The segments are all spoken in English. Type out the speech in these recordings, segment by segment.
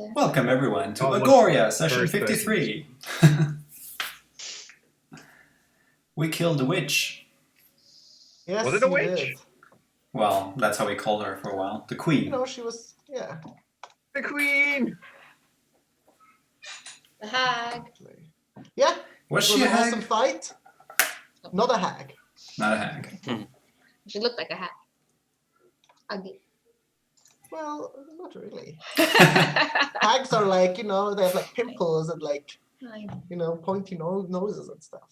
Welcome everyone to Oh, Agoria, session first 53. We killed the witch. Yes, Was it a you witch? did. Well, that's how we called her for a while. The queen. You know, she was, yeah. The queen! The hag. Yeah, Was it she was a an hag? awesome fight. Not a hag. Not a hag. She looked like a hag. Ugly. Well, not really. I Hags are like, you know, they have like pimples and like, know. you know, pointy noses and stuff.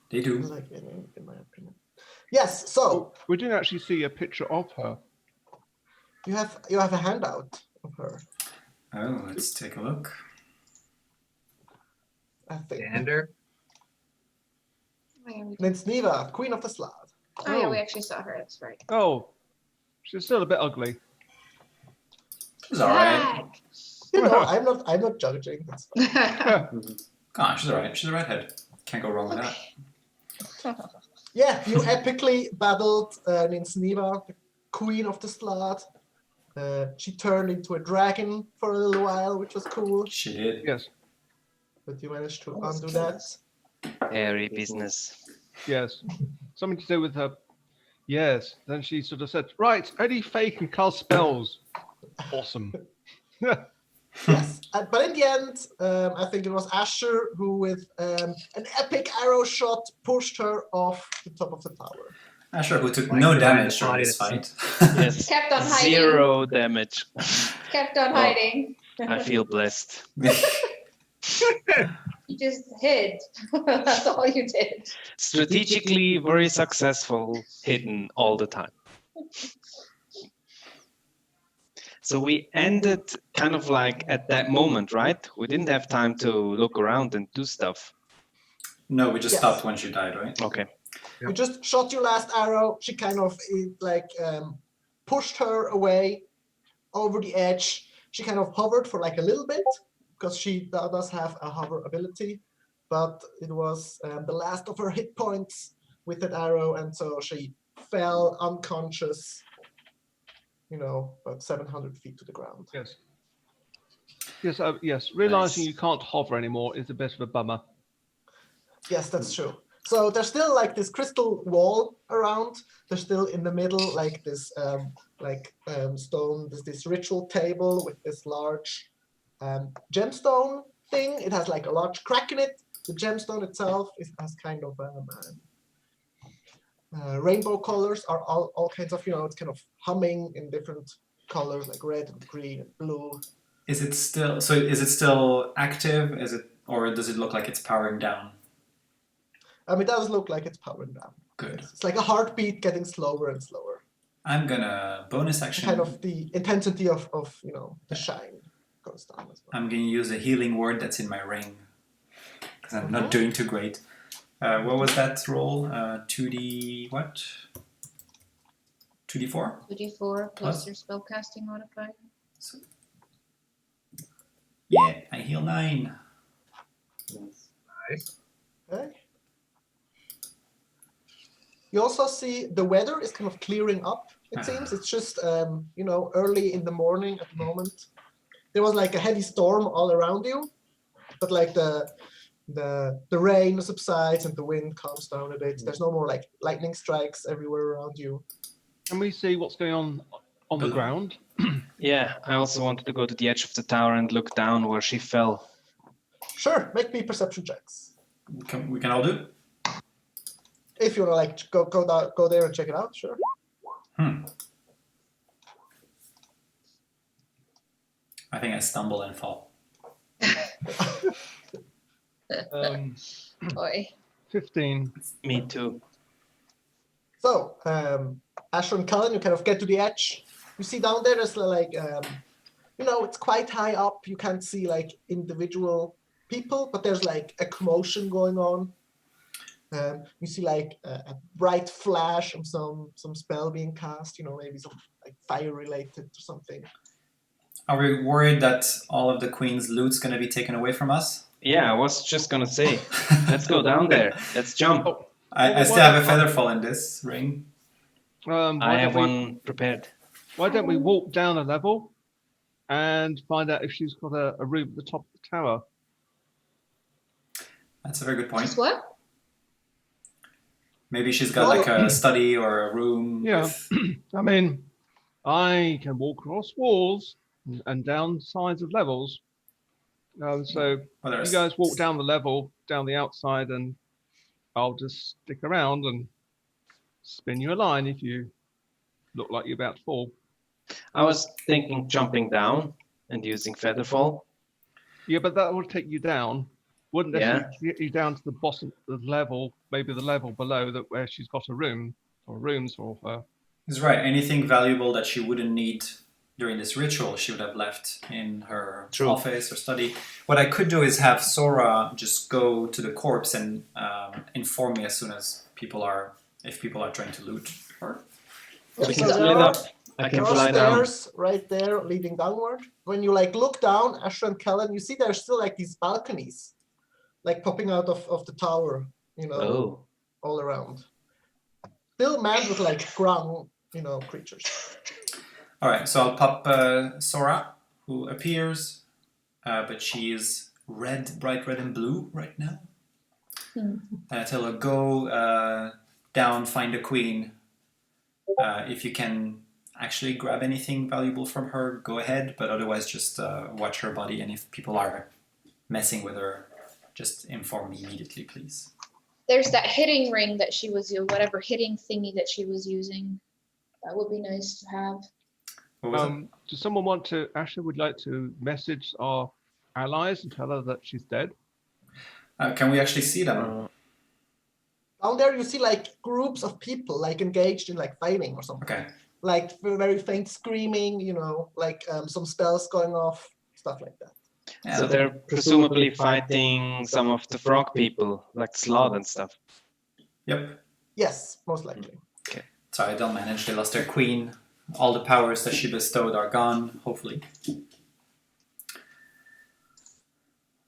They do. Like, in my opinion. Yes, so We didn't actually see a picture of her. you have a handout of her, Oh, let's take a look. I think. Xander? Why are we And it's Neva, Queen of the Slab. Oh yeah, we actually saw her. That's right. Oh, she's still a bit ugly. She's alright. Hag. You know, I'm not judging. That's fine. Come on, she's alright. She's a redhead. Can't go wrong with that. Yeah, you epically battled Neva, the Queen of the Slot. She turned into a dragon for a little while, which was cool. She did. Yes, But you managed to Almost undo killed that. us. Hairy business. yes. Something to do with her. Yes, then she sort of said, right, only Faye can cast spells. Awesome. Yes, but in the end, I think it was Asher who, with an epic arrow shot, pushed her off the top of the tower. Asher, who took Like no the damage during this bias. fight. Yes. Kept on hiding. 0 damage. Kept on Well, hiding. I feel blessed. You just hid. That's all you did. Strategically very successful, hidden all the time. So we ended kind of like at that moment, right? We didn't have time to look around and do stuff. No, we just Yes. stopped when she died, right? Okay. You just shot your last arrow. She kind of pushed her away over the edge. She kind of hovered for like a little bit because she does have a hover ability, but it was the last of her hit points with that arrow, and so she fell unconscious. You know, about 700 feet to the ground. Yes. Yes, yes. Realizing Nice. you can't hover anymore is a bit of a bummer. Yes, that's true. So there's still like this crystal wall around. There's still in the middle like this stone. There's this ritual table with this large gemstone thing. It has like a large crack in it. The gemstone itself has kind of rainbow colors, are all kinds of, you know, it's kind of humming in different colors like red and green and blue. Is it still active? Or does it look like it's powering down? It does look like it's powering down. Good. It's like a heartbeat getting slower and slower. I'm gonna bonus action. Kind of the intensity of you know, the shine goes down as well. I'm gonna use a healing word that's in my ring because I'm Mhm. not doing too great. What was that roll? 2d what? 2d4? 2d4 Plus? plus your spellcasting modifier. Yeah, I heal 9. Nice. Okay. You also see the weather is kind of clearing up, it seems. It's just, you know, early in the morning at the moment. There was like a heavy storm all around you, but like the rain subsides and the wind calms down a bit. There's no more like lightning strikes everywhere around you. Can we see what's going on the ground? Yeah, I also wanted to go to the edge of the tower and look down where she fell. Sure, make me perception checks. We can all do it? If you wanna like go there and check it out, sure. I think I stumble and fall. Boy. 15. Me too. So, Asher and Cullen, you kind of get to the edge. You see down there, there's like, you know, it's quite high up. You can't see like individual people, but there's like a commotion going on. You see like a bright flash of some spell being cast, you know, maybe some like fire related or something. Are we worried that all of the queen's loot's gonna be taken away from us? Yeah, I was just gonna say, let's go down there. Let's jump. I still have a feather fall in this ring. I have one prepared. Why don't we walk down a level and find out if she's got a room at the top of the tower. That's a very good point. Just what? Maybe she's got like a study or a room. Yeah. with- I mean, I can walk across walls and down sides of levels. So well, you there's- guys walk down the level, down the outside, and I'll just stick around and spin you a line if you look like you're about to fall. I was thinking jumping down and using featherfall. Yeah, but that would take you down. Wouldn't Yeah. necessarily get you down to the bottom of the level, maybe the level below that where she's got a room or rooms for her. He's right. Anything valuable that she wouldn't need during this ritual, she would have left in her True. office or study. What I could do is have Sora just go to the corpse and inform me as soon as if people are trying to loot her. We So can there split are- up. I can There are fly down. stairs right there leading downward. When you like look down, Asher and Kellen, you see there's still like these balconies, like popping out of the tower, Oh. all around. Still manned with like ground, creatures. All right, so I'll pop Sora, who appears, but she is red, bright red and blue right now. Tell her, go down, find the queen. If you can actually grab anything valuable from her, go ahead, but otherwise just watch her body, and if people are messing with her, just inform me immediately, please. There's that hitting ring that she was using, whatever hitting thingy that she was using. That would be nice to have. What was it? Does someone want to, Asher would like to message our allies and tell her that she's dead? Can we actually see them? Down there you see like groups of people like engaged in like fighting or something. Okay. Like very faint screaming, like some spells going off, stuff like that. Yeah, So they're presumably fighting some of the frog people, like Slod and stuff. Yep. Yes, most likely. Sorry, they'll manage. They lost their queen. All the powers that she bestowed are gone, hopefully.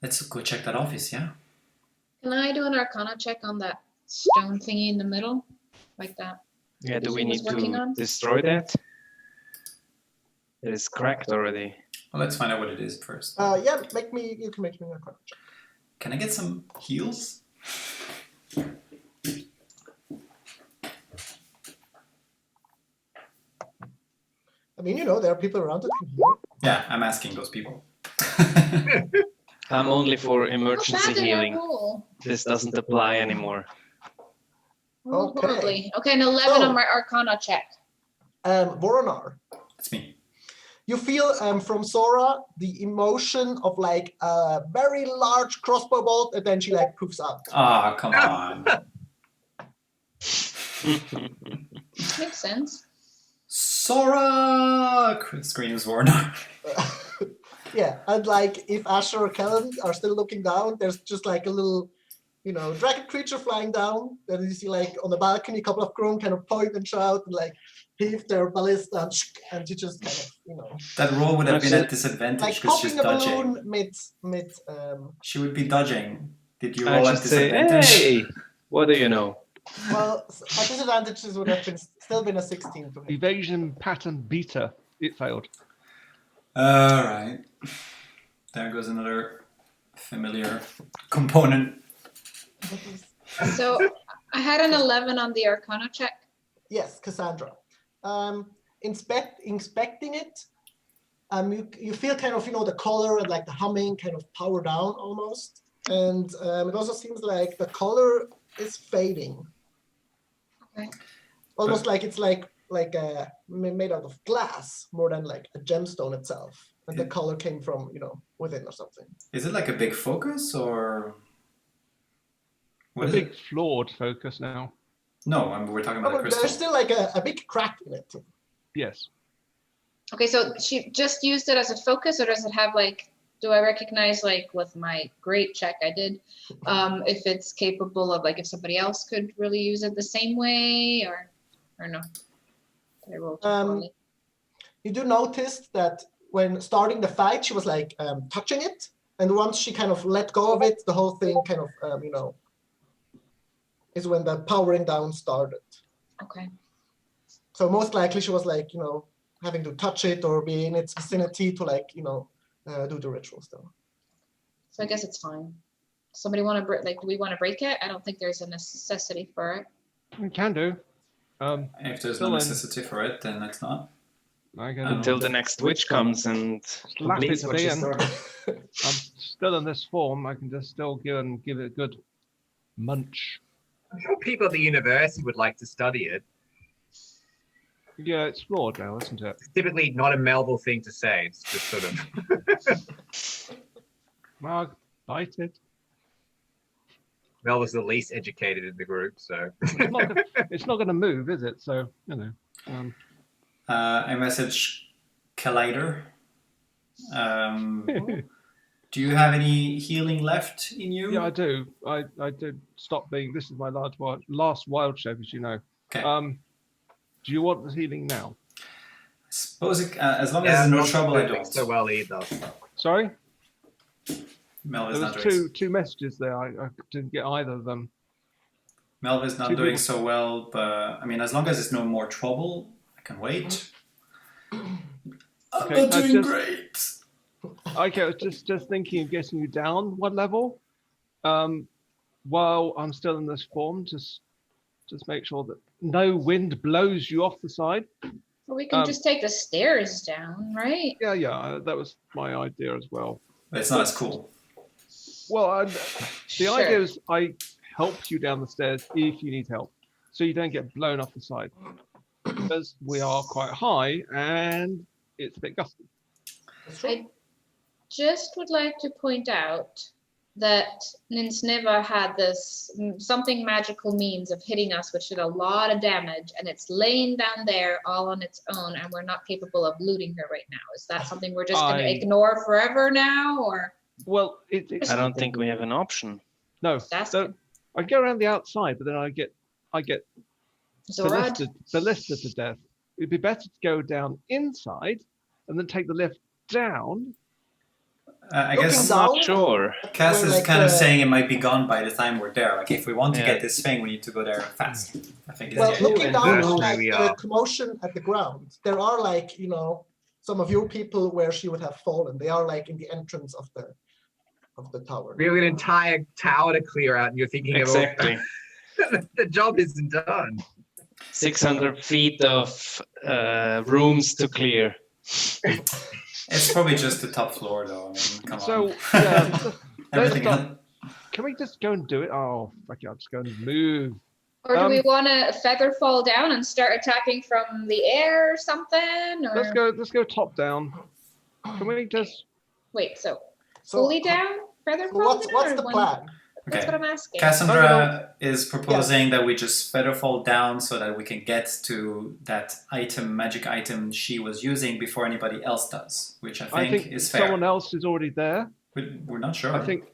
Let's go check that office, yeah? Can I do an Arcana check on that stone thingy in the middle? Like that. Yeah, do we She need was working to on? destroy that? It is cracked already. Well, let's find out what it is first. Yeah, you can make me an Arcana check. Can I get some heals? I mean, there are people around that can heal. Yeah, I'm asking those people. I'm only for emergency How bad did I healing. roll? This doesn't apply anymore. Oh, Okay. horribly. Okay, an 11 So- on my Arcana check. Voronar, It's me. you feel from Sora the emotion of like a very large crossbow bolt, and then she like poofs out. Ah, come on. Makes sense. Sora! Screams Warner. Yeah, and like if Asher or Kellen are still looking down, there's just like a little, dragon creature flying down. Then you see like on the balcony, a couple of Groom kind of point and shout and like heave their ballista and you just kind of, That roll would have been Actually- at disadvantage like because she's popping a dodging. balloon mid. She would be dodging. Did you I roll at just say, disadvantage? hey, what do you know? Well, at disadvantages would have still been a 16 to hit. Evasion pattern beta. It failed. Alright. There goes another familiar component. So I had an 11 on the Arcana check. Yes, Cassandra. Inspecting it, you feel kind of the color and like the humming kind of power down almost, and it also seems like the color is fading. Okay. Almost like it's like made out of glass more than like a gemstone itself, and the color came from within or something. Is it like a big focus or what A is big it? flawed focus now. No, we're talking about Oh, a but crystal. there's still like a big crack in it. Yes. Okay, so she just used it as a focus, or does it have like, do I recognize like with my great check I did, if it's capable of like if somebody else could really use it the same way or no? Did I roll too poorly? You do notice that when starting the fight, she was like touching it, and once she kind of let go of it, the whole thing kind of is when the powering down started. Okay. So most likely she was like having to touch it or be in its vicinity to like, do the ritual stuff. So I guess it's fine. Somebody want to do we want to break it? I don't think there's a necessity for it. We can do. If there's Still no in- necessity for it, then it's not. I can Until the next witch comes and slap it completes to what the she end. started. I'm still in this form. I can just still give it a good munch. I'm sure people at the university would like to study it. Yeah, it's flawed now, isn't it? It's typically not a Melville thing to say. It's just sort of Well, bite it. Melville's the least educated in the group, so It's not going to move, is it? So I message Collider. Do you have any healing left in you? Yeah, I do. I did stop being. This is my last wild shape, as you know. Okay. Do you want the healing now? Suppose as long as yeah, there's no not trouble, I doing don't. so well either. Sorry, Mel is there not was doing. two messages there. I didn't get either of them. Mel is not two doing people. so well, but I mean, as long as there's no more trouble, I can wait. I'm Okay, not doing great. Okay, I was just thinking of getting you down one level. While I'm still in this form, just make sure that no wind blows you off the side. Well, we can just take the stairs down, right? Yeah, that was my idea as well. But it's not as cool. Well, the Sure. idea is I help you down the stairs if you need help, so you don't get blown off the side. Because we are quite high and it's a bit gusty. That's true. I just would like to point out that Ninsniva had this something magical means of hitting us, which did a lot of damage, and it's laying down there all on its own, and we're not capable of looting her right now. Is that something we're just going to ignore forever now, or? Well, I don't think we have an option. no. That's So I go around the outside, but then I get Zorad? ballisted to death. It'd be better to go down inside and then take the lift down. I Looking guess down- Not sure. Cass We're is like kind of the- saying it might be gone by the time we're there. Like, if we want to Yeah. get this thing, we need to go there fast. I think it's Well, the idea. looking and down versus on where like we the are. commotion at the ground, there are like, some of your people where she would have fallen. They are like in the entrance of the tower. We have an entire tower to clear out, and you're thinking Exactly. of the job isn't done. 600 feet of rooms to clear. It's probably just the top floor, though. I mean, come So on. yeah, Everything stop. else- can we just go and do it? Oh, okay, I'll just go and move. Or do we want to feather fall down and start attacking from the air or something? Or Let's go top down. Can we just? wait, so So, fully down, feather so fall what's down, or the one- plan? That's Okay. what I'm asking. Cassandra is proposing that we just feather fall down so that we can get to that magic item she was using before anybody else does, which I think is fair. someone else is already there. We're not sure. I think.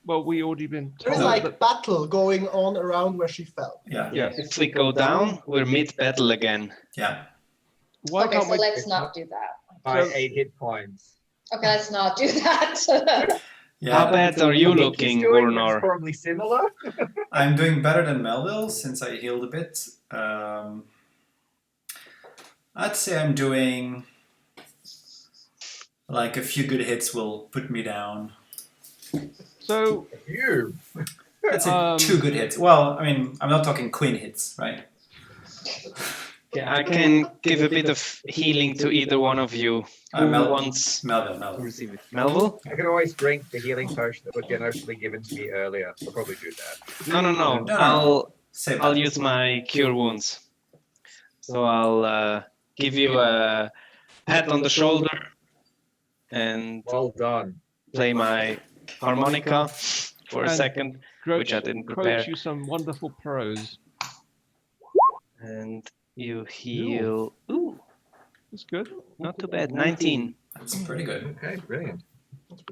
Well, we already been There is told like that. battle going on around where she fell. Yeah. Yes. If we go down, we're mid-battle again. Yeah. Why Okay, can't so we? let's not do that. By So- 8 hit points. Okay, let's not do that. Yeah. How bad are you He's looking, doing is Warnor? probably similar. I'm doing better than Melville since I healed a bit. I'd say I'm doing like a few good hits will put me down. So You. I'd say 2 good hits. Well, I mean, I'm not talking queen hits, right? I can give a bit of healing to either one of you. Who wants Melville. receive it? Melville? I can always drink the healing potion that was generously given to me earlier. I'll probably do that. No. No. Save I'll that. use my cure wounds. So I'll give you a pat on the shoulder and Well done. play my harmonica for a And second, which I didn't prepare. quote you some wonderful prose. And you heal. Ooh, That's good. not too bad. 19. That's pretty good. Okay, brilliant.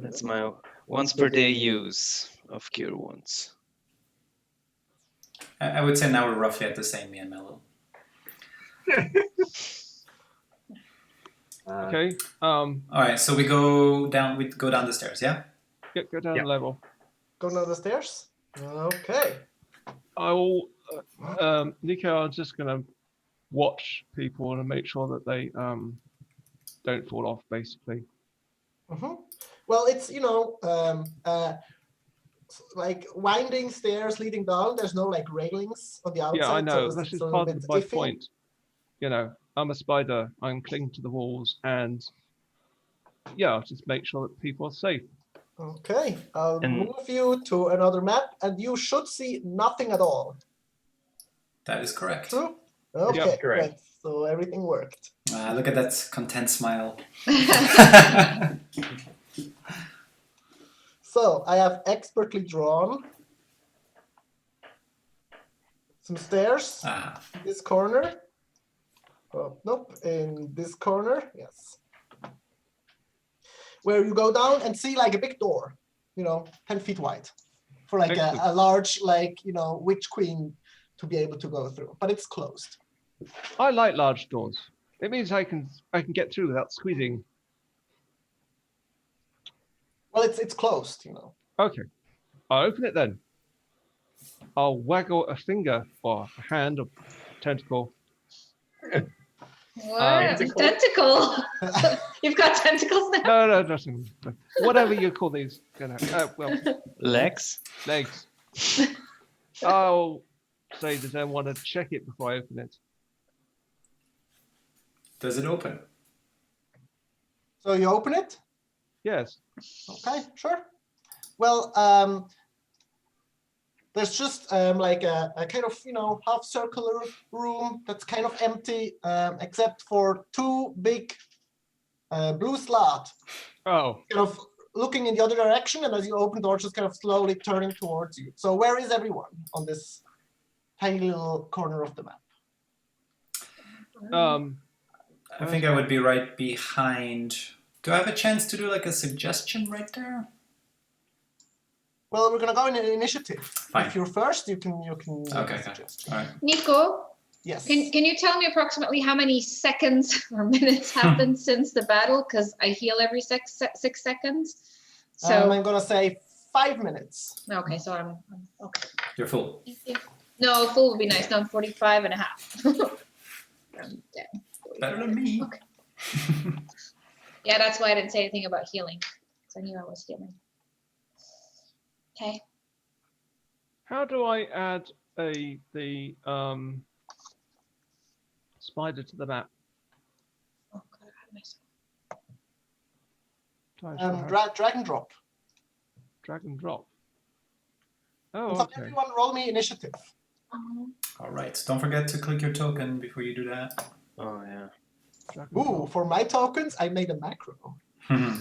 That's my once per day use of cure wounds. I would say now we're roughly at the same, me and Melville. Okay. All right, so we go down. We go down the stairs. Yeah. Go down Yeah. the level. Go down the stairs? Okay. I will. Nico, I'm just gonna watch people and make sure that they don't fall off, basically. Well, it's like winding stairs leading down. There's no like railings on the outside. Yeah, I know. So That's it's just a little part of bit my iffy. point. You know, I'm a spider. I'm clinging to the walls, and yeah, just make sure that people are safe. Okay, I'll And- move you to another map, and you should see nothing at all. That is correct. True? Okay, Yep, correct. great. So everything worked. Look at that content smile. So I have expertly drawn some stairs Ah, in this corner. Oh, nope, in this corner, yes. Where you go down and see like a big door, 10 feet wide, for like a large, like, witch queen to be able to go through, but it's closed. I like large doors. It means I can get through without squeezing. Well, it's closed, Okay, I'll open it then. I'll waggle a finger or a hand or tentacle. What? Tentacle? You've got tentacles now? No, nothing. Whatever you call these. Well, Legs? legs. I'll say, does anyone want to check it before I open it? does it open? So you open it? Yes. Okay, sure. Well, there's just like a kind of, half circular room that's kind of empty, except for two big blue slots Oh, kind of looking in the other direction, and as you open doors, just kind of slowly turning towards you. So where is everyone on this tiny little corner of the map? I think I would be right behind. Do I have a chance to do like a suggestion right there? Well, we're gonna go in an initiative. Fine. If you're first, you can Okay. suggest. All right. Nico, Yes. can you tell me approximately how many seconds or minutes happened since the battle? Because I heal every 6 seconds. So I'm gonna say 5 minutes. okay, so I'm okay. You're full. No, full would be nice. No, I'm 45 and a half. I'm dead. Better than me. Okay. Yeah, that's why I didn't say anything about healing. Because I knew I was healing. Okay. how do I add the spider to the map? Oh god, how do I Do I have Drag and drop. drag and drop? And Oh, so okay. everyone roll me initiative. All right. Don't forget to click your token before you do that. Oh, yeah. Drag and Ooh, drop. for my tokens, I made a macro.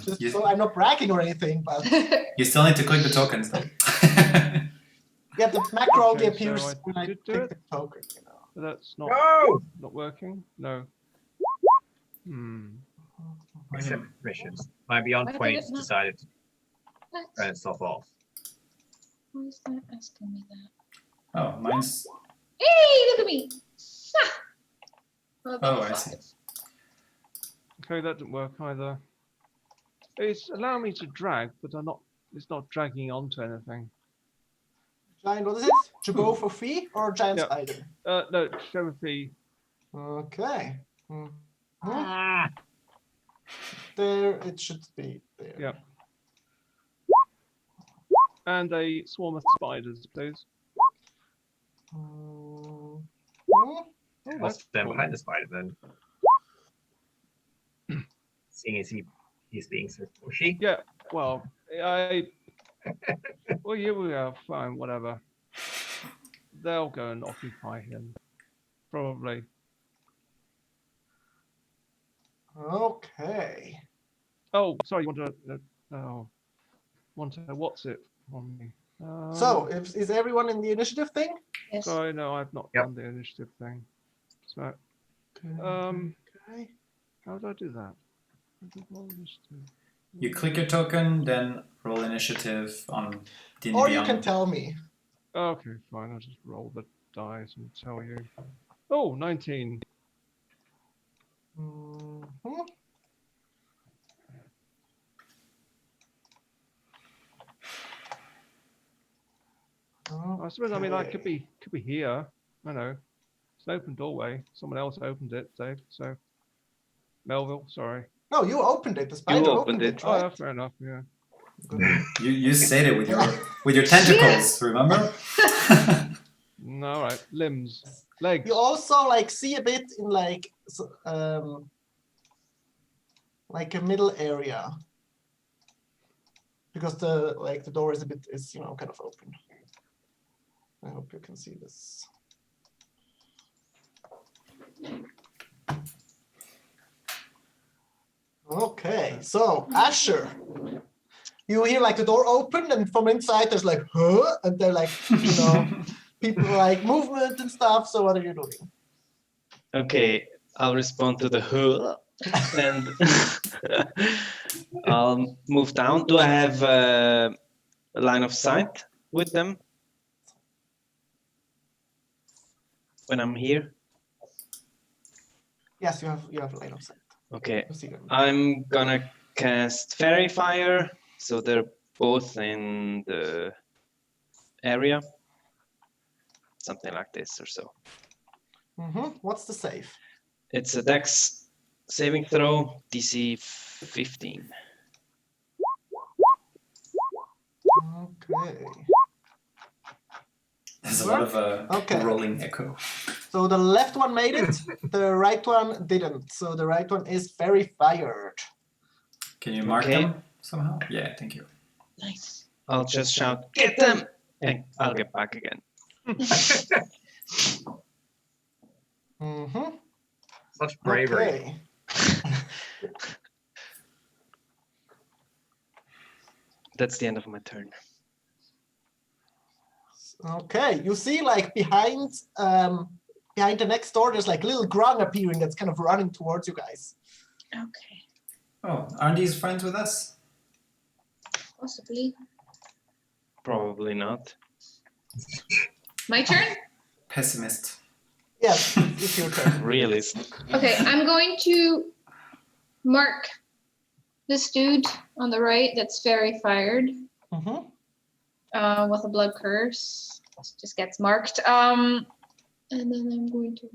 Just you, so I'm not bragging or anything, but you still need to click the tokens though. yeah, the macro only Okay, so appears I when I did pick do it. the token. But that's not No! working. No. Except missions. My Beyond Why did Points it not- decided to What? turn itself off. Why is that asking me that? Oh, mine's. Hey, look at me! Ah! Well, Oh, baby I see. faucets. Okay, that didn't work either. It's allowing me to drag, but it's not dragging onto anything. Giant, what is it? Jabot for free or giant Yeah. spider? No, show me fee. Okay. Ah! There, it should be there. Yeah. And a swarm of spiders, please. Mm, Oh, I'll that's stand cool. behind the spider then. Seeing as he's being so pushy. Yeah, well, well, yeah, we are fine, whatever. They'll go and occupy him, probably. Okay. Oh, sorry, you want to what's it on me? So, is everyone in the initiative thing? Yes. Sorry, no, I've not Yep. done the initiative thing. So, Okay. how do I do that? How do I roll initiative? You click your token, then roll initiative on D&D Or you Beyond. can tell me. Okay, fine. I'll just roll the dice and tell you. Oh, 19. Mhm. I suppose. I mean, I could Okay. be here. I know. It's an open doorway. Someone else opened it, Dave. So, Melville, sorry. No, you opened it. The spider opened it. Oh, right? yeah, fair enough. Yeah. You said it with your tentacles, remember? No, all right. Limbs, legs. You also like see a bit in like a middle area because the door is kind of open. I hope you can see this. Okay, so Asher, you hear like the door open, and from inside there's like, huh? And they're like, people like movement and stuff. So what are you doing? Okay, I'll respond to the huh, and I'll move down. Do I have a line of sight with them when I'm here? Yes, you have a line of sight. Okay, You see them. I'm gonna cast Fairy Fire, so they're both in the area. Something like this or so. What's the save? It's a Dex saving throw, DC 15. Okay. There's a lot of rolling echo. So the left one made it, the right one didn't. So the right one is very fired. Can you mark them somehow? Yeah, thank you. Nice. I'll just shout, "Get them!" and I'll get back again. Such bravery. Okay. That's the end of my turn. Okay, you see like behind the next door, there's like a little grung appearing that's kind of running towards you guys. Okay. Oh, aren't these friends with us? Possibly. Probably not. My turn? Pessimist. Yes, it's your turn. Realist. Okay, I'm going to mark this dude on the right that's fairy fired with a blood curse. Just gets marked. And then I'm going to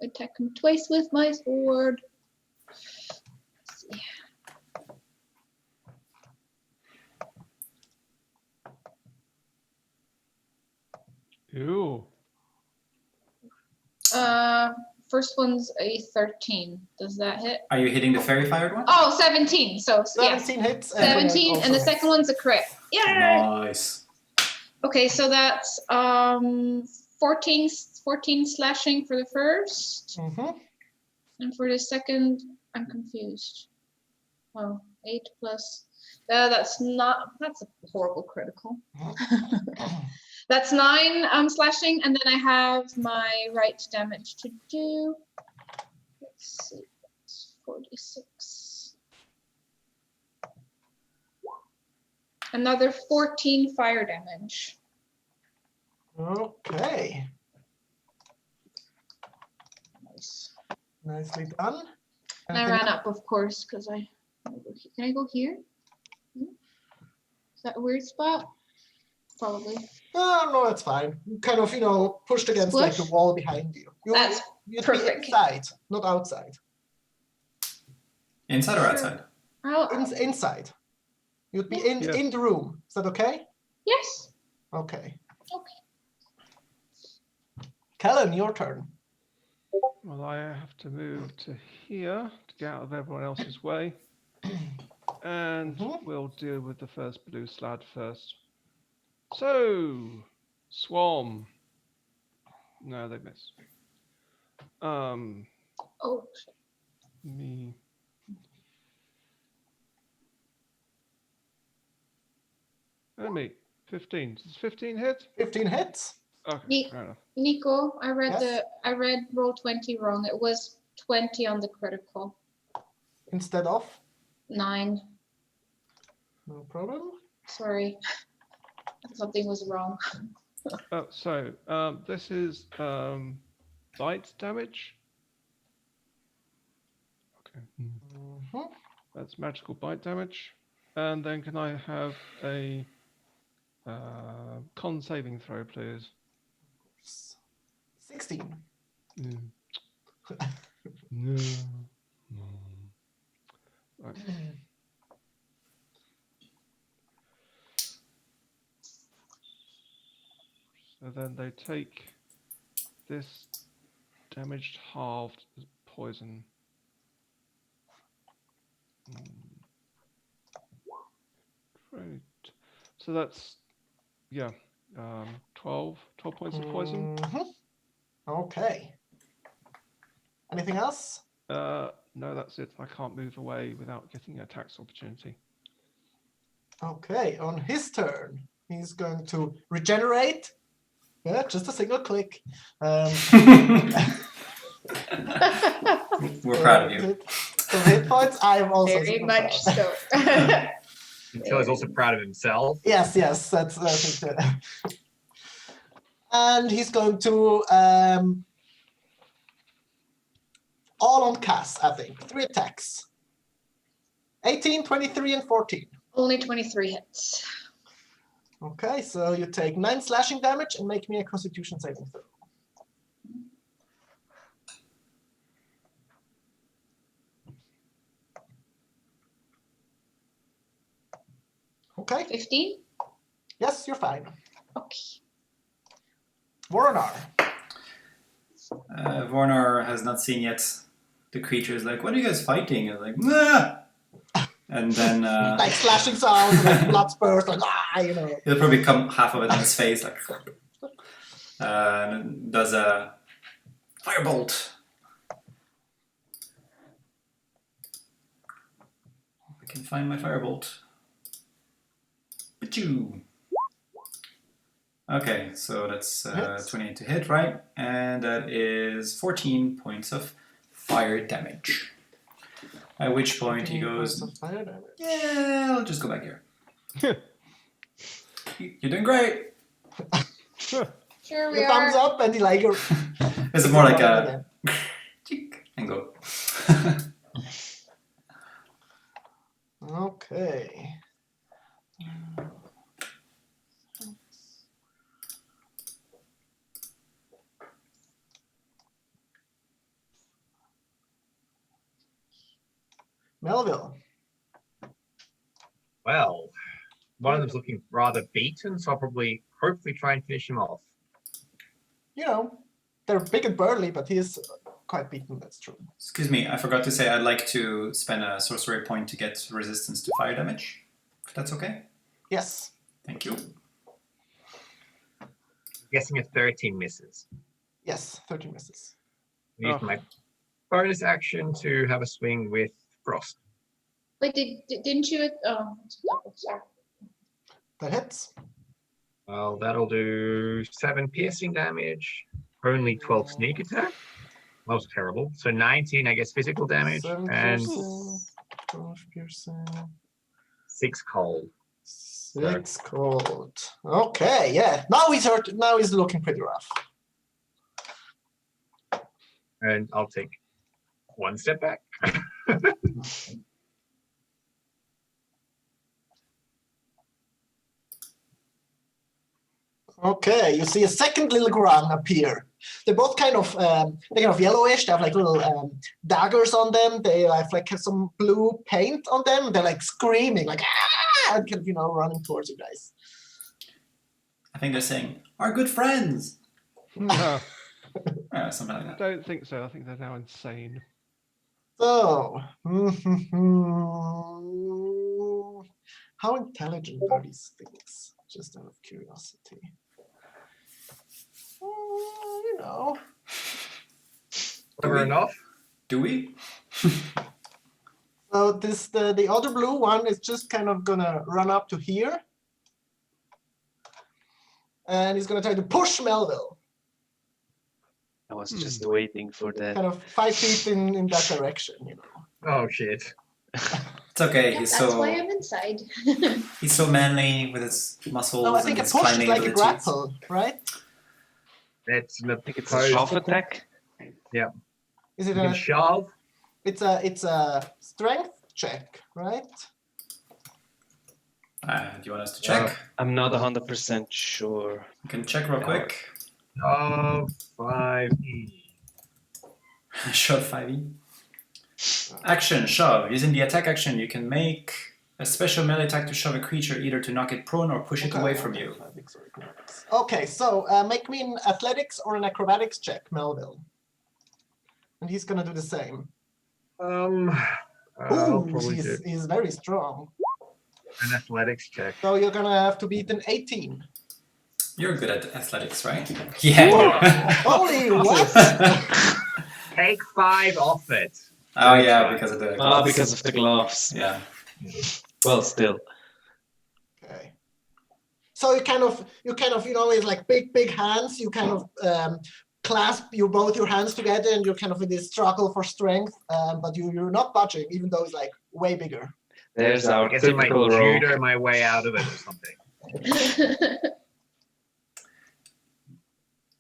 attack him twice with my sword. Let's see. Ew. First one's a 13. Does that hit? Are you hitting the fairy fired one? Oh, 17. So 17 hits. 17, and the second one's a crit. Yeah. Nice. Okay, so that's 14 slashing for the first. And for the second, I'm confused. Oh, 8 plus. That's a horrible critical. That's 9 slashing, and then I have my right damage to do. Let's see, it's 46. Another 14 fire damage. Okay. Nice. Nicely done. And I ran up, of course, because can I go here? Is that a weird spot? Probably. No, that's fine. You kind of, pushed against like the wall behind you. That's You'd perfect. be inside, not outside. Inside or outside? Inside. You'd be in the room. Is that okay? Yes. Okay. Okay. Kellen, your turn. Well, I have to move to here to get out of everyone else's way. And we'll deal with the first blue slad first. So, Swarm. No, they miss. Oh. Me. Enemy, 15. Does 15 hit? 15 hits. Okay, fair enough. Nico, I read Yes? roll 20 wrong. It was 20 on the critical. Instead of? 9. No problem. Sorry. Something was wrong. This is bite damage. Okay. That's magical bite damage. And then can I have a con saving throw, please? 16. No. Right. So then they take this damaged halved poison. Great. So that's 12 points of poison. Mhm. Okay. Anything else? No, that's it. I can't move away without getting a tax opportunity. Okay, on his turn, he's going to regenerate. Yeah, just a single click. We're proud of you. So hit points, I am also Very super much proud. so. Until he's also proud of himself. Yes, that's it. And he's going to all on cast, I think. 3 attacks. 18, 23, and 14. Only 23 hits. Okay, so you take 9 slashing damage and make me a Constitution saving throw. Okay, 15? yes, you're fine. Okay. Voronar. Vornar has not seen yet the creatures. Like, what are you guys fighting? And like, nah! And then Like slashing sounds, like blood spurts, like you know. he'll probably come half of it on his face, like, and does a firebolt. I can find my firebolt. Achoo! Okay, so that's 28 to hit, right? And that is 14 points of fire damage. At which point he goes, Fire damage. yeah, I'll just go back here. You're doing great. Sure we Your thumbs are. up and he like your. This is more like a tick and go. Okay. Melville. Well, one of them's looking rather beaten, so I'll probably hopefully try and finish him off. You know, they're big and burly, but he is quite beaten, that's true. Excuse me, I forgot to say I'd like to spend a sorcery point to get resistance to fire damage. If that's okay? Yes. Thank you. I'm guessing a 13 misses. Yes, 13 misses. Use my bonus action to have a swing with Frost. Wait, didn't you? Oh, sorry. That hits. Well, that'll do 7 piercing damage, only 12 sneak attack. That was terrible. So 19, I guess, physical damage, 7 and piercing, 12 piercing, 6 cold. 6 cold. Okay, yeah. Now he's hurt. Now he's looking pretty rough. And I'll take 1 step back. Okay, you see a second little grung appear. They're both kind of yellowish. They have like little daggers on them. They have like some blue paint on them. They're like screaming, like ah, and kind of, running towards you guys. I think they're saying, our good friends! No, Something like I that. don't think so. I think they're now insane. So, how intelligent are these things? Just out of curiosity. Clever enough. Do we? So the other blue one is just kind of gonna run up to here. And he's gonna try to push Melville. I was just waiting for that. Kind of 5 feet in that direction, Oh, shit. It's okay, Yeah, he's that's so why I'm inside. he's so manly with his muscles No, I and think a his push is climbing like a abilities. grapple, right? That's an I think it's a opposed. shove attack. Is it You can shove. it's a strength check, right? Do you want us to check? I'm not 100% sure. You can check real quick. Shove 5e. Shot 5e. Action, shove. Using the attack action, you can make a special melee attack to shove a creature, either to knock it prone or push it away from you. Athletics or acrobatics. Okay, so make me an athletics or an acrobatics check, Melville. And he's gonna do the same. I'll probably do He's very strong. an athletics check. So you're gonna have to beat an 18. You're good at athletics, right? Yeah. Holy what? Take 5 off it. Oh yeah, because of the gloves. Because of the gloves. Yeah. Well, still. Okay. So you kind of, it's like big hands. You kind of clasp both your hands together, and you're kind of in this struggle for strength. But you're not budging, even though it's like way bigger. There's I our guess I might typical roll. judo my way out of it or something.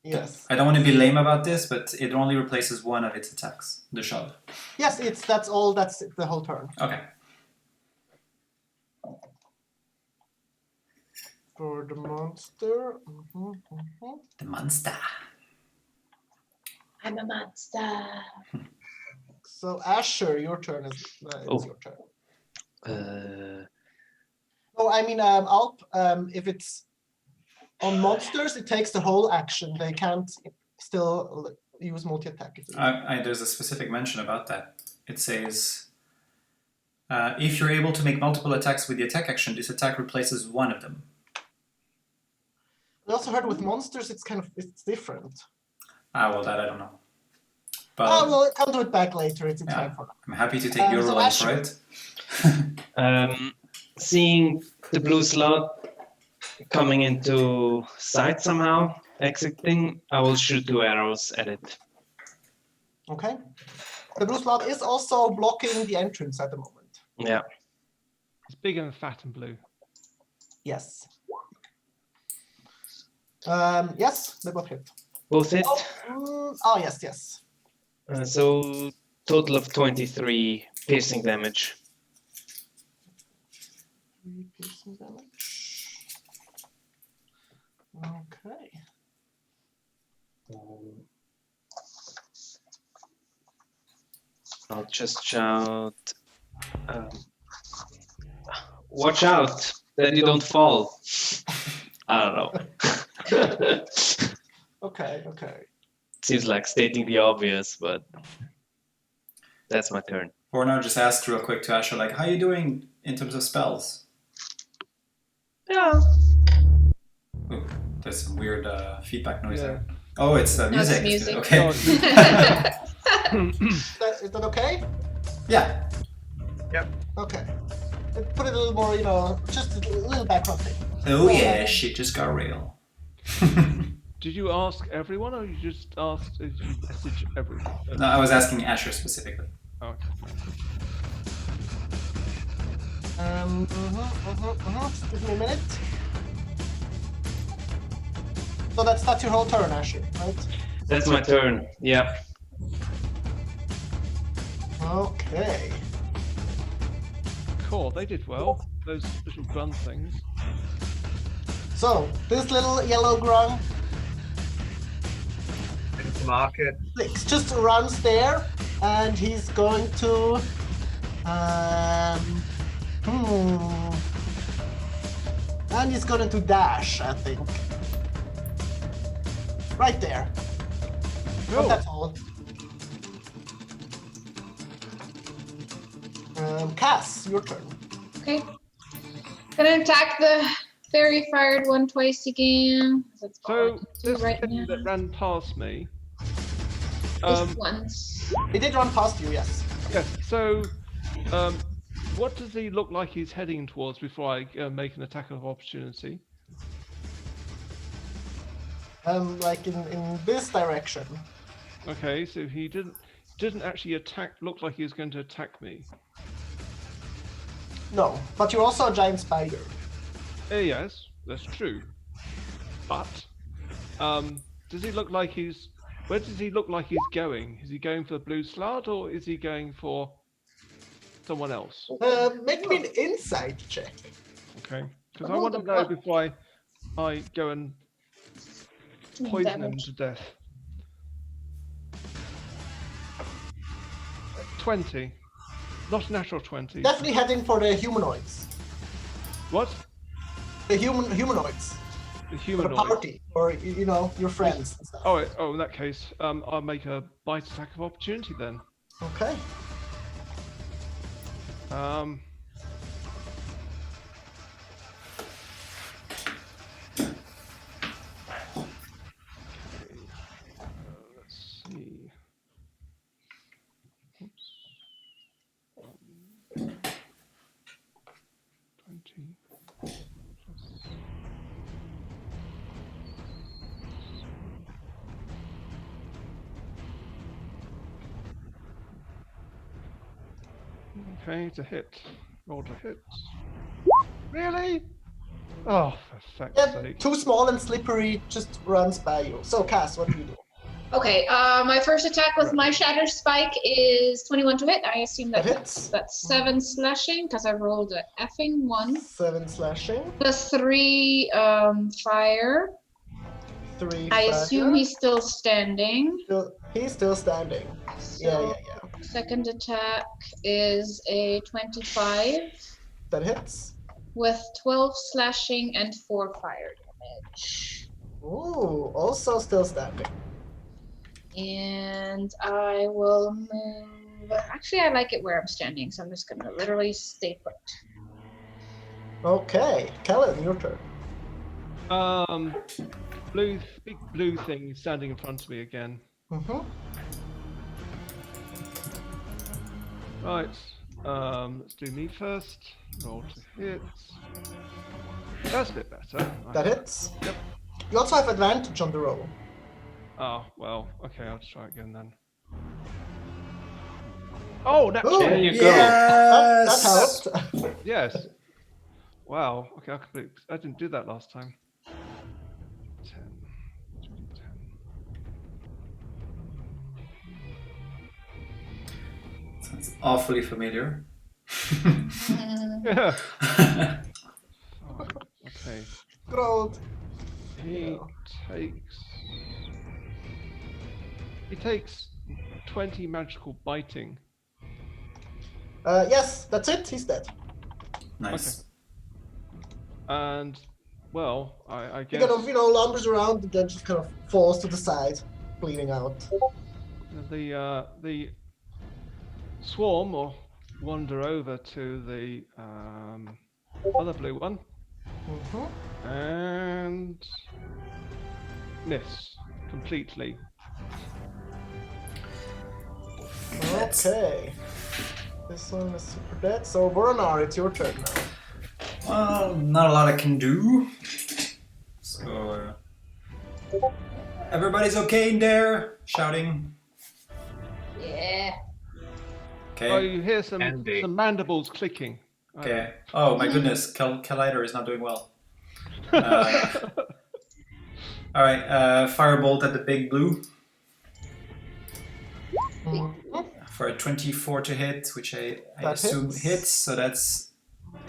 Yes. I don't want to be lame about this, but it only replaces one of its attacks, the shove. Yes, that's all. That's the whole turn. Okay. For the monster. The monster. I'm a monster. So Asher, your turn is it's your turn. Oh, I mean, Alp. If it's on monsters, it takes the whole action. They can't still use multi-attack. There's a specific mention about that. It says, if you're able to make multiple attacks with the attack action, this attack replaces one of them. I also heard with monsters, it's different. Well, that I don't know. But We'll come to it back later. It's time for that. I'm happy to take your role for it. Seeing the blue slot coming into sight somehow, exiting, I will shoot 2 arrows at it. Okay. The blue slot is also blocking the entrance at the moment. Yeah. It's big and fat and blue. Yes. Yes, they both hit. Both hit. Yes. So total of 23 piercing damage. 3 piercing damage. Okay. I'll just shout, watch out that you don't fall. I don't know. Okay. Seems like stating the obvious, but that's my turn. Borna just asked real quick to Asher, like, how are you doing in terms of spells? Yeah. Ooh, there's some weird feedback noise Yeah. there. Oh, it's music. music. Okay. Oh, Is that okay? Yeah. Okay. Put it a little more, just a little background thing. Oh yeah, shit just got real. did you ask everyone, or you just asked? Did you message everyone? No, I was asking Asher specifically. Okay. Just give me a minute. So that's your whole turn, Asher, right? That's my turn. Yeah. Okay. Cool. They did well. Those little gun things. So this little yellow grung Into market. just runs there, and he's going to and he's going to dash, I think. Right there. But Cool. that's all. Cass, your turn. Okay. Gonna attack the fairy fired one twice again. That's all I So can do this right thing now. that ran past me. Just once. He did run past you, yes. Yes. So, what does he look like he's heading towards before I make an attack of opportunity? Like in this direction. Okay, so he didn't actually look like he was going to attack me. No, but you're also a giant spider. Yes, that's true. But does he look like where does he look like he's going? Is he going for the blue slot, or is he going for someone else? Make me an insight check. Okay, because I want to know before I go and poison him Damage. to death. 20. Not a natural 20. Definitely heading for the humanoids. What? The humanoids. The For humanoid. the party, or you know, your friends and stuff. Oh, in that case, I'll make a bite attack of opportunity then. Okay. Let's see. Oops. 20 plus. Okay, to hit. Roll to hit. Really? Oh, for fuck's Yeah, sake. too small and slippery, just runs by you. So, Cass, what do you do? Okay, my first attack with my Shatter Spike is 21 to hit. I assume That that's hits. 7 slashing, because I rolled a effing 1. 7 slashing, Plus 3 fire. 3 I fire. assume he's still standing. He's still standing. So Yeah. second attack is a 25 That hits. with 12 slashing and 4 fire damage. Ooh, also still standing. And I will move. Actually, I like it where I'm standing, so I'm just gonna literally stay put. Okay, Kellen, your turn. Big blue thing standing in front of me again. Mm-hmm. Right. Let's do me first. Roll to hit. That's a bit better. That hits. Yep. You also have advantage on the roll. Oh, well, okay, I'll try again then. Oh, that Ooh, There you go. That Yes! helped. yes. Wow. Okay, I didn't do that last time. 10. 10. Sounds awfully familiar. Yeah. Okay. Good old. He takes 20 magical biting. Yes, that's it. He's dead. Nice. And well, I He guess kind of, lumbers around and then just kind of falls to the side, bleeding out. the swarm will wander over to the other blue one Mm-hmm. and miss completely. Okay. This one is super dead. So, Voronar, it's your turn now. Well, not a lot I can do. So, everybody's okay in there? Shouting. Yeah. Okay. Oh, you hear some Andy. mandibles clicking. Okay. Oh my goodness, Collider is not doing well. All right. Firebolt at the big blue for a 24 to hit, which I That assume hits. hits. So that's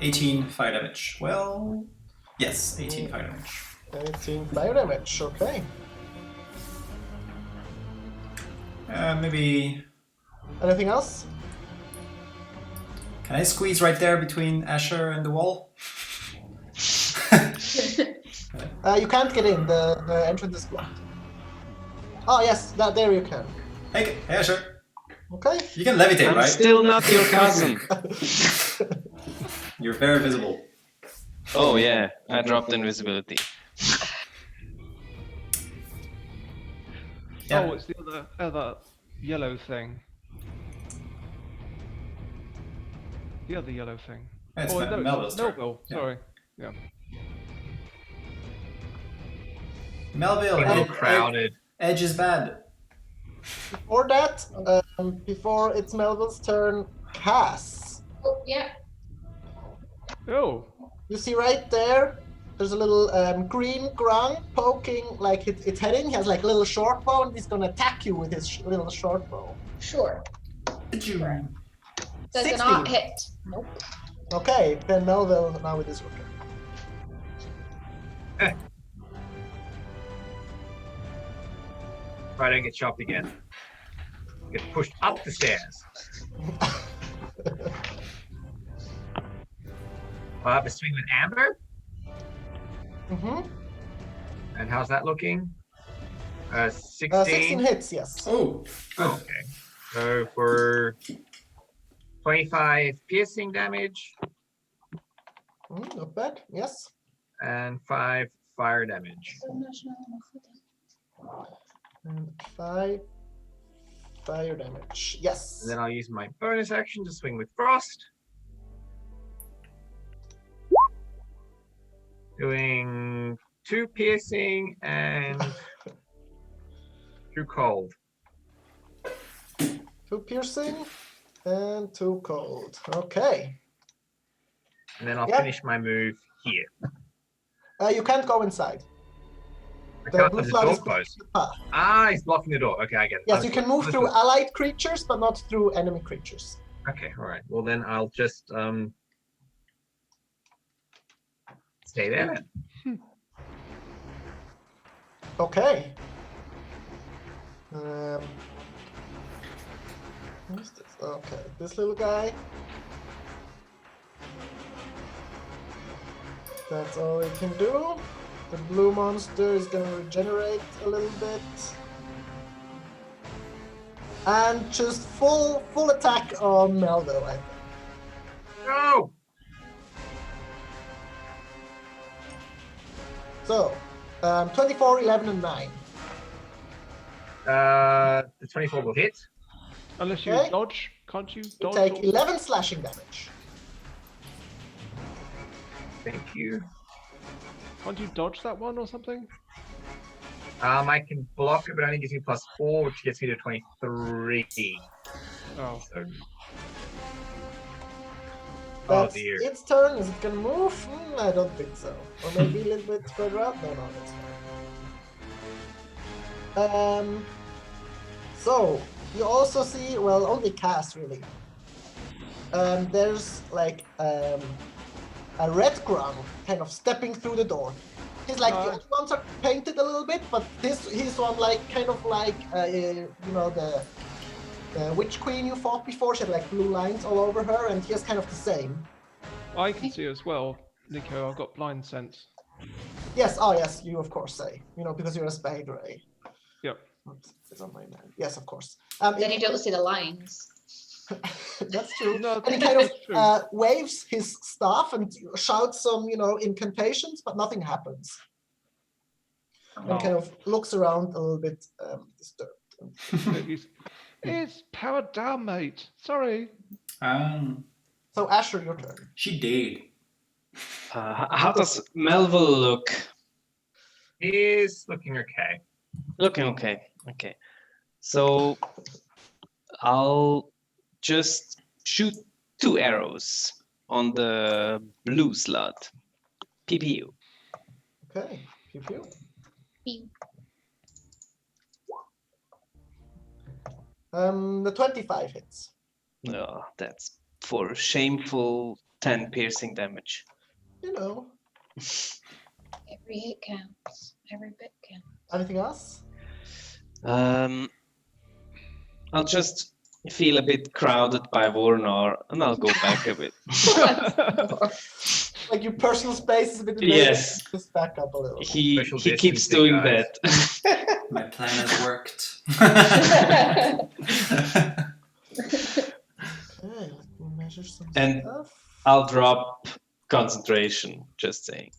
18 fire damage. Well, yes, 18 fire damage. 18 fire damage. Okay. Maybe. Anything else? Can I squeeze right there between Asher and the wall? You can't get in. The entrance is blocked. Oh yes, there you can. Hey, Asher. Okay. You can levitate, I'm right? still not your cousin. You're very visible. Oh yeah, I dropped invisibility. Yeah. Oh, it's the other yellow thing. The other yellow thing. It's oh, no, Melville's it's turn. Melville. Yeah. Sorry. Yeah. Melville, All crowded. Edge is bad. Before that, before it's Melville's turn, Cass. Oh, yeah. Oh. You see right there, there's a little green grung poking like it's heading. He has like a little short bow and he's gonna attack you with his little short bow. Sure. Sure. Does 16. not hit. Nope. Okay, then Melville now it is your turn. Right, I get chopped again. Get pushed up the stairs. I'll have a swing with Amber. Mm-hmm. And how's that looking? 16. 16 hits, yes. Oh, good. Okay. So for 25 piercing damage Not bad, yes. and 5 fire damage. And 5 fire damage, yes. And then I'll use my bonus action to swing with Frost. Doing 2 piercing and 2 cold. 2 piercing and 2 cold. Okay. And then I'll Yep. finish my move here. You can't go inside. I The can't blue have the flood door is closed. the path. Ah, he's blocking the door. Okay, I get it. Yes, you can move through allied creatures, but not through enemy creatures. Okay, all right. Well, then I'll just stay there then. Okay. Who's this? Okay, this little guy. That's all he can do. The blue monster is gonna regenerate a little bit. And just full attack on Melville, I think. No! So, 24, 11, and 9. The 24 will hit. Unless you Okay. dodge, can't you You dodge? take or- 11 slashing damage. Thank you. Can't you dodge that one or something? I can block it, but only gives me +4, which gets me to 23. Oh, So, oh That's dear. its turn. Is it gonna move? I don't think so. Or maybe a little bit further out? No, that's fine. So, you also see, well, only Cass really. There's like a red ground kind of stepping through the door. He's like, the other ones are painted a little bit, but he's one like, kind of like, you know, the witch queen you fought before. She had like blue lines all over her, and he has kind of the same. I can see as well, Nico. I've got blind sense. Yes, oh yes, you of course say, you know, because you're a spade ray. Yep. Oops, it's on my man. Yes, of course. Then you don't see the lines. That's true. No, And he kind of that's true. waves his staff and shouts some, you know, incantations, but nothing happens. And kind of looks around a little bit disturbed. Maybe it's powered down, mate. Sorry. So Asher, your turn. She did. How does Melville look? He's looking okay. Looking okay. Okay. So I'll just shoot 2 arrows on the blue slot. PPU. Okay, pew pew. Pew. The 25 hits. Oh, that's for shameful 10 piercing damage. You know. Every hit counts. Every bit counts. Anything else? I'll just feel a bit crowded by Warnar, and I'll go back a bit. Like your personal space is a bit Yes. Just back up a little. He Social keeps distancing, doing guys. that. My plan has worked. Okay, let me measure some And- stuff. I'll drop concentration, just saying.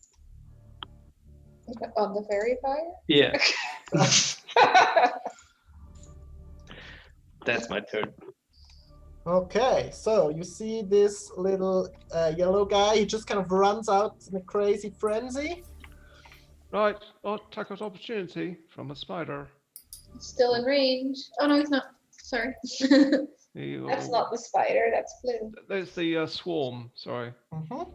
On the fairy fire? Yeah, that's my turn. Okay, so you see this little yellow guy. He just kind of runs out in a crazy frenzy. Right. Attack of opportunity from a spider. Still in range. Oh no, he's not. Sorry. That's not the spider. That's blue. There's the swarm. Sorry. Mhm.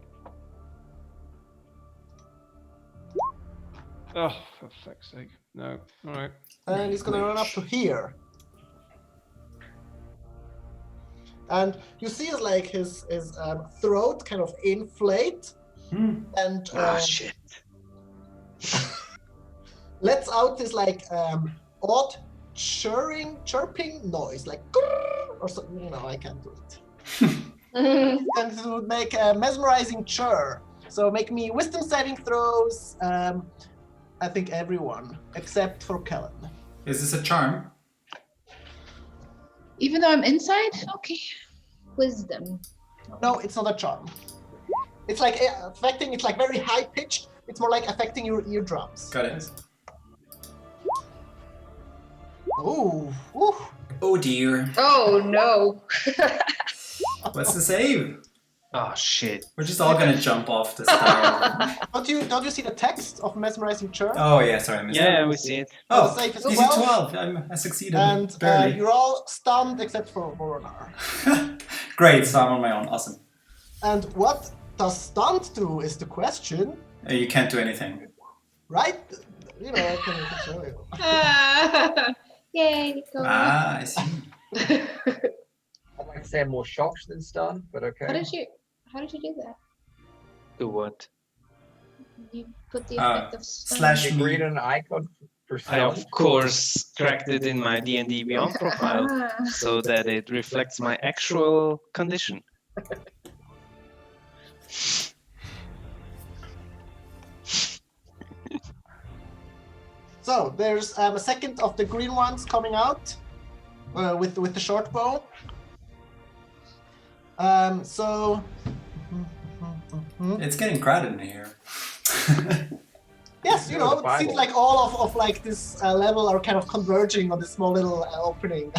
Oh, for fuck's sake. No. All right. And he's gonna run up to here. And you see his throat kind of inflate and Shit. lets out this like odd chirping noise, like grrr or something. No, I can't do it. And it would make a mesmerizing chirr. So make me wisdom saving throws. I think everyone except for Kellen. Is this a charm? Even though I'm inside? Okay. Wisdom. No, it's not a charm. It's like affecting. It's like very high pitched. It's more like affecting your eardrums. Got it. Oh, ooh. Oh dear. Oh no. What's the save? Oh shit. We're just all gonna jump off the spiral. Don't you see the text of mesmerizing chirp? Oh yeah, sorry, I missed Yeah, it. we see it. Oh, The save is DC 12. 12. I succeeded. And barely. you're all stunned except for Voronar. Great, so I'm on my own. Awesome. And what does stunned do is the question, You can't do anything. right? You know, I can show you. Yay, go. Ah, I see. I might say more shocked than stunned, but okay. How did you do that? Do what? You put the effect of stun. slash You me. create an icon for I stunned. of course tracked it in my D&D Beyond profile Ah. so that it reflects my actual condition. So there's a second of the green ones coming out with the short bow. So It's getting crowded in here. yes, you Yeah, know, the it seems Bible. like all of like this level are kind of converging on this small little opening.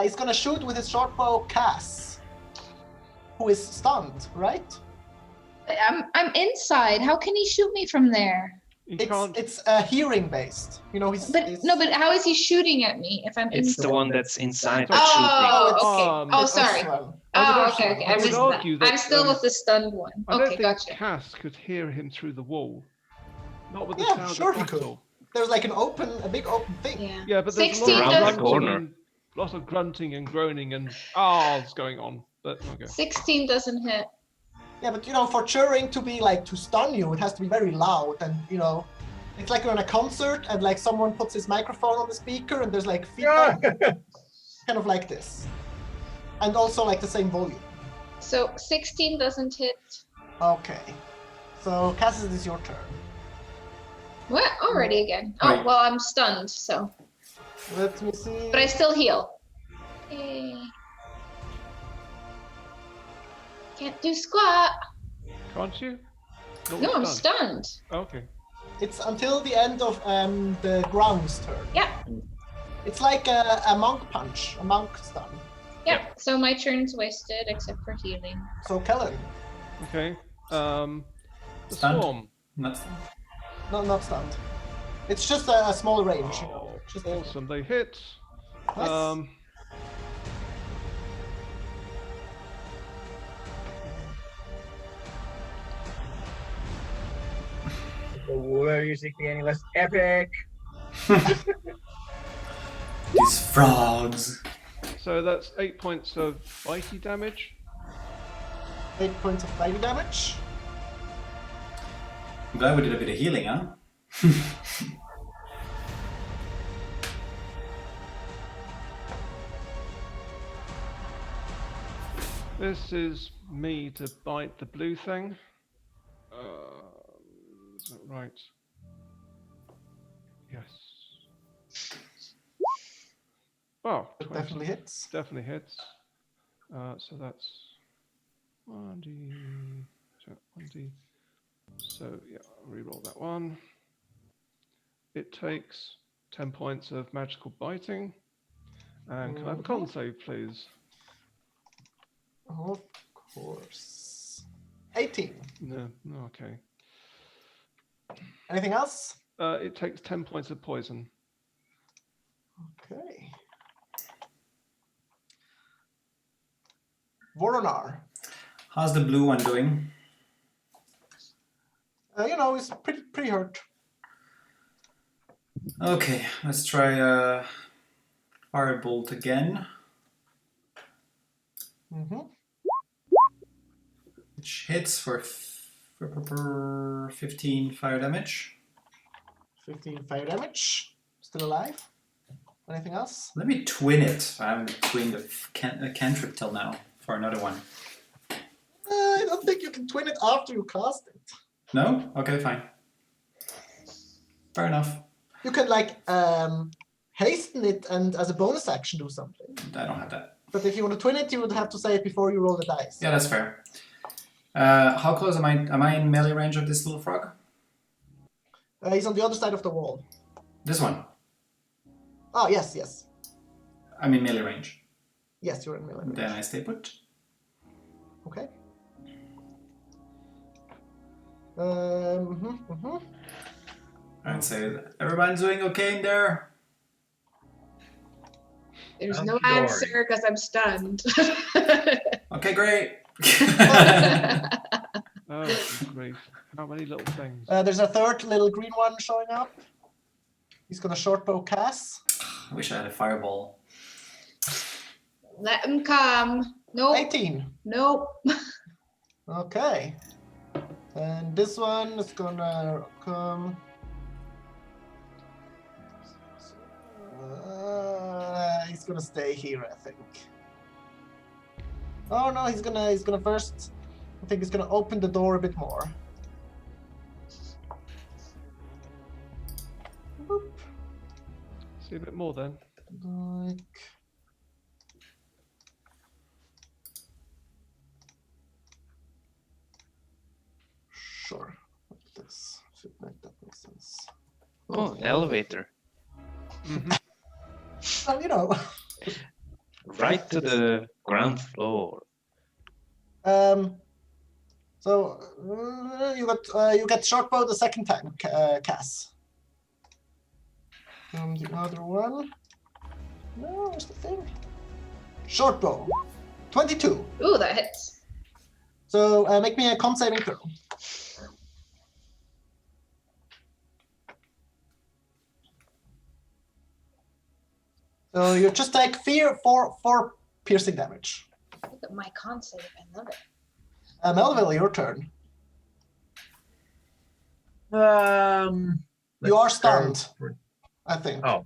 He's gonna shoot with his short bow Cass, who is stunned, right? I'm inside. How can he shoot me from there? You It's can't. hearing based. You know, But how is he shooting at me if I'm It's inside? the one that's inside Oh, Oh, it's- okay. um, Oh, it's sorry. this one. Oh, would okay, argue- okay. I I would missed that. argue that, I'm still with the stunned one. I don't Okay, think gotcha. Cass could hear him through the wall. Not with the Yeah, sound sure of he could. battle. There's like a big open thing. Yeah. Yeah, but there's a 16 lot Around of the grunting corner. and lot of grunting and groaning and ahs going on. But okay. 16 doesn't hit. Yeah, but you know, for churring to be like to stun you, it has to be very loud, and you know, it's like you're in a concert and like someone puts his microphone on the speaker and there's like Yeah. feedback, kind of like this, and also like the same volume. So 16 doesn't hit. Okay, so Cass, it is your turn. What? Already again. Oh, Right. well, I'm stunned, so. Let me see. But I still heal. Yay. Can't do squat. Can't you? No, I'm stunned. Okay. It's until the end of the ground's turn. Yeah. It's like a monk punch, a monk stun. Yeah. So my turn's wasted except for healing. So Kellen, Okay. The Stunned? swarm. Not no, not stunned. It's just a small range. You Oh, know, just awesome. They hit. Nice. The war usually be any less epic. these frogs. So that's 8 points of bitey damage. 8 points of fighting damage. I'm glad we did a bit of healing, huh? This is me to bite the blue thing. Is that right? Yes. Oh, It 20. definitely hits. Definitely hits. So that's 1d. So 1d. So yeah, I'll reroll that one. It takes 10 points of magical biting. And can I have a con save, please? Of course. 18. No, okay. Anything else? It takes 10 points of poison. Okay. Voronar. How's the blue one doing? You know, he's pretty hurt. Okay, let's try Firebolt again, which hits for 15 fire damage. 15 fire damage. Still alive. Anything else? Let me twin it. I haven't twinned a cantrip till now for another one. I don't think you can twin it after you cast it. No? Okay, fine. Fair enough. You can like hasten it and as a bonus action do something. I don't have that. But if you want to twin it, you would have to say it before you roll the dice. Yeah, that's fair. How close am I? Am I in melee range of this little frog? He's on the other side of the wall. This one. Oh, yes. I'm in melee range. Yes, you're in melee. Then I stay put. Okay. I'd say everyone's doing okay in there. There's no Hunky-dory. answer because I'm stunned. Okay, great. Oh, grief. How many little things? There's a third little green one showing up. He's gonna shortbow Cass. I wish I had a fireball. Let him come. Nope. 18. Nope. Okay. And this one is gonna come. He's gonna stay here, I think. Oh no, he's gonna first. I think he's gonna open the door a bit more. Boop. See a bit more then. Like. Sure. Like this. Should make that make sense. Oh, elevator. Well, you know. Right to the ground floor. So you get shortbow the second time, Cass. The other one. No, where's the thing? Shortbow. 22. Ooh, that hits. So make me a con saving throw. So you just take four piercing damage. Look at my con save. I love it. Melville, your turn. You let's are go stunned, for- I think. Oh.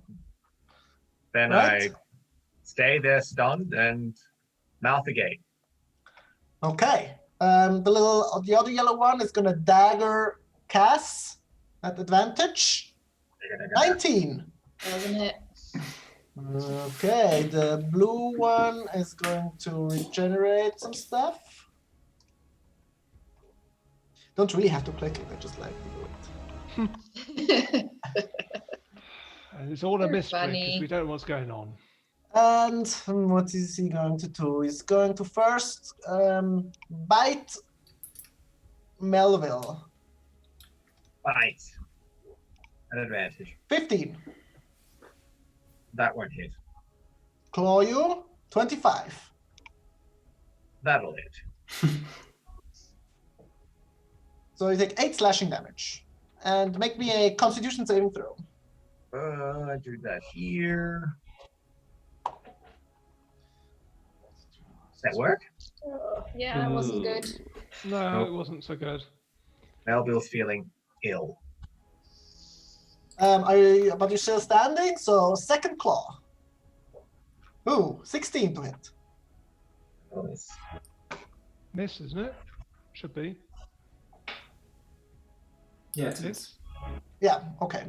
Then Right. I stay there stunned and mouth agape. Okay. The other yellow one is gonna dagger Cass at advantage. 19. Doesn't hit. Okay, the blue one is going to regenerate some stuff. Don't really have to click it, I just like to do it. And it's all a You're mystery because funny. we don't know what's going on. And what is he going to do? He's going to first bite Melville. Bite. An advantage. 15. That won't hit. Claw you, 25. That'll hit. So you take 8 slashing damage. And make me a constitution saving throw. I do that here. Does that work? Yeah, that wasn't good. No, Nope. it wasn't so good. Melville's feeling ill. But you're still standing, so second claw. Ooh, 16 to hit. Miss, isn't it? Should be. Yeah, it is. Yeah, okay.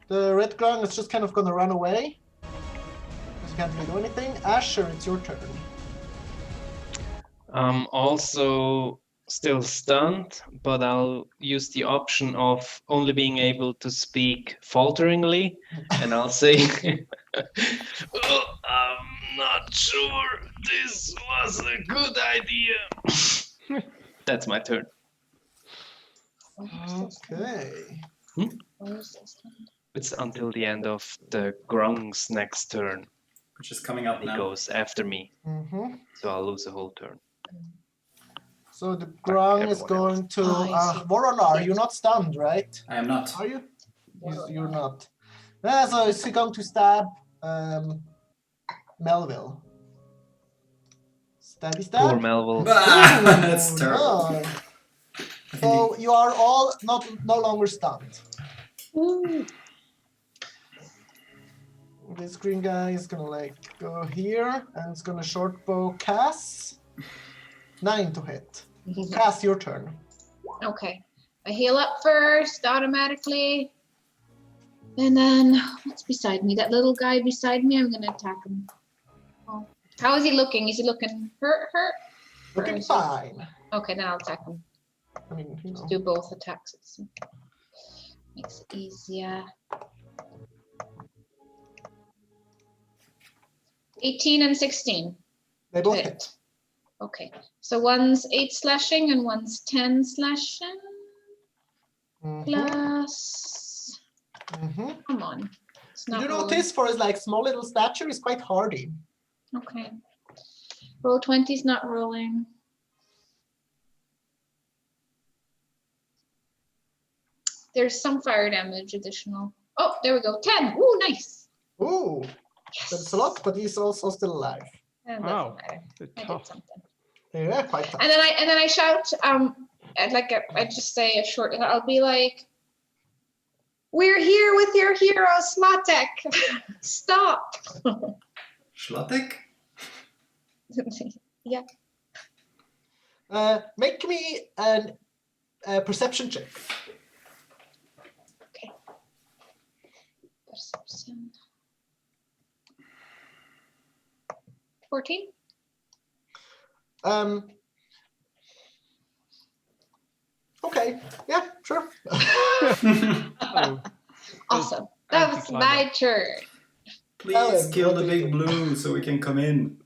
The red grung is just kind of gonna run away. Because you can't really do anything. Asher, it's your turn. I'm also still stunned, but I'll use the option of only being able to speak falteringly, and I'll say, "Oh, I'm not sure this was a good idea." That's my turn. Okay. It's until the end of the Grung's next turn. Which is coming up He now. goes after me, Mm-hmm. so I'll lose a whole turn. So the grung is everyone going to. Oh, I see. Voronar, you're not stunned, right? I am not. Are you? You're not. Yeah, so is he going to stab Melville? Stabby stab? Poor Melville. That's terrible. No. So you are all no longer stunned. Ooh. This green guy is gonna like go here and it's gonna short bow Cass. 9 to hit. Cass, your turn. Okay. I heal up first automatically. And then what's beside me? That little guy beside me, I'm gonna attack him. Oh. How is he looking? Is he looking hurt? Looking Or is he- fine. Okay, then I'll attack him. I mean, you know. Let's do both attacks. Makes it easier. 18 and 16. They both hit. hit. Okay, so one's 8 slashing and one's 10 slashing. Mhm, Plus, mhm. come on. It's You not do rolling. notice for his like small little stature, he's quite hardy. Okay. Roll 20's not rolling. There's some fire damage additional. Oh, there we go. 10. Ooh, nice. Ooh, Yes. that's a lot, but he's also still alive. It Wow. doesn't matter. Bit I did tough. something. Yeah, quite tough. And then I shout, I just say a short, I'll be like, we're here with your hero, Slotek. Stop. Schlotek? Yeah. Make me a perception check. Perception. 14. Okay, yeah, sure. Oh, Awesome. That was my turn. Please Alan, kill what the do you big do? blue so we can come in.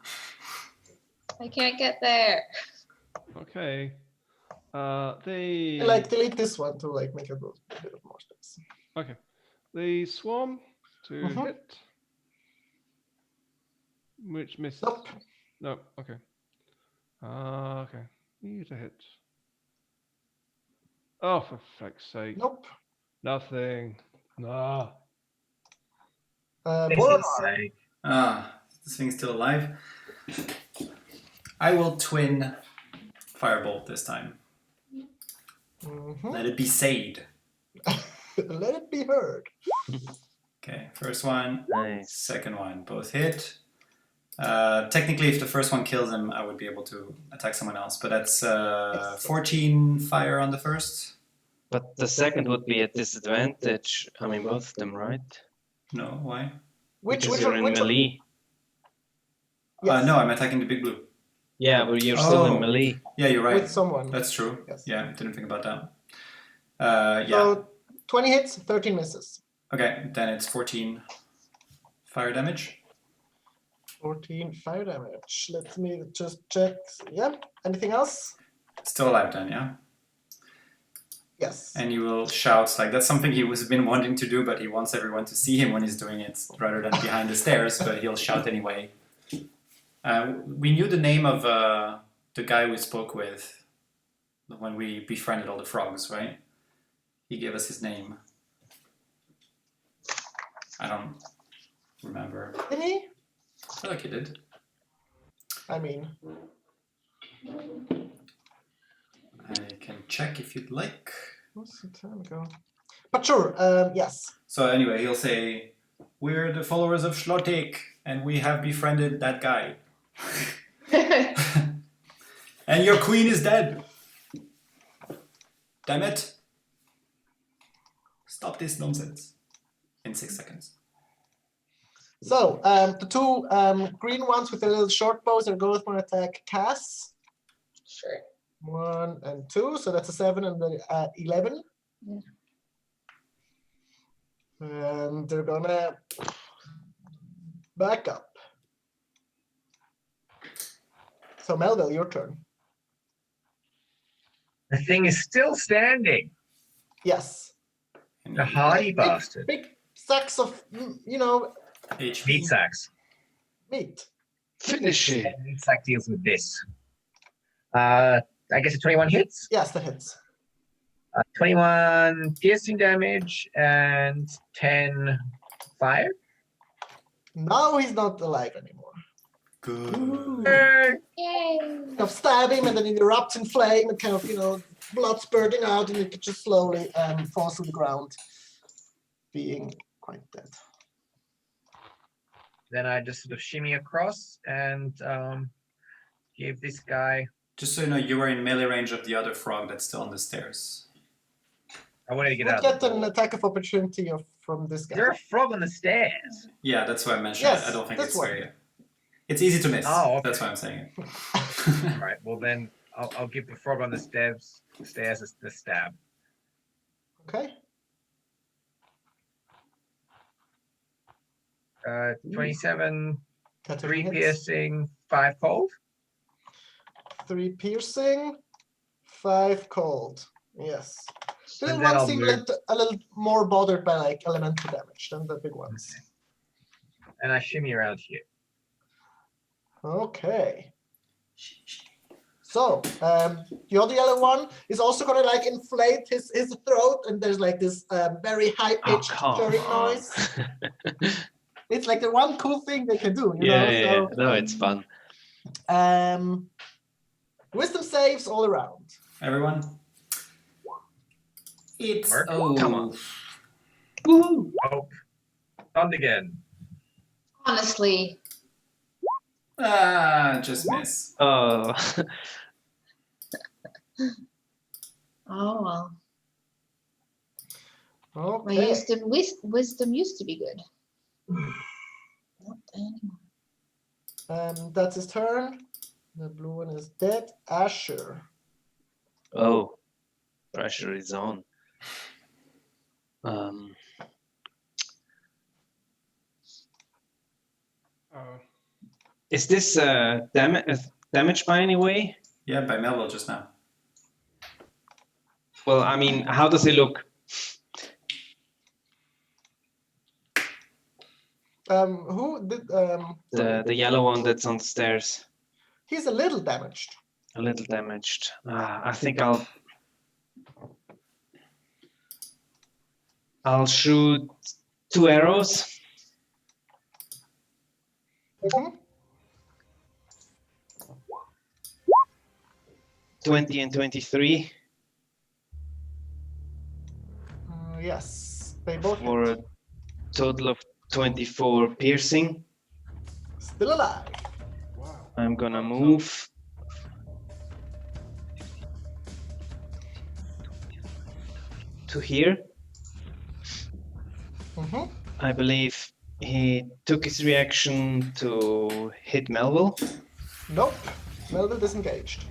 I can't get there. okay. The Like delete this one to like make it a bit of more space. okay. The swarm to Mhm. hit, which misses. Nope. No. Okay. Okay. You to hit. Oh, for fuck's sake! Nope. Nothing. Nah. This Boromar. is like, This thing's still alive. I will twin firebolt this time. Mhm. Let it be said. Let it be heard. Okay, first one, Nice. second one, both hit. Technically, if the first one kills him, I would be able to attack someone else, but that's 14 fire on the first. But the second would be a disadvantage. I mean, both of them, right? No, why? Because you're in which one? melee. Yes. No, I'm attacking the big blue. Yeah, but you're still Oh. in melee. Yeah, you're right. With someone. That's true. Yes. Yeah, didn't think about that. Yeah. So 20 hits, 13 misses. Okay, then it's 14 fire damage. 14 fire damage. Let me just check. Yeah. Anything else? Still alive then, yeah? Yes. And you will shout, like, that's something he was been wanting to do, but he wants everyone to see him when he's doing it rather than behind the stairs, but he'll shout anyway. We knew the name of the guy we spoke with when we befriended all the frogs, right? He gave us his name. I don't remember. Did he? I feel like he did. I mean, I can check if you'd like. what's the time ago? But sure, yes. So anyway, he'll say, we're the followers of Schlotek, and we have befriended that guy. And your queen is dead. Damn it. Stop this nonsense. In 6 seconds. So the two green ones with the little short bows are both going to attack Cass. Sure. 1 and 2, so that's a 7 and the 11. Yeah. And they're gonna back up. So Melville, your turn. the thing is still standing. Yes. And The hardy bastard. Big sacks of, you know, HP. Meat sacks. meat. Finish it. Meat sack deals with this. I guess a 21 hits. Yes, that hits. 21 piercing damage and 10 fire. Now he's not alive anymore. Good. Burn. Yay. Kind of stab him and then it erupts in flame and kind of, you know, blood spurting out, and it just slowly falls to the ground, being quite dead. Then I just sort of shimmy across and give this guy. Just so you know, you were in melee range of the other frog that's still on the stairs. I wanted to get We'll out. get an attack of opportunity from this Is guy. there a frog on the stairs? Yeah, that's why I mentioned Yes, it. I don't think this it's one. very... It's easy to miss. Oh, okay. That's why I'm saying it. All right. Well, then I'll give the frog on the stairs the stab. Okay. 27, That 3 hits. piercing, 5 cold. 3 piercing, 5 cold. Yes. The And little then ones I'll seem move. a little more bothered by like elemental damage than the big ones. And I shimmy around here. Okay. So the other yellow one is also gonna like inflate his throat, and there's like this very high pitched churring noise. It's like the one cool thing they can do, you know. Yeah. No, it's fun. Wisdom saves all around. Everyone? It's... Mark? Oh. Come on. Woohoo! Oh, stunned again. Honestly, Just miss. Oh. oh well. My Okay. wisdom used to be good. Not anymore. That's his turn. The blue one is dead. Asher. Oh. Pressure is on. Is this damaged by any way? Yeah, by Melville just now. Well, I mean, how does it look? Who did The yellow one that's on the stairs. he's a little damaged. A little damaged. I think I'll shoot 2 arrows. Mhm. 20 and 23 Yes, they both for a total of 24 piercing. still alive. Wow. I'm gonna move. To here. Mhm. I believe he took his reaction to hit Melville. Nope. Melville disengaged.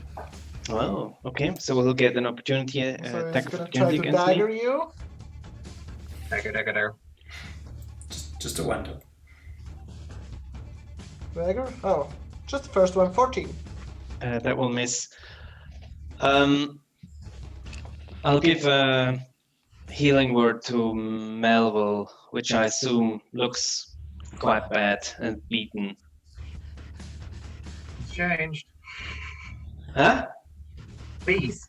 Oh, okay. So we'll get an opportunity So attack he's of gonna try opportunity to against dagger me. you. Dagger. Just a one. Dagger? Oh, just the first one. 14. That will miss. I'll give a healing word to Melville, which I assume looks quite bad and beaten. It's changed. Huh? Please.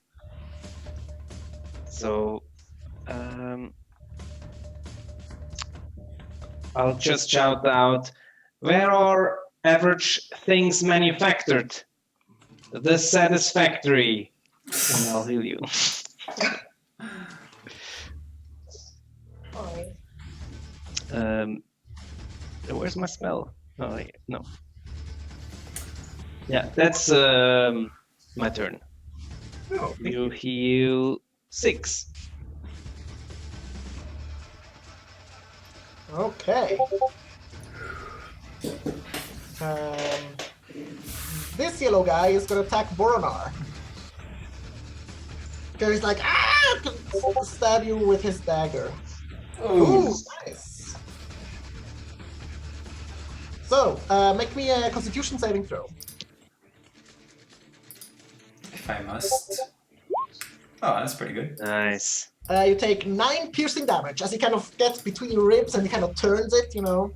So, I'll just shout out, where are average things manufactured? The satisfactory. And I'll heal you. Where's my spell? Oh, yeah, no. Yeah, that's my turn. Oh, You heal 6. Okay. This yellow guy is gonna attack Boronar. So he's like, ah! To stab you with his dagger. Ooh, nice. So, make me a Constitution saving throw. If I must. Oh, that's pretty good. Nice. You take 9 piercing damage as he kind of gets between your ribs and he kind of turns it, you know.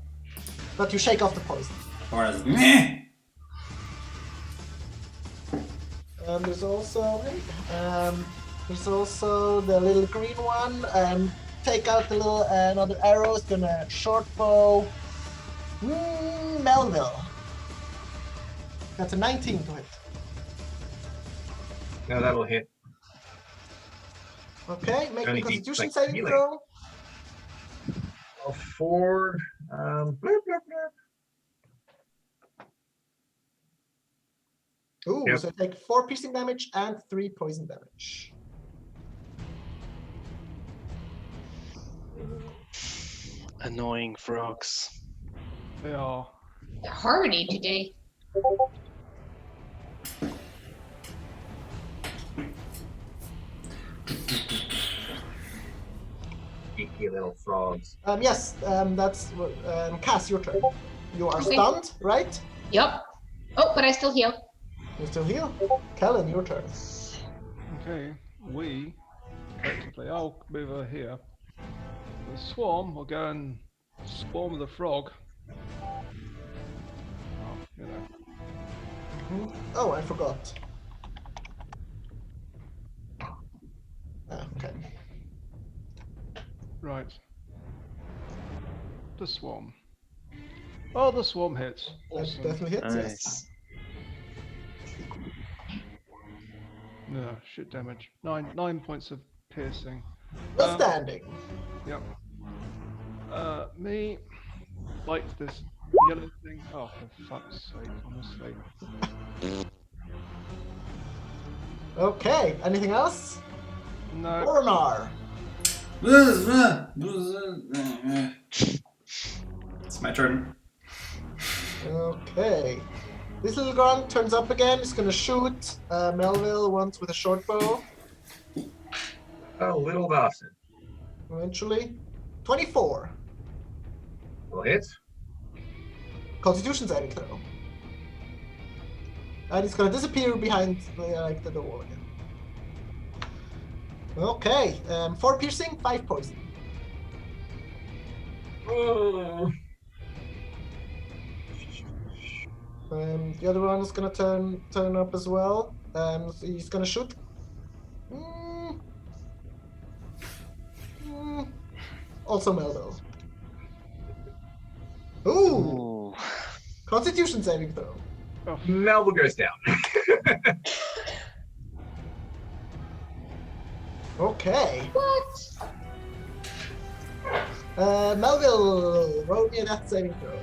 But you shake off the poison. Or as meh. There's also the little green one. Take out the little another arrow. It's gonna short bow. Melville. That's a 19 to hit. no, that'll hit. Okay, make Only a deep, Constitution like, saving healing. throw. 4. Bloop, bloop, bloop. Ooh, Yep. so take 4 piercing damage and 3 poison damage. Annoying frogs. They are. They're hardy today. Cheeky little frogs. Yes, that's Cass, your turn. You are Okay. stunned, right? Yep. Oh, but I still heal. You still heal. Kellen, your turn. Okay, we effectively, I'll move over here. The swarm will go and swarm the frog. Oh, you know. Oh, I forgot. Okay. Right. The swarm. Oh, the swarm hits. That Awesome. definitely hits, yes. Nice. No, shit damage. 9 points of piercing. Still standing. Yep. Me, like this yellow thing. Oh, for fuck's sake, honestly. Okay, anything else? No. Ornar. It's my turn. Okay. This little grunt turns up again. It's gonna shoot Melville once with a short bow. Oh, little bastard. Eventually. 24. Will hit. Constitution saving throw. And it's gonna disappear behind the door again. Okay. 4 piercing, 5 poison. Oh. The other one is gonna turn up as well. So he's gonna shoot. Also Melville. Ooh! Ooh. Constitution saving throw. Melville goes down. Okay. What? Melville, roll me a death saving throw.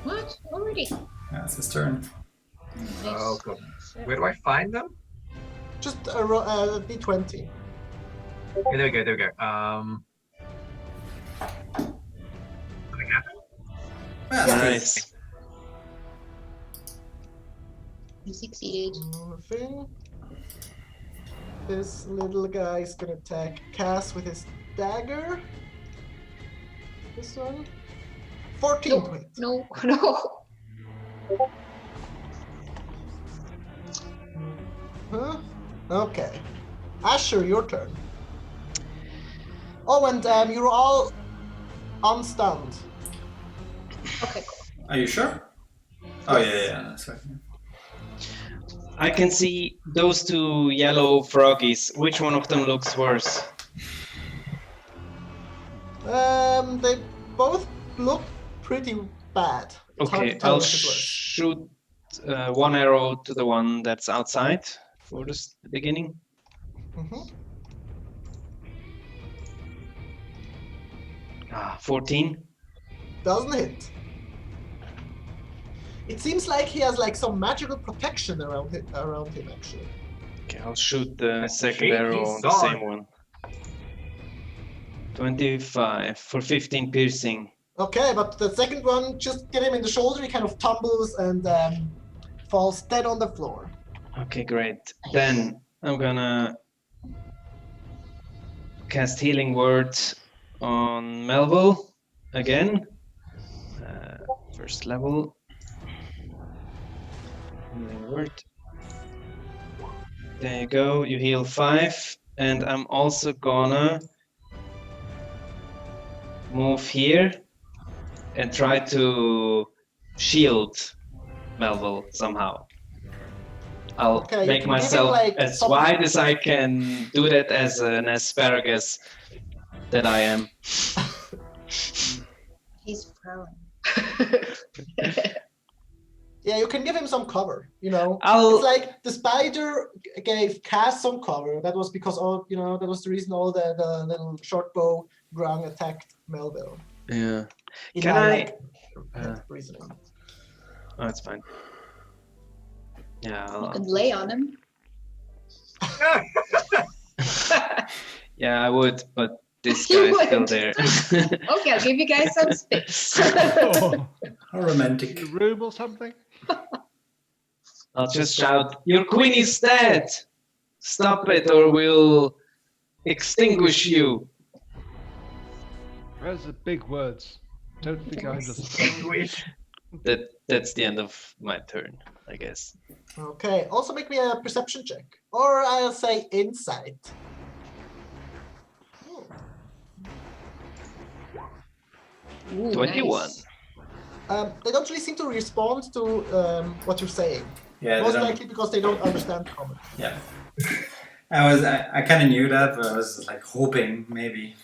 What? Already? Yeah, it's his turn. Oh, God. Where do I find them? Just a d20. Okay, there we go, there we go. Something happened? Nice. You succeeded. Nothing. This little guy is gonna attack Cass with his dagger. This one. 14 Nope. points. No, no. Huh? Okay. Asher, your turn. Oh, and you're all unstunned. Okay, cool. Are you sure? Oh, yeah. That's right. I can see those two yellow froggies. Which one of them looks worse? They both look pretty bad. It's hard to Okay, tell I'll which is worse. shoot one arrow to the one that's outside for the beginning. Mhm. 14. Doesn't hit. It seems like he has like some magical protection around him actually. Okay, I'll shoot the second shaky arrow on the sword. same one. 25 for 15 piercing. Okay, but the second one, just get him in the shoulder, he kind of tumbles and falls dead on the floor. Okay, great. Then I'm gonna cast Healing Word on Melville again. First level. Healing Word. There you go. You heal 5, and I'm also gonna move here and try to shield Melville somehow. I'll Okay, you make can give him, myself like, as some- wide as I can do that as an asparagus that I am. He's prone. Yeah, you can give him some cover. You know, I'll- it's like the spider gave Cass some cover. That was because that was the reason all the little short bow grung attacked Melville. Yeah. In Can my, I- like, reasoning. Oh, it's fine. Yeah. You can lay on him. Yeah, I would, but this You guy's still would. there. Okay, I'll give you guys some space. Oh, How romantic. in a room or something? I'll just shout, "Your queen is dead! Stop it, or we'll extinguish you!" Those are big words. Don't think I understand. English. That's the end of my turn, I guess. Okay. Also, make me a perception check, or I'll say insight. Ooh, 21. nice. They don't really seem to respond to what you're saying. Yeah, they Most don't- likely because they don't understand common. yeah. I kind of knew that, but I was like hoping maybe.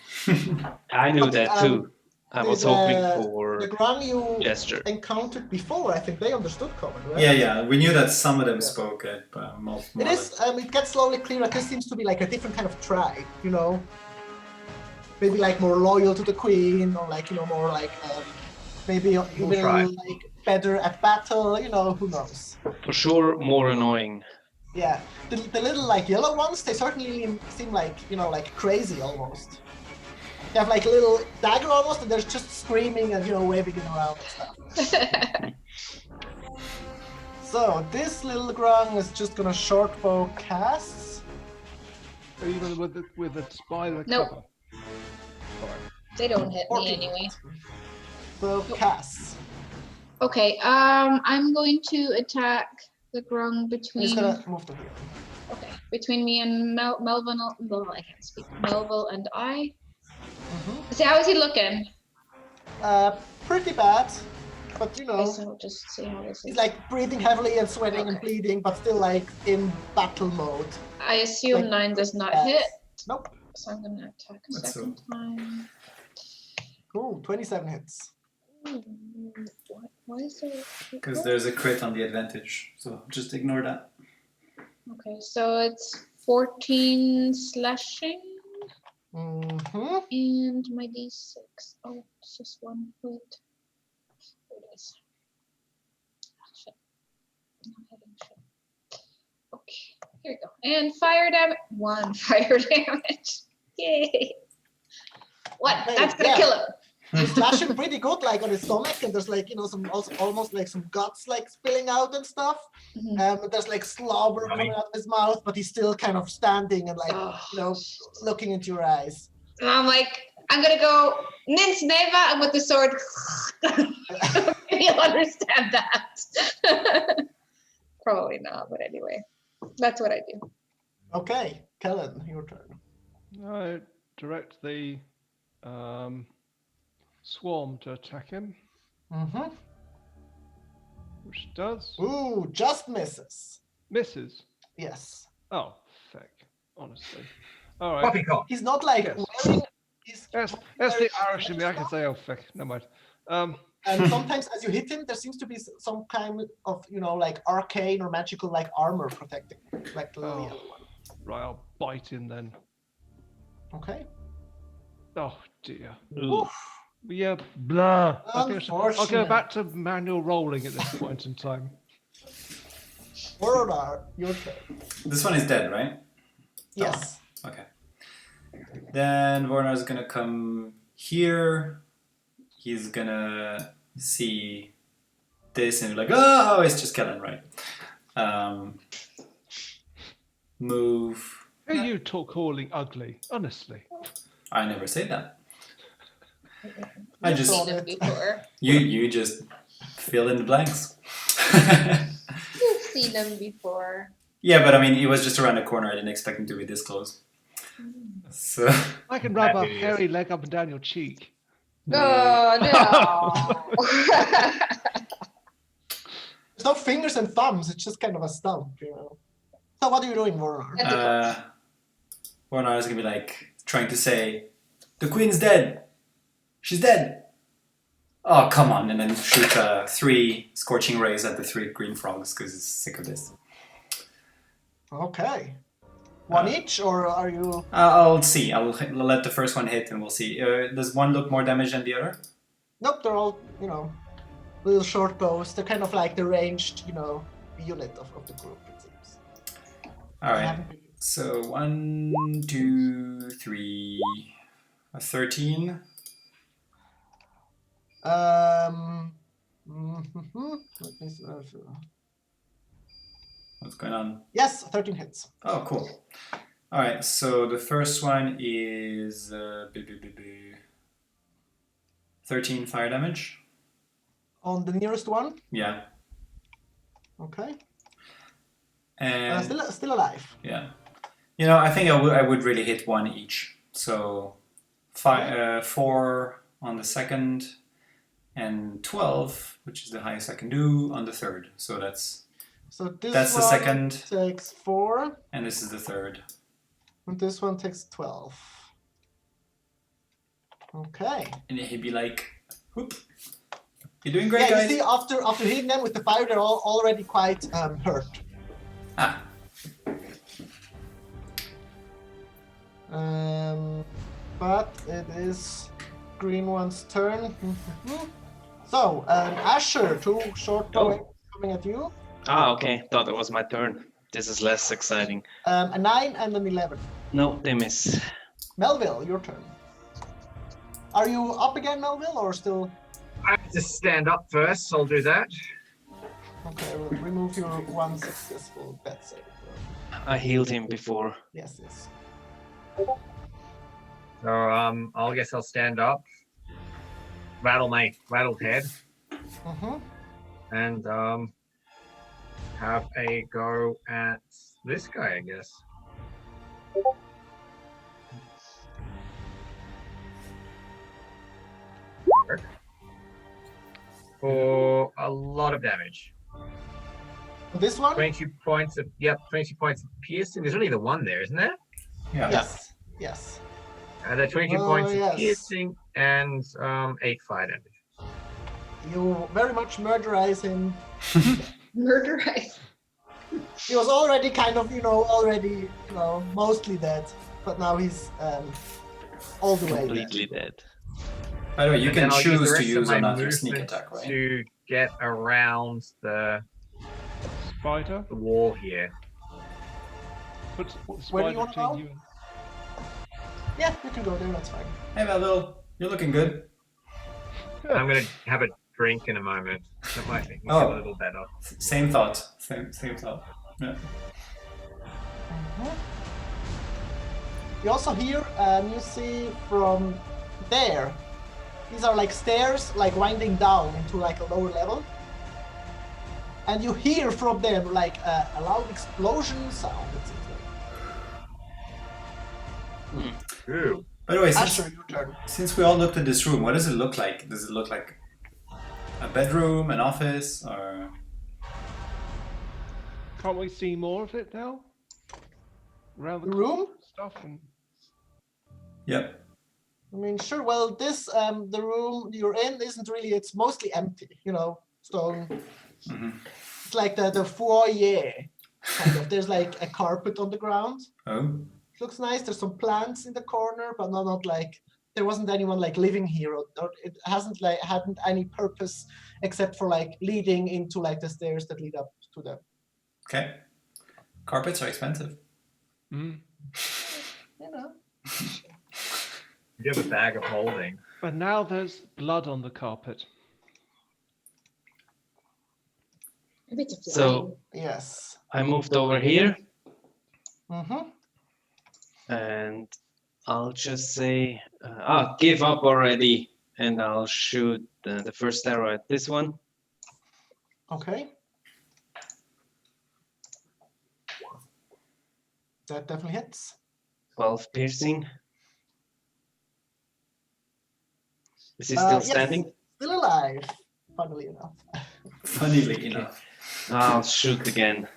I knew that too. I was Did, hoping The for grung you gesture. encountered before, I think they understood common, right? Yeah, we knew that some of them Yeah. spoke it, but more It is. It gets slowly clearer. This seems to be like a different kind of tribe, you know. Maybe like more loyal to the queen, or like more like maybe even tribe. like better at battle. Who knows? For sure, more annoying. Yeah, the little like yellow ones, they certainly seem like like crazy almost. They have like a little dagger almost, and they're just screaming and waving it around and stuff. So this little grung is just gonna short bow casts. Even with the spider Nope. cover. They don't hit me 14. anyway. So casts. Okay, I'm going to attack the grung I'm between. just gonna move to here. Okay, between me and Melville. Well, I can't speak. Melville and I. Mhm. See, how is he looking? Pretty bad, but Okay, so we'll just see how this he's is. like breathing heavily and sweating and Okay. bleeding, but still like in battle mode. I assume like 9 does not that. hit, Nope. so I'm gonna attack a That's second time. Cool. 27 hits. Ooh, why is there? Because there's a crit on the advantage, so just ignore that. Okay, so it's 14 slashing Mm-hmm. and my d6. Oh, it's just one hit. There it is. Ah, shit. I'm not hitting shit. Okay, here we go. And fire damage. 1 fire damage. Yay. What? Hey, That's gonna yeah. kill him. You slash him pretty good, like on his stomach, and there's like some almost like some guts like spilling out and stuff. Mhm. There's like slobber Yummy. coming out of his mouth, but he's still kind of standing and like Oh, looking into your eyes. And I'm like, I'm gonna go Nins Neva and with the sword. Maybe you'll understand that. Probably not, but anyway, that's what I do. Okay, Kellen, your turn. I direct the swarm to attack him, Mm-hmm. which does. Ooh, just misses. Misses. Yes. Oh, feck. Honestly. All right. Poppycock. He's not like Yes. wearing. He's That's the Irish in me. I can say, oh, feck. Never mind. And sometimes as you hit him, there seems to be some kind of, like arcane or magical like armor protecting him, like the little Oh. yellow one. Right, I'll bite in then. Okay. Oh, dear. Ooh. Yeah, blah. I think I'll go Unfortunate. back to manual rolling at this point in time. Morodar, your turn. This one is dead, right? Yes. Okay. Then Vornar is gonna come here. He's gonna see this and be like, oh, it's just Kellen, right? Move. Who you talk calling ugly? Honestly. I never say that. I You just saw Seen them it. before. you just fill in the blanks. You've seen them before. Yeah, but I mean, it was just around the corner. I didn't expect him to be this close. So I can rub a That is- hairy leg up and down your cheek. Oh no! There's no fingers and thumbs, it's just kind of a stump, So what are you doing, Morodar? Vornar is gonna be like trying to say, the queen's dead. She's dead. Oh, come on, and then shoot 3 scorching rays at the 3 green frogs because it's sick of this. Okay. One each, or are you? I'll see. I'll let the first one hit and we'll see. Does one look more damage than the other? Nope, they're all, little short bows. They're kind of like the ranged, unit of the group, it seems. Alright. So 1, 2, 3, 13. Let me see. What's going on? Yes, 13 hits. Oh, cool. Alright, so the first one is 13 fire damage. On the nearest one? Yeah. Okay. And Still alive. yeah. I think I would really hit 1 each. So 4 on the second, and 12, which is the highest I can do, on the third. So that's the one second. Takes 4. And this is the third. And this one takes 12. Okay. And he'd be like, whoop. You're doing great, Yeah, guys. you see, after hitting them with the fire, they're all already quite hurt. Ah. But it is green one's turn. So, Asher, 2 short bow coming at you. Ah, okay. Thought it was my turn. This is less exciting. A 9 and an 11. No, they miss. Melville, your turn. Are you up again, Melville, or still? I have to stand up first, so I'll do that. Okay, we'll remove your 1 successful death save. I healed him before. Yes, yes. So I guess I'll stand up, rattle my rattled head, and have a go at this guy, I guess. For a lot of damage. This one? 20 points of 20 points of piercing. There's only the one there, isn't there? Yeah. Yes, yes. The 20 points of piercing and 8 fire damage. You very much murderize him. Murderize. He was already kind of, mostly dead, but now he's all the way dead. Completely dead. By the way, you And can then I'll choose the to rest of use my another sneak movement attack, right? to get around the Spider. wall here. Put the Where do spider you wanna between go? you and Yeah, you can go there, that's fine. Hey, Melville, you're looking good. I'm gonna have a drink in a moment. That might make me feel a little better. Same thought. Same thought. Yeah. You also hear, you see from there, these are like stairs, like winding down into like a lower level. And you hear from them like a loud explosion sound, it seems like. Ooh. By the way, Asher, your turn. since we all looked at this room, what does it look like? Does it look like a bedroom, an office, or? Can't we see more of it now? Around the Room? stuff and Yep. I mean, sure. Well, this the room you're in isn't really. It's mostly empty. Stone. It's like the foyer. Kind of. There's like a carpet on the ground. Oh. It looks nice. There's some plants in the corner, but not like there wasn't anyone like living here, or it hadn't any purpose except for like leading into like the stairs that lead up to them. Okay. Carpets are expensive. You You have a bag of holding. But now there's blood on the carpet. Maybe it's a fly. So Yes. I moved over here, Mm-hmm. and I'll just say, give up already, and I'll shoot the first arrow at this one. Okay. That definitely hits. 12 piercing. Is he Yes, still standing? still alive, funnily enough. Funnily enough. I'll shoot again.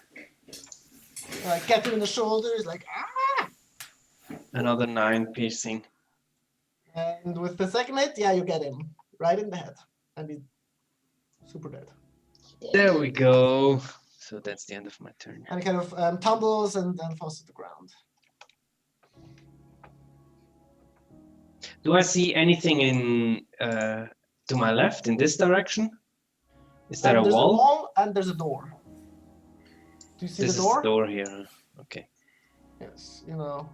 Like get him in the shoulders, like ah! Another 9 piercing. And with the second hit, yeah, you get him right in the head. and he's super dead. There we go. So that's the end of my turn. And he kind of tumbles and then falls to the ground. Do I see anything in to my left in this direction? Is there a There's wall? a wall and there's a door. Do you see This the is door? the door here. Okay. Yes, you know.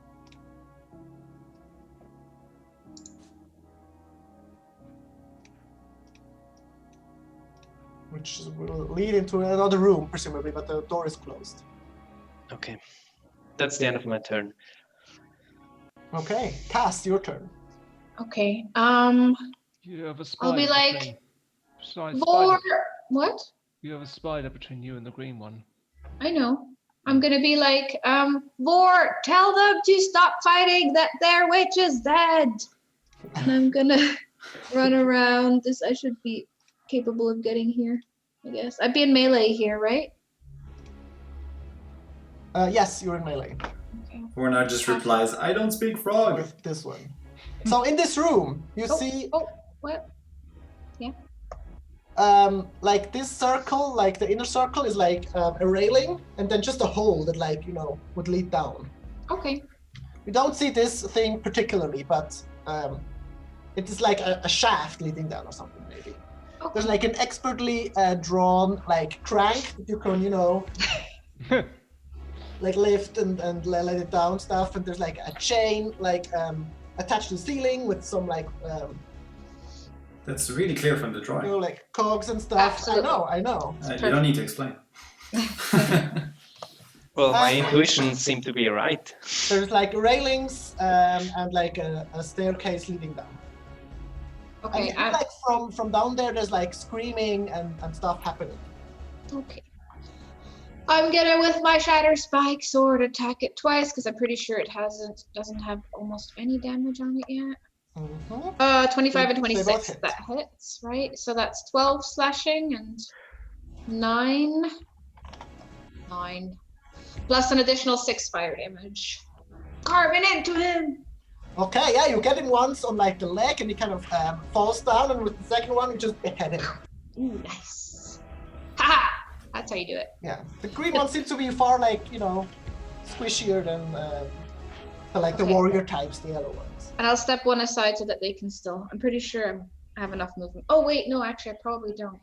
Which will lead into another room, presumably, but the door is closed. Okay. That's the end of my turn. Okay, Cass, your turn. Okay. You have a spider. I'll be like, between- Besides Vor. spider, What? you have a spider between you and the green one. I know. I'm gonna be like, Vor, tell them to stop fighting. That their witch is dead. And I'm gonna run around. I should be capable of getting here. I guess I'd be in melee here, right? Yes, you're in melee Okay. Vornar just replies, I don't speak frog. with this one. So in this room, you see Oh, what? like this circle, like the inner circle is like a railing, and then just a hole that would lead down. Okay. You don't see this thing particularly, but it is like a shaft leading down or something maybe. Okay. There's like an expertly drawn like crank that you can like lift and let it down stuff, and there's like a chain like attached to the ceiling with some like That's really clear from the drawing. like cogs and stuff. Absolutely. I know. You don't need to explain. Well, my intuition seemed to be right. There's like railings and like a staircase leading down. And Okay. it looks like from down there, there's like screaming and stuff happening. Okay. I'm gonna, with my Shatter Spike sword, attack it twice because I'm pretty sure it doesn't have almost any damage on it yet. Mm-hmm. 25 and They both 26. hit. That hits, right? So that's 12 slashing and 9. Plus an additional 6 fire damage. Carving into him. Okay, yeah, you get him once on like the leg, and he kind of falls down, and with the second one, you just behead him. Ooh, nice. Haha! That's how you do it. Yeah, the green one seems to be far like squishier than the Okay. warrior types, the yellow ones. And I'll step one aside so that they can still. I'm pretty sure I have enough movement. Oh wait, no, actually, I probably don't.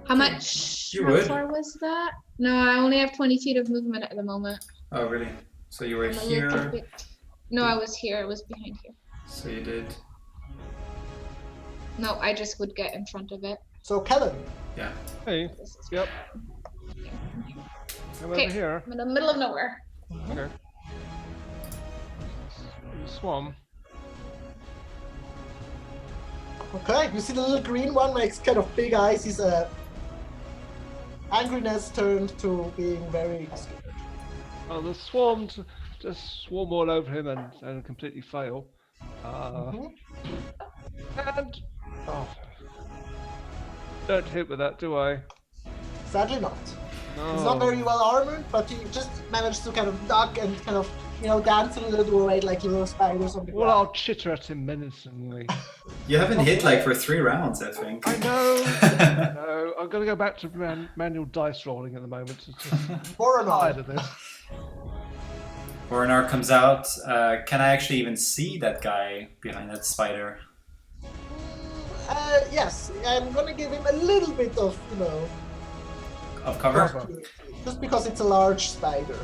How much? You How would. far was that? No, I only have 20 feet of movement at the moment. Oh, really? So you were I'm a little here. bit- No, I was here. I was behind here. So you did. No, I just would get in front of it. So Kellen, Yeah. Hey, This is yep. Come Okay. over here. I'm in the middle of nowhere. Okay. Swam. okay, you see the little green one makes kind of big eyes. He's angriness turned to being very scared. Oh, the swarms just swarm all over him and completely fail. Mhm. And don't hit with that, do I? Sadly not. No. He's not very well armored, but he just managed to kind of duck and kind of dance a little away like little spiders on the Well, ground. I'll chitter at him menacingly. You haven't hit like for 3 rounds, I think. I know. No, I'm going to go back to manual dice rolling at the moment. For an Tired arm. of this. Vornar comes out. Can I actually even see that guy behind that spider? Yes, I'm gonna give him a little bit of Of cover? Cover. just because it's a large spider.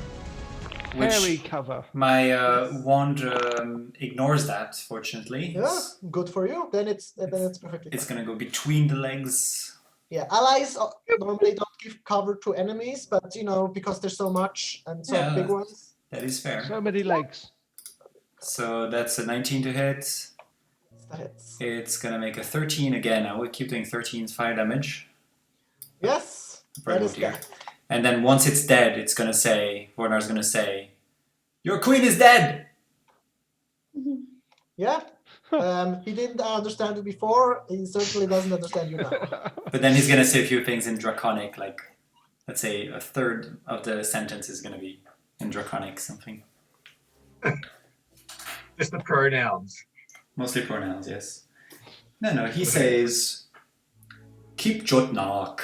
Which- Hairy cover. My wand ignores that, fortunately. Yeah, good for you. Then it's perfectly It's fine. gonna go between the legs. Yeah, allies normally don't give cover to enemies, but because there's so much and so Yeah. big ones. That is fair. So many legs. So that's a 19 to hit. That hits. It's gonna make a 13 again. I will keep doing 13 fire damage. Yes, that is dear. death. And then once it's dead, it's gonna say, Vornar's gonna say, your queen is dead! Yeah. He didn't understand it before. He certainly doesn't understand you now. But then he's gonna say a few things in Draconic, like, let's say a third of the sentence is gonna be in Draconic something. Just the pronouns. Mostly pronouns, yes. No, he says, keep Jotnark.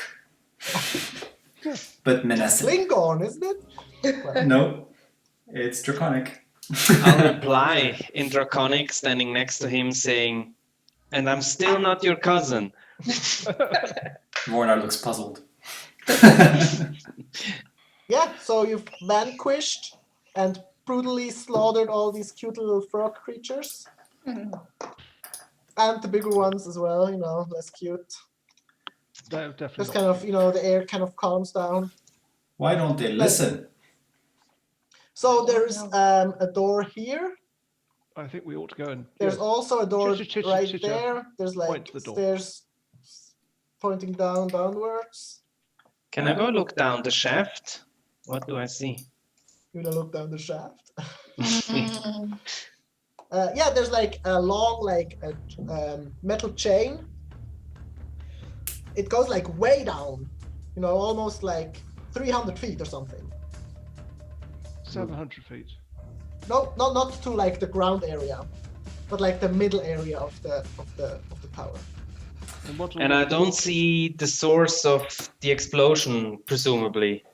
But menacing. Klingon, isn't it? No, it's Draconic. I'll reply in Draconic, standing next to him, saying, "And I'm still not your cousin." Mornar looks puzzled. Yeah, so you've vanquished and brutally slaughtered all these cute little frog creatures. And the bigger ones as well, less cute. No, definitely. Just not. kind of, the air kind of calms down. Why don't they listen? So there's a door here. I think we ought to go and. There's also a door right Chicha. there. There's Point like to the door. stairs pointing downwards. Can I go look down the shaft? What do I see? You wanna look down the shaft? Yeah, there's like a long, metal chain. It goes like way down, almost like 300 feet or something. 700 feet. No, not to like the ground area, but like the middle area of the tower. And I don't see the source of the explosion, presumably.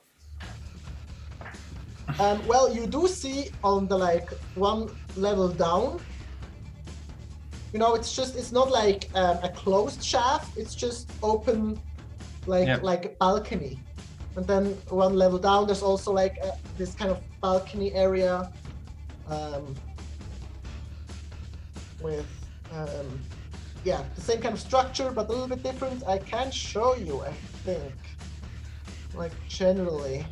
Well, you do see on the one level down. It's not like a closed shaft. It's just open, like a balcony. And then one level down, there's also this kind of balcony area with the same kind of structure, but a little bit different. I can show you, I think, generally.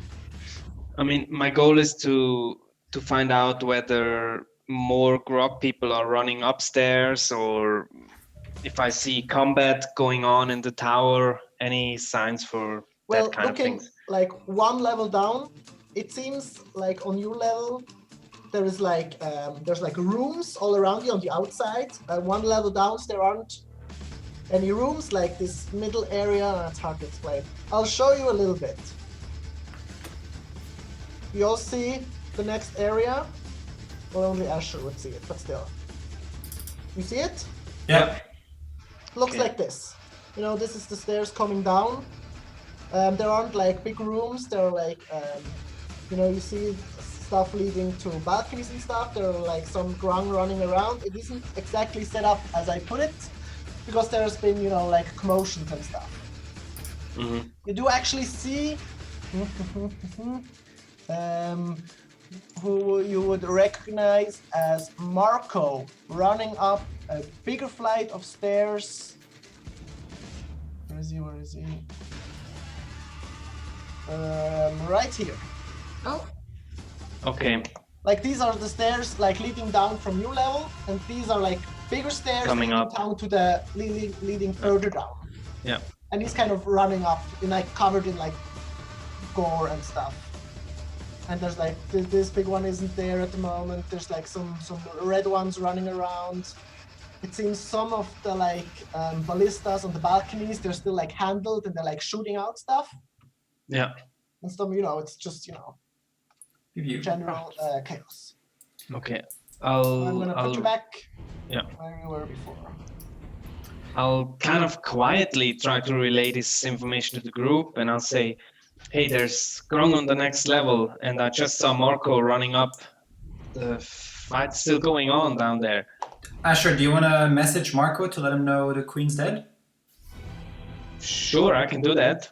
I mean, my goal is to find out whether more grog people are running upstairs, or if I see combat going on in the tower, any signs for that kind of things. Like one level down, it seems like on your level there is there's rooms all around you on the outside. One level down there aren't any rooms, like this middle area. It's hard to explain. I'll show you a little bit. You all see the next area? Well, only Asher would see it, but still. You see it? Yeah. Looks like this. This is the stairs coming down. There aren't big rooms. There are you see stuff leading to balconies and stuff. There are some grung running around. It isn't exactly set up as I put it, because there's been commotions and stuff. Mm-hmm. You do actually see who you would recognize as Marco running up a bigger flight of stairs. Where is he? Right here. Oh. Okay. These are the stairs leading down from your level, and these are bigger stairs coming leading up down to the leading further down. Yeah. And he's kind of running up in covered in gore and stuff. And there's this big one isn't there at the moment. There's some red ones running around. It seems some of the ballistas on the balconies, they're still handled, and they're shooting out stuff. Yeah. And some, it's just general chaos. Okay. I'm gonna put you back Yeah. where you were before. I'll kind of quietly try to relay this information to the group, and I'll say, "Hey, there's grung on the next level, and I just saw Marco running up. The fight's still going on down there." Asher, do you want to message Marco to let him know the queen's dead? Sure, I can do that.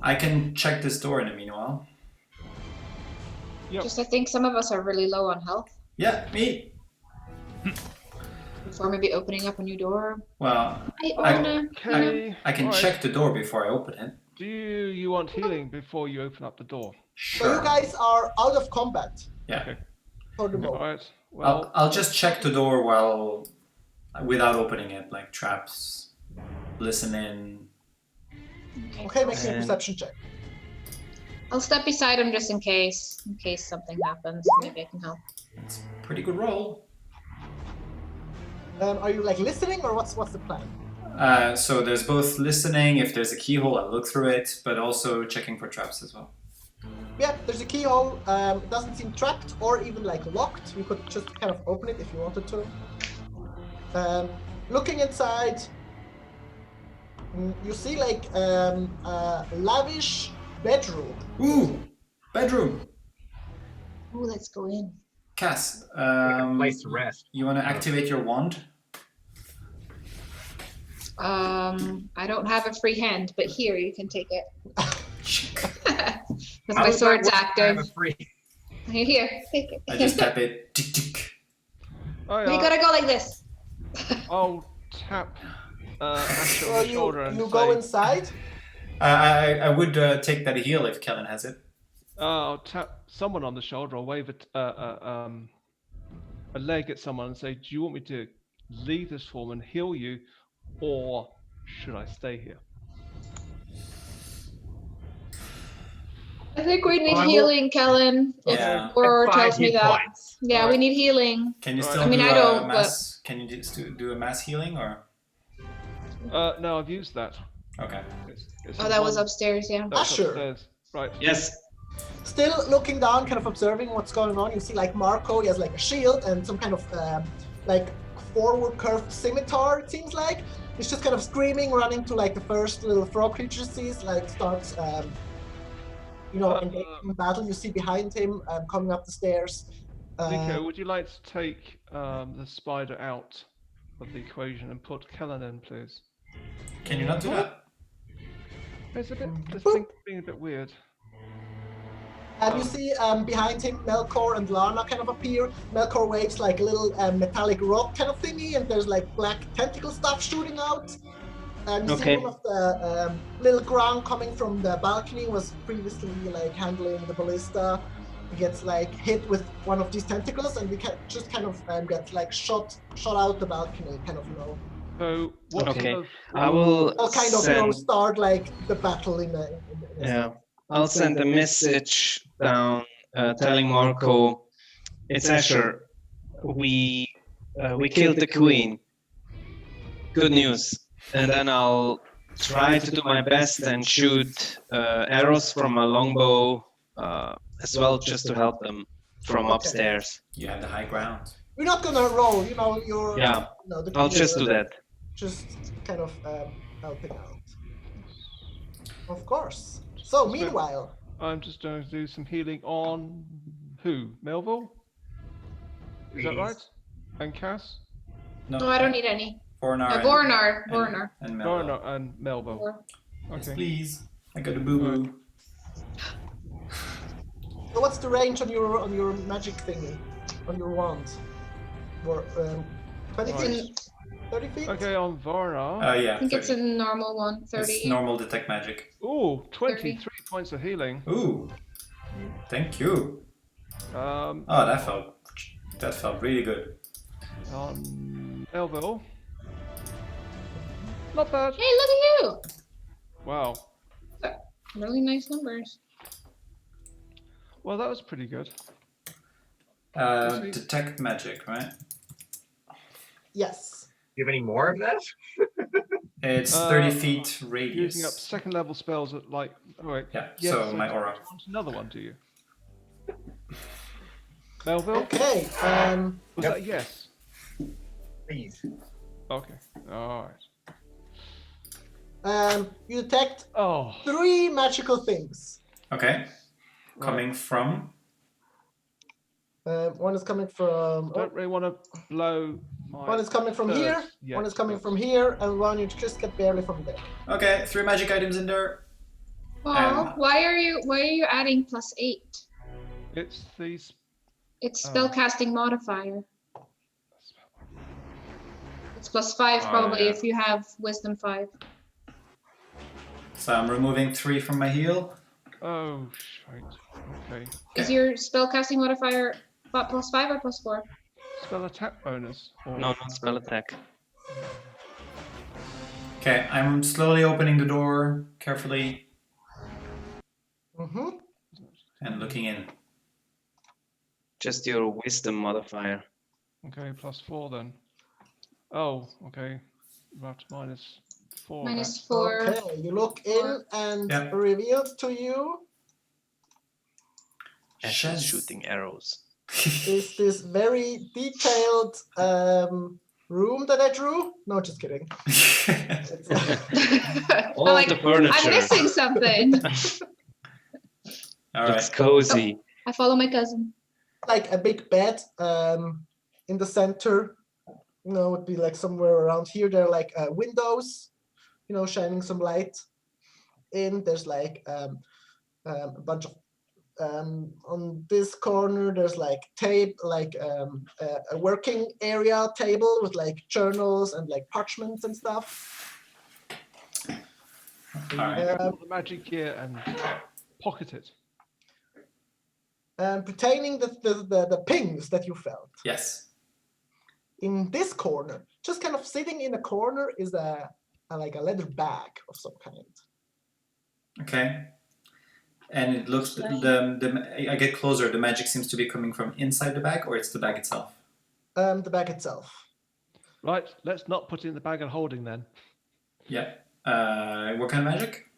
I can check this door in the meanwhile. Yep. Just I think some of us are really low on health. Yeah, me. Before maybe opening up a new door. Well, Okay. I can Alright. check the door before I open it. Do you want healing before you open up the door? So you guys are out of combat Yeah. Okay. for the All moment. right. Well, I'll just check the door without opening it, traps, listen in. Okay, make me a And- perception check. I'll step beside him just in case something happens. Maybe I can help. It's a pretty good roll. Are you listening, or what's the plan? So there's both listening, if there's a keyhole, I'll look through it, but also checking for traps as well. Yeah, there's a keyhole. It doesn't seem trapped or even locked. You could just kind of open it if you wanted to. Looking inside, you see like a lavish bedroom. Ooh, bedroom. Oh, let's go in. Cass, Like a place to rest. you want to activate your wand? I don't have a free hand, but here you can take it. Because How my does that sword's work? I have active. a free. Here, take it. I just tap it. Tick, tick. You gotta go like this. I'll tap Asher So on the shoulder and you say, go inside. I would take that heal if Kellen has it. I'll tap someone on the shoulder or wave a leg at someone and say, do you want me to leave this form and heal you, or should I stay here? I think we need I will- healing, Kellen. If Yeah. Aurora At 5 tells me hit that. points. Yeah, we need healing. Can you Right. still I mean, do I don't, a mass? Can you just do a mass healing or? No, I've used that. Okay. It's Oh, the that was one upstairs, yeah. that's Asher. upstairs. Right. Yes. Still looking down, kind of observing what's going on. You see like Marco, he has like a shield and some kind of like forward curved scimitar, it seems like. He's just kind of screaming, running to like the first little frog creature he sees, like starts engaging in battle. You see behind him coming up the stairs. Nico, would you like to take the spider out of the equation and put Kellen in, please? Can you not do that? It's a bit. This Boop. thing's being a bit weird. And you see behind him, Melkor and Lana kind of appear. Melkor waves like a little metallic rod kind of thingy, and there's like black tentacle stuff shooting out. And you see Okay. one of the little ground coming from the balcony was previously like handling the ballista. He gets like hit with one of these tentacles, and we can just kind of get like shot out the balcony, kind of So what Okay. sort of? I will I'll kind of send. start like the battle in a Yeah. I'll send a message down telling Marco, it's Asher. We killed the queen. Good news. And then I'll try to do my best and shoot arrows from a longbow as well, just to help them from Okay. upstairs. You have the high ground. We're not gonna roll, you're Yeah. the I'll just do that. Just kind of helping out. Of course. So meanwhile, I'm just going to do some healing on who? Melville? Is that Please. right? And Cass? No, No, I don't need any. Voronar. Voronar. And No, Melville. no, and Melville. Or- Yes, Okay. please. I got a boo boo. so what's the range on your magic thingy, on your wand? 20 Right. feet, 30 feet. Okay, on Varna. Yeah. I think it's 30. a normal one, 30. It's normal detect magic. Ooh, 23 points of healing. Ooh. Thank you. Um, Oh, that felt really good. on Melville. Not bad. Hey, look at you! Wow. Really nice numbers. Well, that was pretty good. Detect magic, right? Yes. Do you have any more of that? It's 30 Um, feet radius. Using up second level spells at like. Oh wait. Yeah, Yes, so my do aura. you want another one, do you? Melville? Okay. Was Yep. that a yes? Please. Okay. Alright. You detect Oh. 3 magical things. Okay. Coming from. One is coming from. Don't really want to blow my. One is coming from here. Yes, One is coming but- from here, and one you just get barely from there. Okay, 3 magic items in there. Aw, why are you adding +8? It's these. It's Oh. spellcasting modifier. It's +5 Oh, probably yeah. if you have wisdom 5. So I'm removing 3 from my heal. Oh, shite. Okay. Is your spellcasting modifier +5 or +4? Spell attack bonus. Or... No, not spell attack. Okay, I'm slowly opening the door carefully Mm-hmm. and looking in. Just your wisdom modifier. Okay, +4 then. Oh, okay. About -4. -4. Okay, you look in and Yeah. revealed to you Ashes shooting arrows. is this very detailed room that I drew. No, just kidding. It's, All I'm like, the furniture. I'm missing something. All Looks right. cozy. I follow my cousin. like a big bed in the center. Would be like somewhere around here. There are like windows, shining some light in. There's like a bunch of on this corner. There's like a working area table with like journals and like parchments and stuff. So you Alright. take all the magic gear and pocket it. Pertaining the pings that you found. Yes. In this corner, just kind of sitting in a corner, is a like a leather bag of some kind. Okay. And it looks I get closer. The magic seems to be coming from inside the bag, or it's the bag itself. The bag itself. Right, let's not put it in the bag of holding then. Yeah. What kind of magic?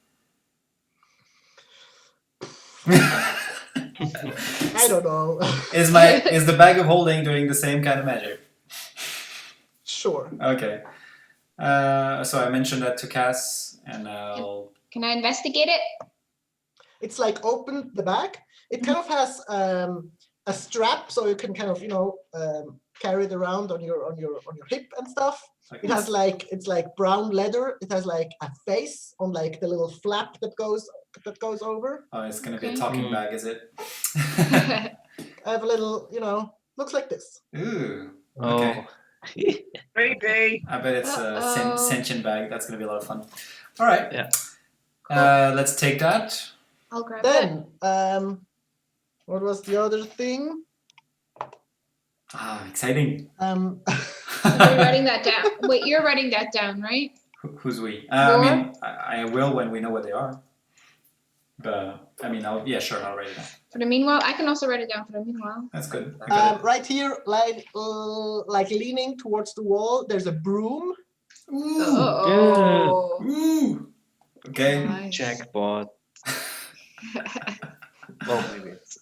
I don't know. Is the bag of holding doing the same kind of magic? Sure. Okay. So I mentioned that to Cass, and I'll. Can I investigate it? It's like open the bag. It kind of has a strap, so you can kind of carry it around on your hip and stuff. It has it's like brown leather. It has like a face on like the little flap that goes over. Oh, it's gonna be a Okay. talking bag, is it? I have a little, looks like this. Ooh. Okay. Oh. Creepy. I bet it's a Uh-oh. sentient bag. That's gonna be a lot of fun. All right. Yeah. Let's take that. I'll grab it. Then, what was the other thing? Ah, exciting. Um, We're writing that down. Wait, you're writing that down, right? Who's we? I mean, I will when we know what they are. But I mean, I'll write it down. For the meanwhile, I can also write it down for the meanwhile. That's good. I got right here, like leaning towards the wall, there's a broom. it. Ooh. Oh. Ooh. Okay. Nice. Jackpot. Well, maybe it's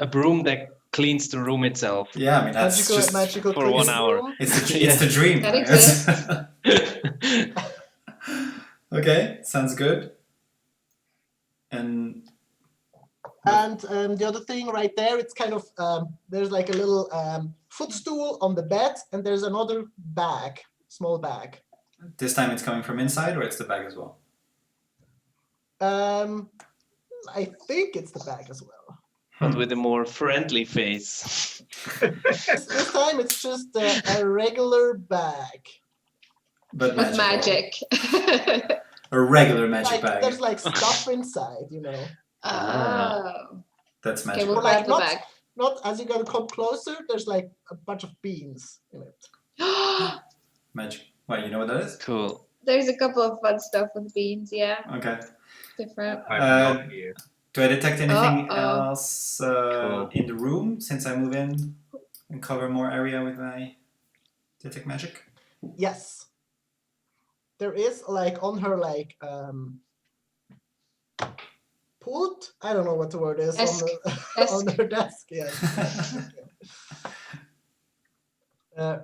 a broom that cleans the room itself. Yeah, I mean that's just magical for 1 cleansing hour. room. it's the dream. That right? exists. Okay, sounds good. And And the other thing right there, it's kind of there's like a little footstool on the bed, and there's another bag, small bag. this time it's coming from inside, or it's the bag as well. I think it's the bag as well. But with a more friendly face. This time it's just a regular bag. But With magic. A regular magic bag. There's like stuff inside, Oh. That's Okay, magical. we'll Like, grab the bag. Not as you gotta come closer, there's like a bunch of beans in it. Magic. What, you know what that is? Cool. There's a couple of fun stuff with beans, yeah. Okay. Different. I have no Um, idea. Do I detect anything Uh-oh. else Cool. in the room since I move in and cover more area with my detect magic? Yes. There is like on her like pult. I don't know what the word is Desk. on her desk. Yes.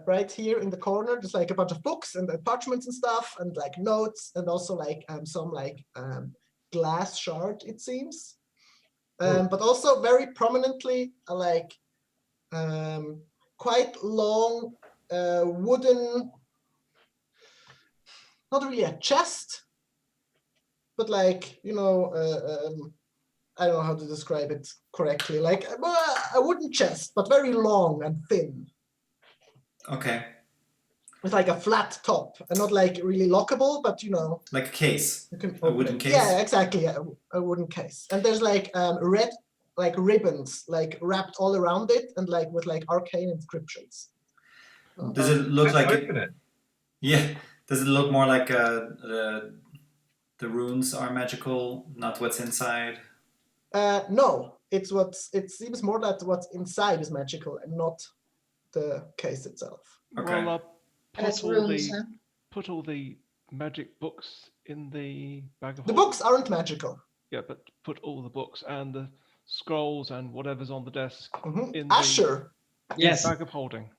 Right here in the corner, there's like a bunch of books and parchments and stuff, and like notes, and also like some like glass shard, it seems. But also very prominently like quite long wooden, not really a chest, but like I don't know how to describe it correctly, like a wooden chest, but very long and thin, Okay. with like a flat top, and not like really lockable, but Like a case. you can A open wooden it. case? Yeah, exactly, a wooden case, and there's like red like ribbons like wrapped all around it, and like with like arcane inscriptions. Does it look Let's like open it. Yeah. Does it look more like the runes are magical, not what's inside? No, it seems more that what's inside is magical and not the case itself. Okay. Well, And it's put all rooms, the huh? put all the magic books in the bag of The holding. books aren't magical. Yeah, but put all the books and the scrolls and whatever's on the desk Mhm. in the Asher, Yes. bag of holding.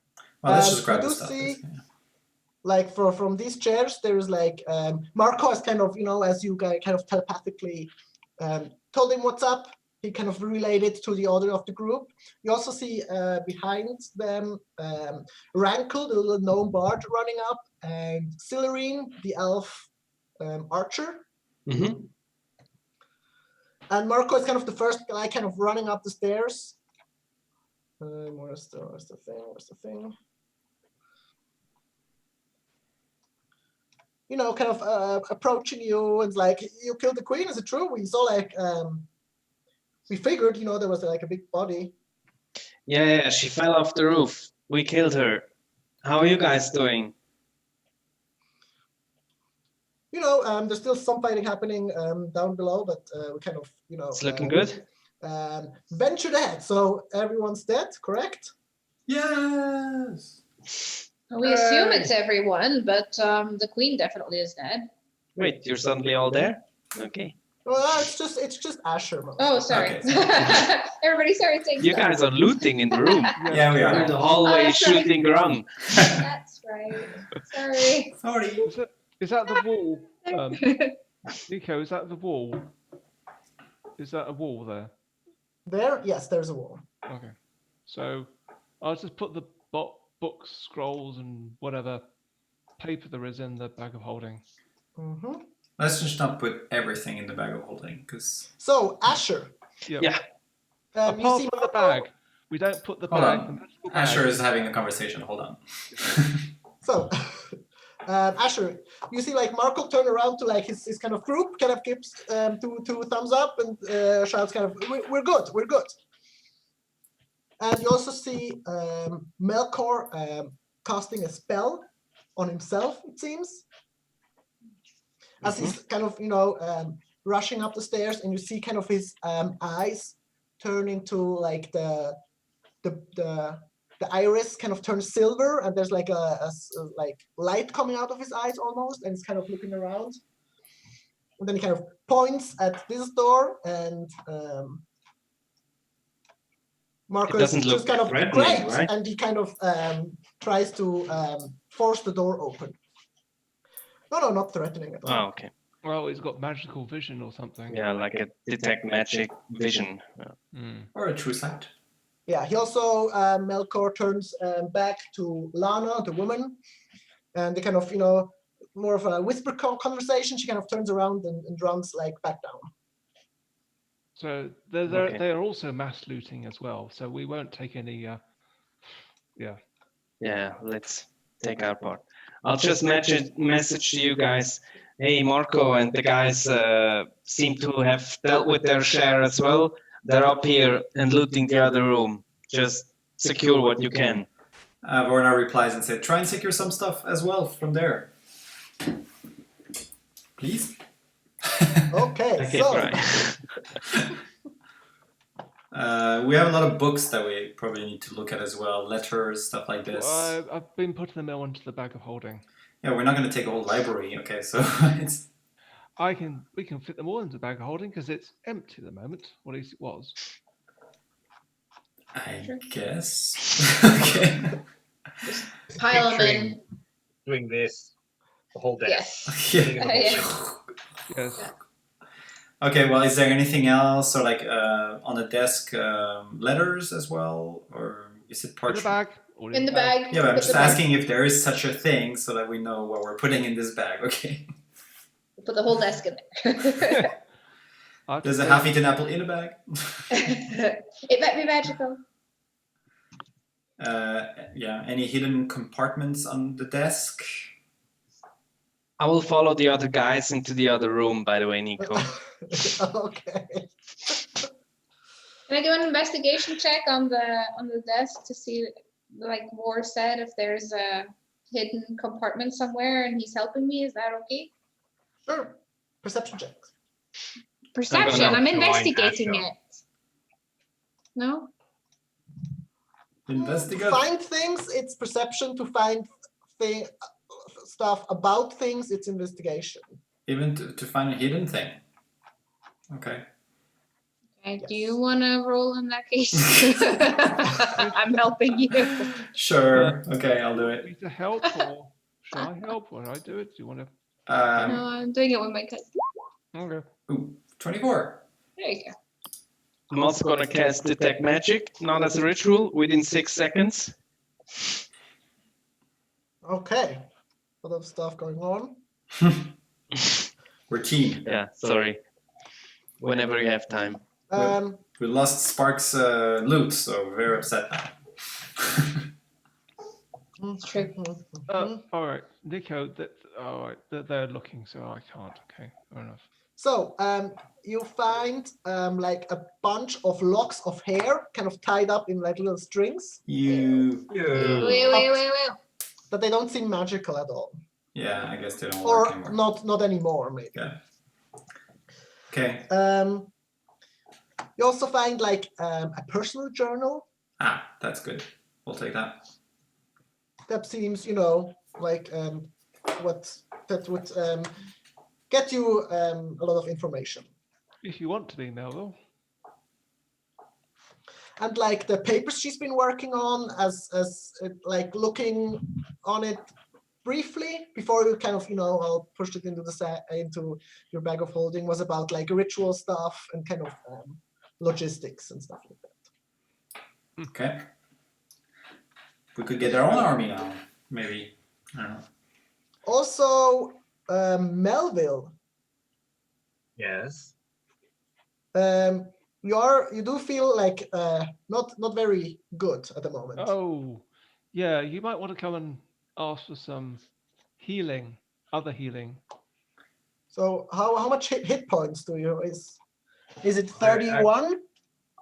Well, let's just grab you the do stuff. see- basically. like from these chairs, there is like Marco is kind of, as you guys kind of telepathically told him what's up. He kind of relayed it to the order of the group. You also see behind them Rankle, the little gnome bard, running up, and Silurine, the elf archer. Mm-hmm. And Marco is kind of the first guy kind of running up the stairs. Where's the thing? Kind of approaching you and like, you killed the queen, is it true? We saw like, we figured, there was like a big body. Yeah, she fell off the roof. We killed her. How are you guys doing? There's still some fighting happening down below, but we kind of, It's looking good. Ventured ahead. So everyone's dead, correct? Yes. We assume it's everyone, but the queen definitely is dead. Wait, you're suddenly all there? Okay. Well, it's just Asher. Mostly. Oh, sorry. Okay. Everybody started saying You guys are looting in the room. Yeah, we In are. the hallway Oh, sorry. shooting grung. That's right. Sorry. Sorry. Is that the wall? Nico, is that the wall? Is that a wall there? There, yes, there's a wall. Okay. So I'll just put the books, scrolls, and whatever paper there is in the bag of holding. Mm-hmm. Let's just not put everything in the bag of holding, because... So Asher, Yep. Yeah. you Apart see from the Marco- bag, we don't put the Hold bag. on. The magical bag. Asher is having a conversation. Hold on. So, Asher, you see like Marco turn around to like his kind of group, kind of gives two thumbs up and shouts kind of, we're good. And you also see Melkor casting a spell on himself, it seems. As he's kind of, rushing up the stairs, and you see kind of his eyes turn into like the iris kind of turns silver, and there's like a like light coming out of his eyes almost, and he's kind of looking around. And then he kind of points at this door, and Marco is doesn't just look kind of threatening, great, right? and he kind of tries to force the door open. No, not threatening at all. Oh, okay. Well, he's got magical vision or something. Yeah, like a detect magic vision. Or a true sight. Yeah, he also, Melkor turns back to Lana, the woman, and they kind of, more of a whisper conversation. She kind of turns around and runs like back down. So Okay. they are also mass looting as well. So we won't take any. Yeah, let's take our part. I'll just message to you guys. Hey, Marco and the guys seem to have dealt with their share as well. They're up here and looting the other room. Just secure what you can. Vorna replies and said, try and secure some stuff as well from there. Please? Okay, Okay, so right. We have a lot of books that we probably need to look at as well. Letters, stuff like this. I've been putting them all into the bag of holding. Yeah, we're not going to take a whole library, okay? So it's... We can fit them all into the bag of holding because it's empty at the moment. Or at least it was. I guess. Okay. Pile them in. Picturing doing this the whole day. Yes. Sitting in the Yeah. whole thing. Yes. Okay, well, is there anything else? Or like on the desk, letters as well? Or is it In the parchment? bag. All In the bag. Yeah, but I'm Put just the bag- asking if there is such a thing so that we know what we're putting in this bag, okay? Put the whole desk in there. There's a half-eaten apple in a bag. It might be magical. Yeah, any hidden compartments on the desk? I will follow the other guys into the other room, by the way, Nico. okay. Can I do an investigation check on the desk to see, like War said, if there's a hidden compartment somewhere and he's helping me? Is that okay? Sure. Perception check. Perception. no, I'm no, investigating natural. it. No. Investigate. Find things, it's perception. To find stuff about things, it's investigation. Even to find a hidden thing. Okay. Okay, do Yes. you want to roll in that case? I'm helping you. Sure. Okay, I'll do it. Need to help or Shall I help? Will I do it? Do you want to? No, I'm doing it with my cousin. Okay. Ooh, 24. There you go. I'm also gonna cast Detect Magic, not as a ritual, within 6 seconds. Okay. A lot of stuff going on. We're team. Yeah, sorry. Whenever you have time. We lost Spark's loot, so we're very upset now. It's true. All right, Nico. All right. They're looking, so I can't. Okay, fair enough. So, you find like a bunch of locks of hair, kind of tied up in like little strings, You. Wait. but they don't seem magical at all, Yeah, I guess they don't work or anymore. not anymore, maybe. Yeah. Okay. You also find like a personal journal Ah, that's good. We'll take that. that seems, like what that would get you a lot of information. If you want to be Melville. And like the papers she's been working on, as like looking on it briefly before you kind of all pushed it into into your bag of holding, was about like ritual stuff and kind of logistics and stuff like that. Okay. We could get our own army now, maybe. I don't know. Also, Melville, Yes. you do feel like not very good at the moment. Oh, yeah. You might want to come and ask for some healing, other healing. So how much hit points do you is it 31?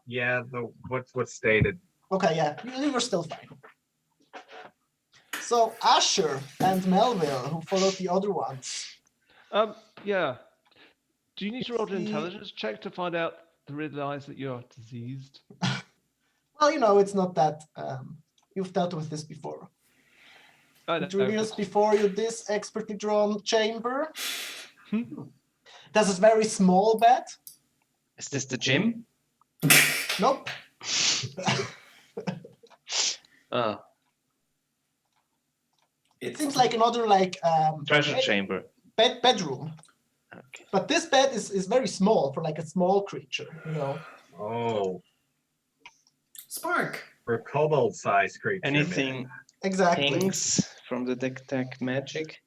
Yeah, what's stated. Okay, yeah, you were still fine. So Asher and Melville, who followed the other ones. Yeah. Do you need to roll an intelligence check to find out to realize that you're diseased? Well, it's not that you've dealt with this before. I It don't know. reveals before you this expertly drawn chamber. There's this very small bed. Is this the gym? Nope. Oh, It seems like another like treasure chamber. bedroom. Okay. But this bed is very small for like a small creature, Oh, Spark. for a kobold-sized creature. Anything, Exactly. things from the Detect Magic?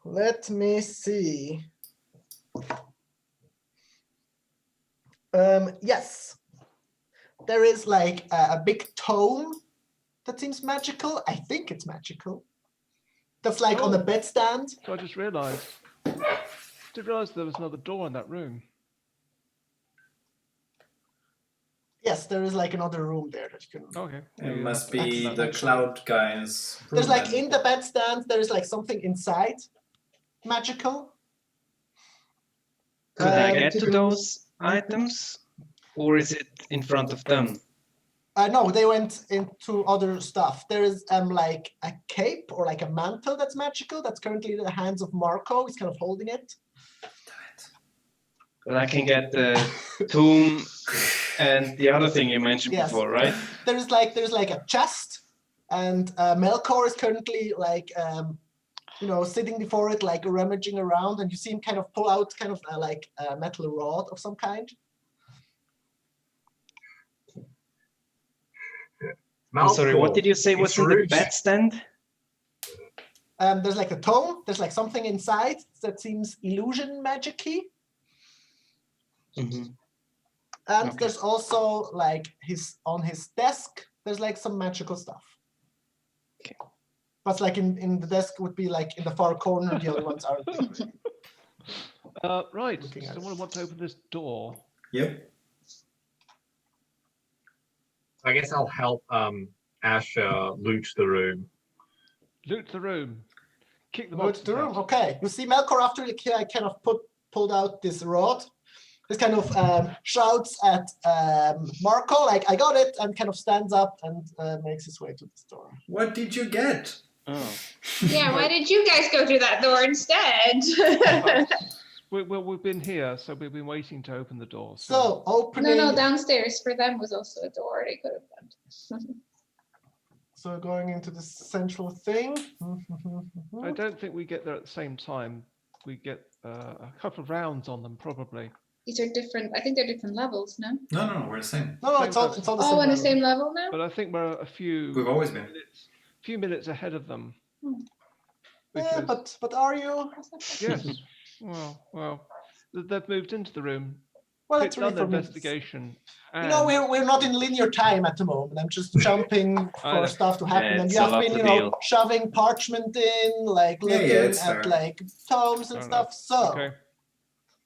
Let me see. Yes. There is like a big tome that seems magical. I think it's magical. That's like on a bedstand. So I just realized. Didn't realize there was another door in that room. Yes, there is like another room there that you can. Okay. It Yeah, must that's be not the bad. cloud guy's room. There's like then. in the bedstand, there is like something inside magical. Could I Um, get to those items? Or is it in front of them? No, they went into other stuff. There is like a cape or like a mantle that's magical. That's currently in the hands of Marco. He's kind of holding it. But I can get the tomb and the other thing you mentioned Yes. before, right? There's like a chest, and Melkor is currently like sitting before it, like rummaging around, and you see him kind of pull out kind of like a metal rod of some kind. I'm sorry, what did you say was in the Roots. bedstand? There's like a tome. There's like something inside that seems illusion magic-y. Mhm. And Okay. there's also like on his desk, there's like some magical stuff. Okay. But like in the desk would be like in the far corner, the other ones aren't. Right. Looking at Someone it. want to open this door. Yep. I guess I'll help Ash loot the room. Loot the room. Kick the Go to boxes the room. out. Okay. You see Melkor after he kind of pulled out this rod. This kind of shouts at Marco, like, I got it, and kind of stands up and makes his way to the door. What did you get? Oh. Yeah, why did you guys go through that door instead? We've been here, so we've been waiting to open the door. So opening. No, downstairs for them was also a door they could have gone to. So going into the central thing. I don't think we get there at the same time. We get a couple of rounds on them, probably. These are different. I think they're different levels, no? No, we're the same. No, Same it's all person. the Oh, same. on the level. same level now? But I think we're a We've always been. few minutes ahead of them. Yeah, Because- but are you? Yes. Well, they've moved into the room. Well, They've it's really done for the me. investigation. You know, we're not in linear time at the moment. I'm just jumping I for know. stuff to happen, Yeah, and it's you a have lot been, to you know, deal. shoving parchment in, like Yeah, looking it's at fair. like tomes and Fair stuff. enough. So Okay.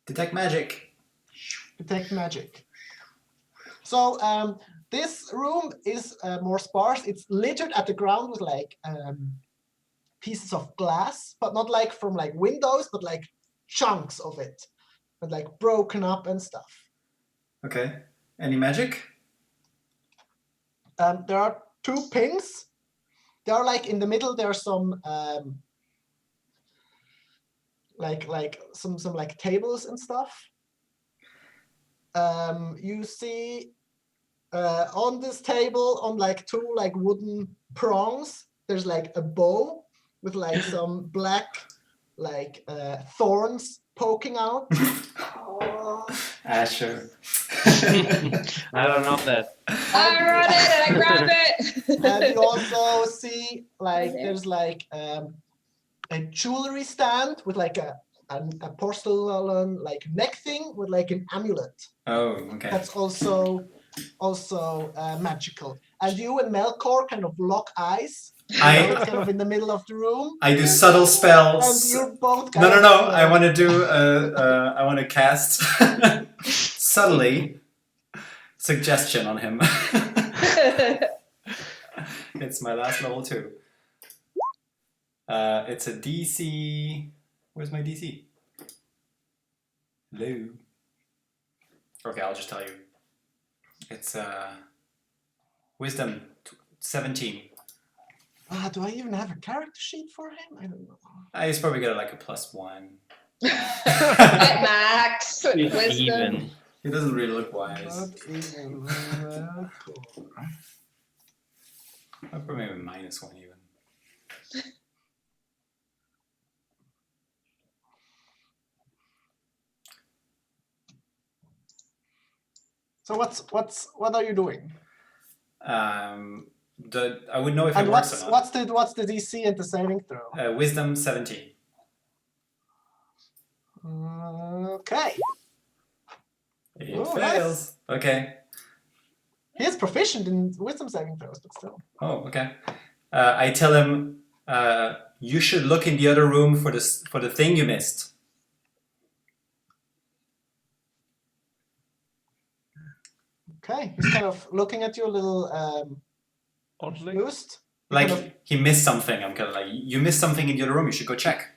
Detect magic. detect magic. So this room is more sparse. It's littered at the ground with like pieces of glass, but not like from like windows, but like chunks of it, but like broken up and stuff. Okay. Any magic? There are 2 pins. They are like in the middle. There are some like some like tables and stuff. You see on this table, on like 2 like wooden prongs, there's like a bow with like some black like thorns poking out. Asher. I don't know that. I run it and I grab it. And you also see like there? there's like a jewelry stand with like a porcelain like neck thing with like an amulet. Oh, okay. That's also magical. And you and Melkor kind of lock eyes. It's kind of in the middle of the room. I do subtle And spells. you're both No. kind of, I want to do. I want to cast subtly suggestion on him. It's my last level 2. It's a DC. Where's my DC? Hello. Okay, I'll just tell you. It's Wisdom 17. do I even have a character sheet for him? I don't know. He's probably got like a +1. At max. Wisdom. Even. He doesn't really look wise. Not even Melkor. Probably maybe -1 even. So what are you doing? I would know if And it works or not. what's the DC and the saving throw? Wisdom 17. Okay. It Oh, fails. Okay. He is proficient in wisdom saving throws, but still. Oh, okay. I tell him you should look in the other room for the thing you missed. Okay, he's kind of looking at you a little Oddly. confused. Like he missed something. I'm kind of like, you missed something in the other room. You should go check.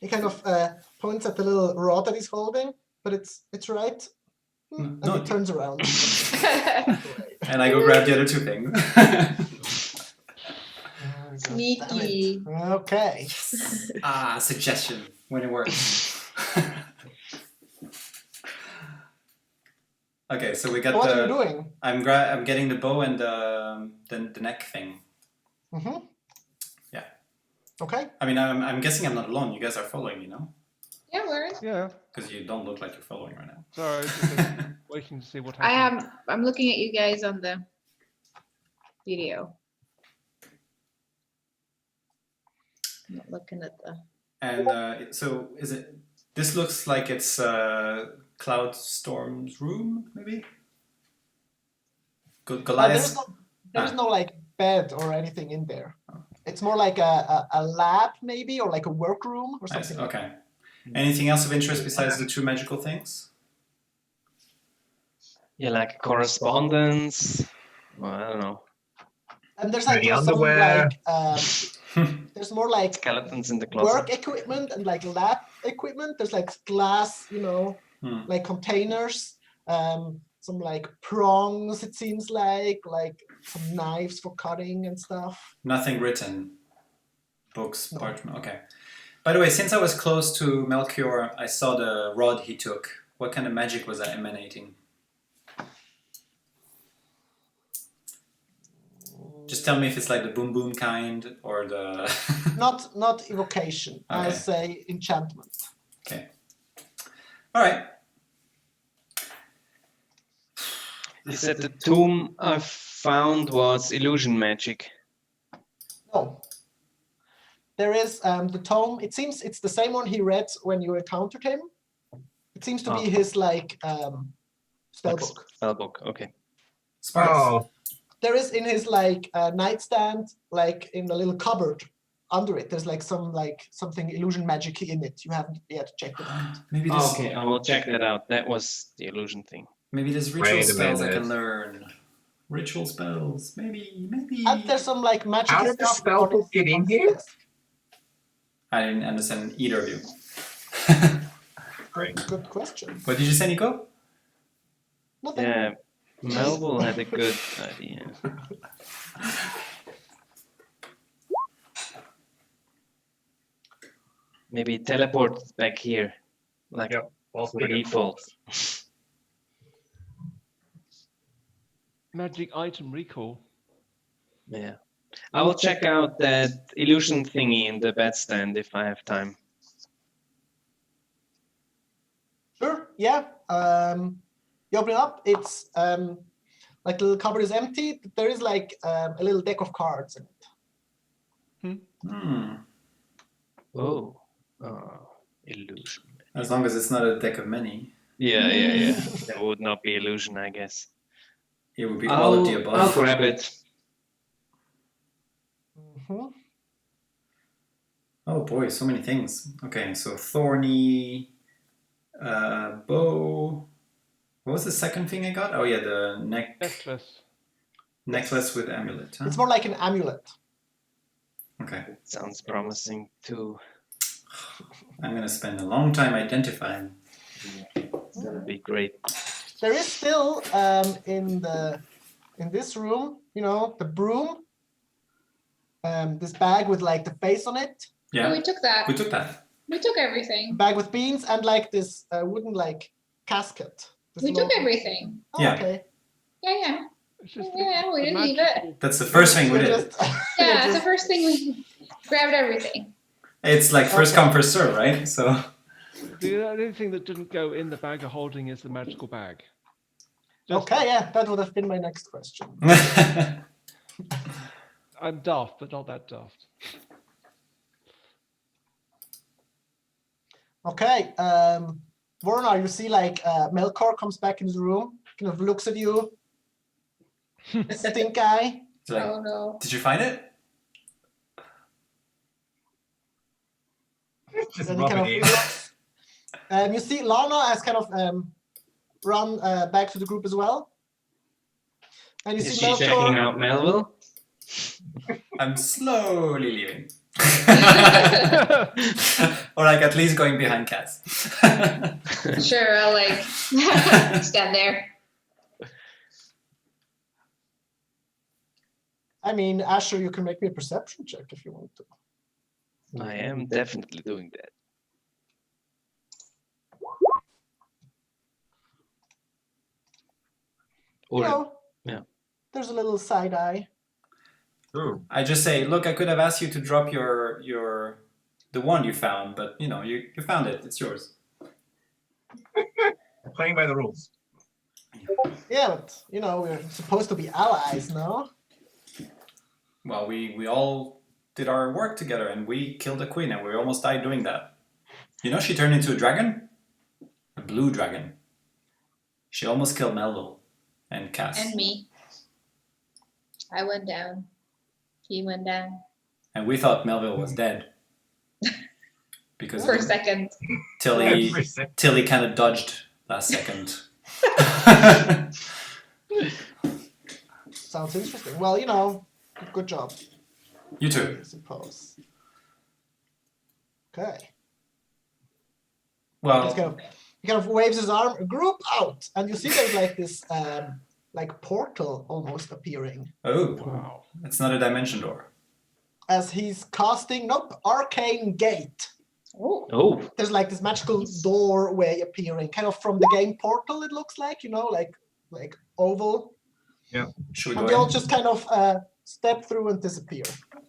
He kind of points at the little rod that he's holding, but it's right. And No. he turns around. And I go grab the other 2 things. Sneaky. Okay. Suggestion when it works. Okay, so we got What are you the. doing? I'm getting the bow and the neck thing. Mm-hmm. Yeah. Okay. I mean, I'm guessing I'm not alone. You guys are following me, no? Yeah, we're in. Yeah. Because you don't look like you're following right now. Sorry, just waiting to see what happens. I'm looking at you guys on the video. I'm not looking at the. And so is it? This looks like it's Cloud Storm's room, maybe. Goliath. There's no like bed or anything in there. It's more like a lab maybe, or like a workroom or I see, something. okay. Anything else of interest besides the 2 magical things? Yeah, like correspondence. Well, I don't know. And there's like Dirty some underwear. like there's more like Skeletons in the closet. work equipment and like lab equipment. There's like glass, like containers, some like prongs, it seems like some knives for cutting and stuff. Nothing written. Books, parchment. Okay. By the way, since I was close to Melchior, I saw the rod he took. What kind of magic was that emanating? Just tell me if it's like the boom boom kind or the. Not evocation. I'll Okay. say enchantment. Okay. All right. You said the tomb I found was illusion magic. No. There is the tome. It seems it's the same one he read when you encountered him. It seems to be his spellbook. Spellbook, okay. Sparks. Oh, There is in his nightstand, like in a little cupboard under it. There's like something illusion magic in it. You haven't yet checked it out. Maybe this. Okay, I will check that out. That was the illusion thing. Maybe there's ritual Wait a spells I minute. can learn. Ritual spells. Maybe. And there's some like magic How did the stuff. spell on book his- get in on his here? desk. I didn't understand either of you. great. Good question. What did you say, Nico? Nothing. Yeah, Melville had a good idea. Maybe teleport back here, like Yep. False by default. Magic item recall. Yeah. I will check out that illusion thingy in the bedstand if I have time. Sure. Yeah. You open it up. It's like the little cupboard is empty. There is like a little deck of cards in it. Hmm. Oh, illusion. As long as it's not a deck of many, Yeah. That would not be illusion, I guess. it would be all of the above. I'll grab it. Mhm. Oh boy, so many things. Okay, so thorny, bow. What was the second thing I got? Oh yeah, the necklace with amulet. Huh? It's more like an amulet. Okay, Sounds promising too. I'm gonna spend a long time identifying. It's gonna be great. There is still in this room, the broom. This bag with like the face on it, Oh, Yeah, we took that. we took that. We took everything. bag with beans, and like this wooden like casket. This We took little- everything. Oh, Yeah. Okay. Yeah. It's just Yeah, we the didn't leave it. magical- That's the first thing we did. Just- Yeah, that's the first thing we grabbed everything. It's like first Okay. come, first serve, right? So The only thing that didn't go in the bag of holding is the magical bag. Just- Okay, yeah, that would have been my next question. I'm daft, but not that daft. Okay, Warner, you see like Melkor comes back into the room, kind of looks at you, stink eye. It's like, Oh no. did you find it? Just Then he rub kind of it in. looks. You see Lana has kind of run back to the group as well. And you Is see she checking Melkor. out Melville? I'm slowly leaving. Or like at least going behind Cass. Sure, I'll like stand there. I mean, Asher, you can make me a perception check if you want to. I am definitely doing that. Or yeah. There's a little side eye. Ooh, I just say, look, I could have asked you to drop the wand you found, but you found it. It's yours. playing by the rules. Yeah, but we're supposed to be allies, no? Well, we all did our work together, and we killed a queen, and we almost died doing that. She turned into a dragon, a blue dragon. She almost killed Melville and Cass, And me. I went down. He went down. and we thought Melville was dead because For a second. till he Every second. kind of dodged last second. Sounds interesting. Well, good job, You too. I suppose. Okay. Well, He kind of waves his arm, group out, and you see there's like this like portal almost appearing oh, Wow. it's not a dimension door. as he's casting arcane gate. Oh. Oh, There's like this magical doorway appearing, kind of from the game Portal. It looks like like oval, Should we and they all go in? just kind of step through and disappear.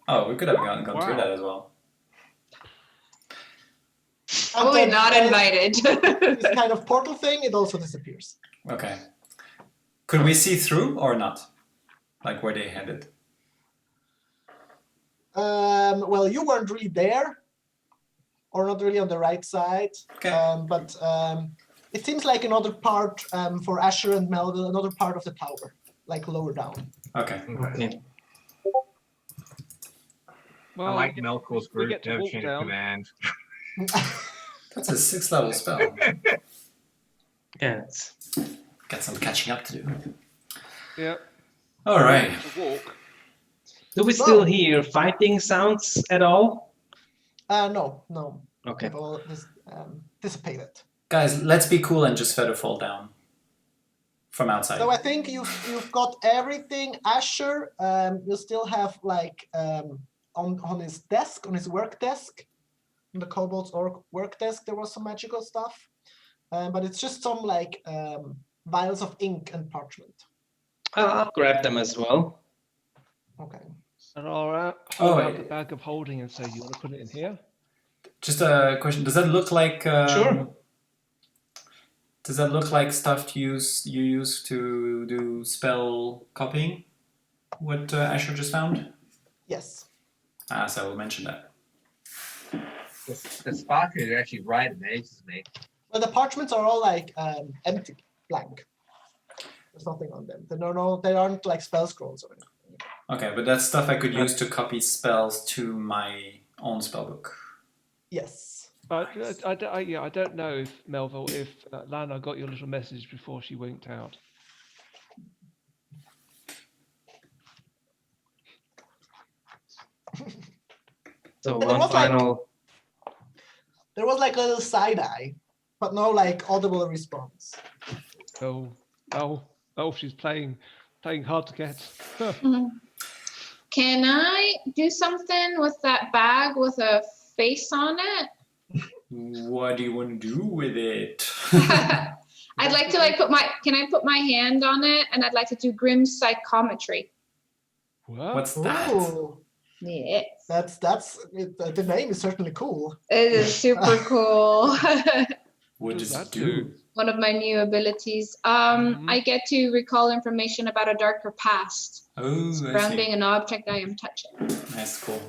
Oh, we could have gone through Wow. that as well. And Probably then not invited. this kind of portal thing, it also disappears. Okay. Could we see through or not? Like where they headed? Well, you weren't really there, or not really on the right side. Okay. But it seems like another part for Asher and Melville, another part of the tower, like lower down. Okay. Okay. Well, I like Melkor's we group, get to no walk chain down. of command. That's a 6th level spell. Yeah. It's, Got some catching up to do. Yeah. All right. To walk. do we still hear fighting sounds at all? No. Okay. They've all dissipated. Guys, let's be cool and just feather fall down from outside. So I think you've got everything. Asher, you still have like on his desk, on his work desk, on the kobold's work desk, there was some magical stuff, but it's just some like vials of ink and parchment. I'll grab them as well. Okay. And I'll Oh, hold out the bag of holding and say, you want to put it in here? Just a question. Does that look like Sure. Does that look like stuff you use to do spell copying? What Asher just found? Yes. So I will mention that. The sparkers are actually right in the edges, mate. Well, the parchments are all like empty, blank. There's nothing on them. They aren't like spell scrolls or anything. Okay, but that's stuff I could use to copy spells to my own spellbook. Yes. But I don't know if Melville, if Lana got your little message before she winked out. So But it one was like- final. There was like a little side eye, but no like audible response. Oh, she's playing hard to get. Can I do something with that bag with a face on it? What do you want to do with it? I'd like to can I put my hand on it, and I'd like to do grim psychometry. What? What's that? Ooh, Yes. the name is certainly cool. It is super cool. What does does that it do? do? One of my new abilities. I get to recall information about a darker past Oh, I surrounding see. an object I am touching. That's cool.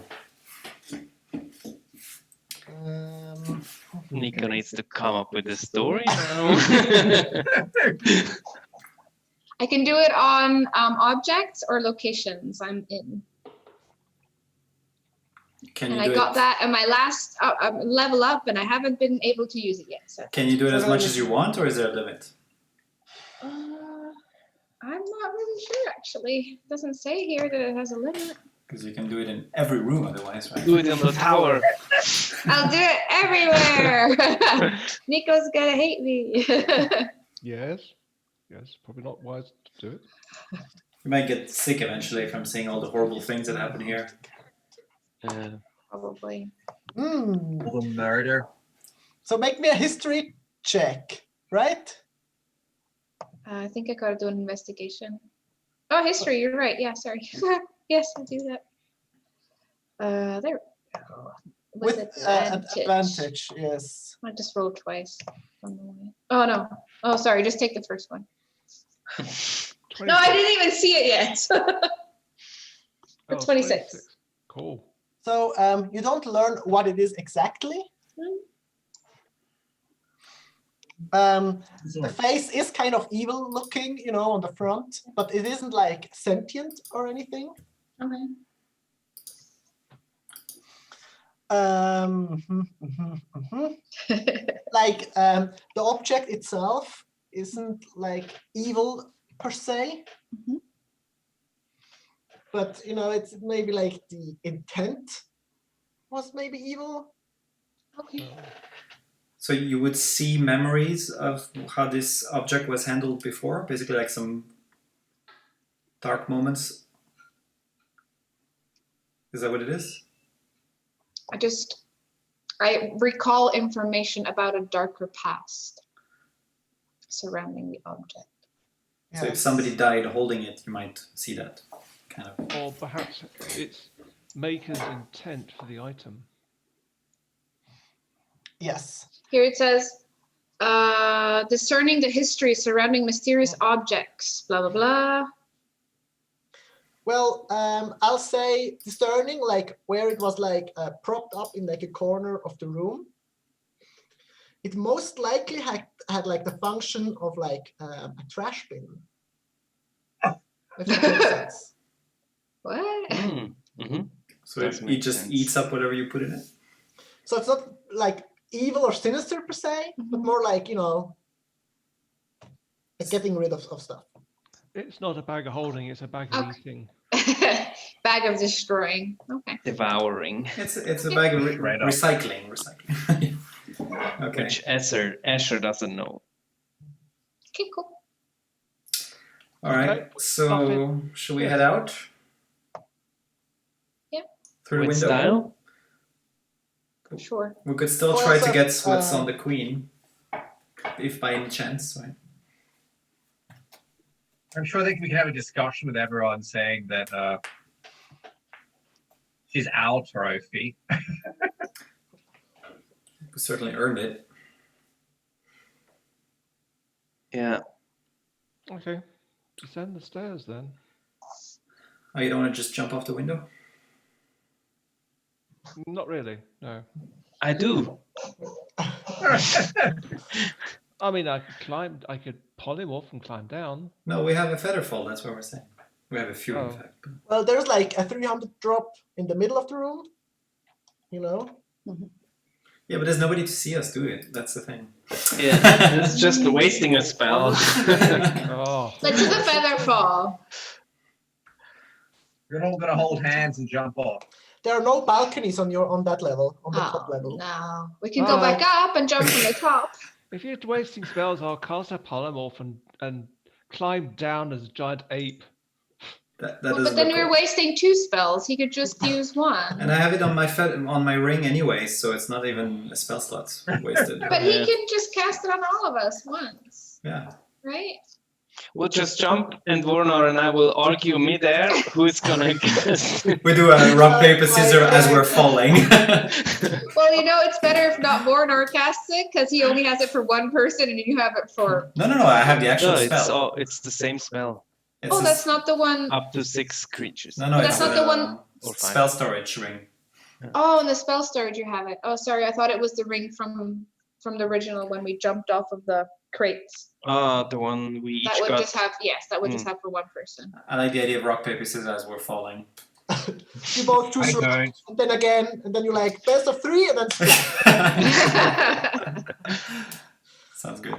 Nico needs to come up with a story now. I can do it on objects or locations I'm in. Can And you I do got it? that at my last level up, and I haven't been able to use it yet. So Can you do it as much as you want, or is there a limit? I'm not really sure, actually. It doesn't say here that it has a limit. Because you can do it in every room otherwise, right? Do it on the tower. I'll do it everywhere. Nico's gonna hate me. Yes, probably not wise to do it. You might get sick eventually from seeing all the horrible things that happen here. Probably. All the murder. So make me a history check, right? I think I gotta do an investigation. Oh, history, you're right. Yeah, sorry. Yes, I'll do that. There we go. With advantage, yes. I just rolled twice. On the way. Oh, no. Oh, sorry. Just take the first one. No, I didn't even see it yet. Oh, 26. Cool. So you don't learn what it is exactly. The face is kind of evil looking, on the front, but it isn't like sentient or anything. Okay. Like the object itself isn't like evil per se, but it's maybe like the intent was maybe evil. Okay. So you would see memories of how this object was handled before, basically like some dark moments. Is that what it is? I recall information about a darker past surrounding the object. So if somebody died holding it, you might see that. kind of. Or perhaps it's maker's intent for the item. Yes. Here it says, discerning the history surrounding mysterious objects, blah, blah, blah. Well, I'll say discerning, like where it was like propped up in like a corner of the room. It most likely had like the function of like a trash bin. If that makes sense. What? Mm-hmm. So Does it make just sense. eats up whatever you put in it. So it's not like evil or sinister per se, but Mhm. more like, you know, like getting rid of stuff. It's not a bag of holding, it's a bag of Okay. eating. Bag of destroying. Okay. Devouring. It's a bag of Right up. recycling. Okay. Which Asher doesn't know. Okay, cool. All right. Okay. So should we Yes. head out? Yeah. Through the With window. style? Sure. We could still Well, try to also, get what's on the queen, if by any chance, right? I'm sure that we can have a discussion with everyone saying that she's our trophy. We certainly earned it. Yeah. Okay. Descend the stairs then. Oh, you don't want to just jump off the window? Not really, no. I do. I mean, I could polymorph and climb down. No, we have a feather fall. That's what we're saying. We have a few, in Oh. fact. But... Well, there's like a 300 drop in the middle of the room, you know? Yeah, but there's nobody to see us do it. That's the thing. Yeah, it's just wasting a spell. Oh, Let's do the feather fall. You're all gonna hold hands and jump off. There are no balconies on that level, on the top Oh, level. no. We can go back up and jump from the top. if you're wasting spells, I'll cast a polymorph and climb down as a giant ape. That Well, doesn't but then look we're cool. wasting 2 spells. He could just use 1. And I have it on my ring anyway, so it's not even a spell slot wasted. But he Yeah. can just cast it on all of us once, Yeah. right? We'll just jump, and Warner and I will argue midair who is gonna guess. We do a rock, paper, scissors as we're falling. Well, you know, it's better if not Voronor casts it, because he only has it for 1 person and you have it for... No, I have the actual No, spell. it's the same spell. It's Oh, a that's not the one... Up to 6 creatures. No, But it's that's not the one- Or five. spell storage ring. Oh, in the spell storage you have it. Oh, sorry, I thought it was the ring from the original when we jumped off of the crates. The one we each That would got. just have, yes, that would just have for 1 person. I like the idea of rock, paper, scissors as we're falling. You both choose I rock, don't. and then again, and then you're like, best of 3, and then splat. Sounds good.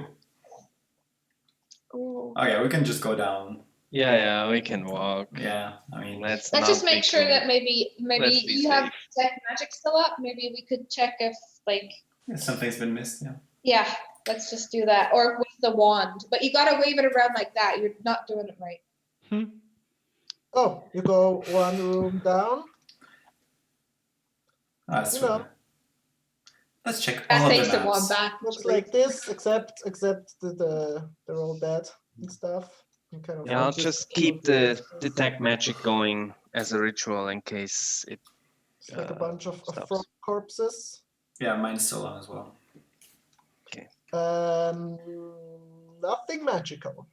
Ooh. Oh yeah, we can just go down. Yeah, we can walk. Yeah, I mean, Let's Let's not just make be sure cool. that maybe Let's be you have detect magic still up. Maybe we could check if like something's been missed. Yeah. yeah, let's just do that. Or with the wand. But you gotta wave it around like that. You're not doing it right. Oh, you go 1 room down. That's You true. know. Let's check I all of face the the wand maps. back. Looks like this, except they're all dead and stuff. And kind of Yeah, I'll like just keep the detect magic going as a ritual in case it. It's like a bunch of stops. frog corpses. Yeah, mine's still on as well. Nothing magical.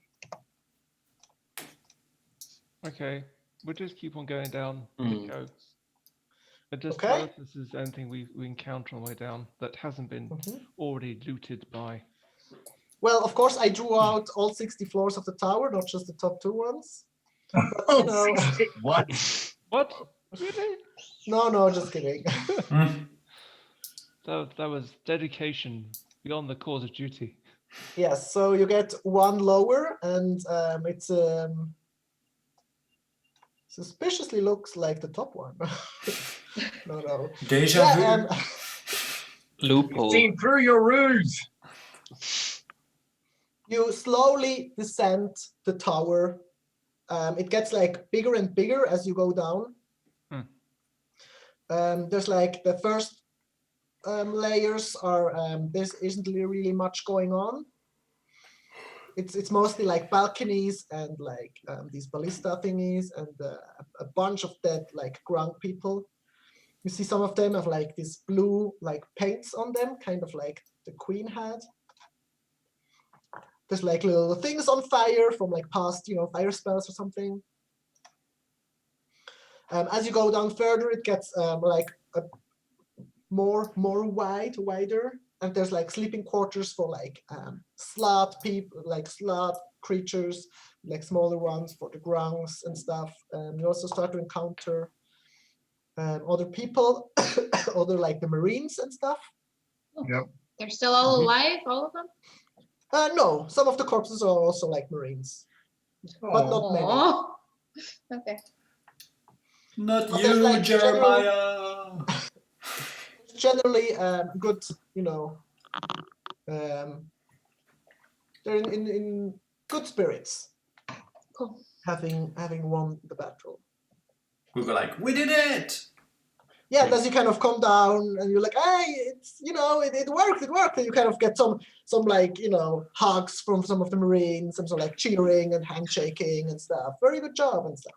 Okay, we'll just keep on going down. Mm. Go. But just Okay. tell us if there's anything we encounter on the way down that hasn't been Mhm. already looted by. Well, of course, I drew out all 60 floors of the tower, not just the top 2 ones. Oh, No. 60 what? What? Really? No, just kidding. Hmm. That was dedication beyond the cause of duty. Yes, so you get 1 lower, and it's suspiciously looks like the top one. No. Deja vu. Yeah, Loophole. Seen through your ruse. you slowly descend the tower. It gets like bigger and bigger as you go down. There's like the first layers are there isn't really much going on. it's mostly like balconies and like these ballista thingies and a bunch of dead like grunk people. You see some of them have like these blue like paints on them, kind of like the queen had. There's like little things on fire from like past, fire spells or something. As you go down further, it gets like a wider, and there's like sleeping quarters for like slot people, like slot creatures, like smaller ones for the grungs and stuff. You also start to encounter other people, other like the marines and stuff. Yep. They're still all alive, all of them? No, some of the corpses are also like marines, but not many. Aw. Okay. Not But there's, you, like, Jeremiah. Generally good, they're in good spirits, Cool. having won the battle. We were like, we did it. Yeah, and as you kind of come down and you're like, hey, it's it worked, and you kind of get some like hugs from some of the marines, some sort of like cheering and handshaking and stuff. Very good job and stuff.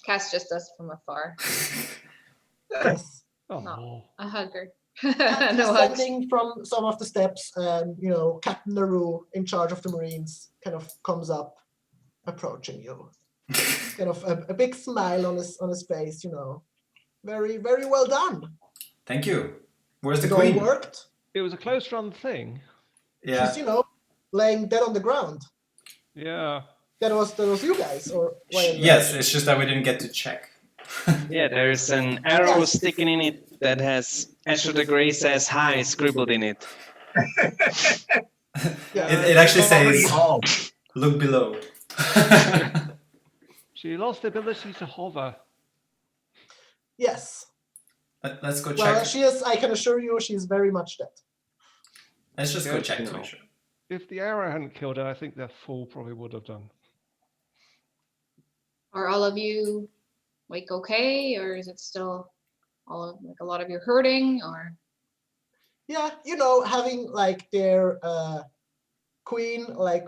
Cass just does from afar. Yes. Oh, No. A hugger. And No hugs. descending from some of the steps, Captain Naru, in charge of the Marines, kind of comes up, approaching you. Kind of a big smile on his face, Very, very well done. Thank you. Where's the It all queen? worked. it was a close run thing. Yeah. She's, laying dead on the ground. Yeah. That was you guys, or Yes, it's just that we didn't get to check. Yeah, there's an arrow Yes. sticking in it that has Asher the Grey says hi scribbled in it. It actually Already says, old. look below. She lost the ability to hover. Yes. Let's go Well, check. she is. I can assure you, she's very much dead. Let's just go Good check to to know. make sure. If the arrow hadn't killed her, I think their fall probably would have done. Are all of you like okay, or is it still a lot of you hurting, or? Yeah, having like their queen like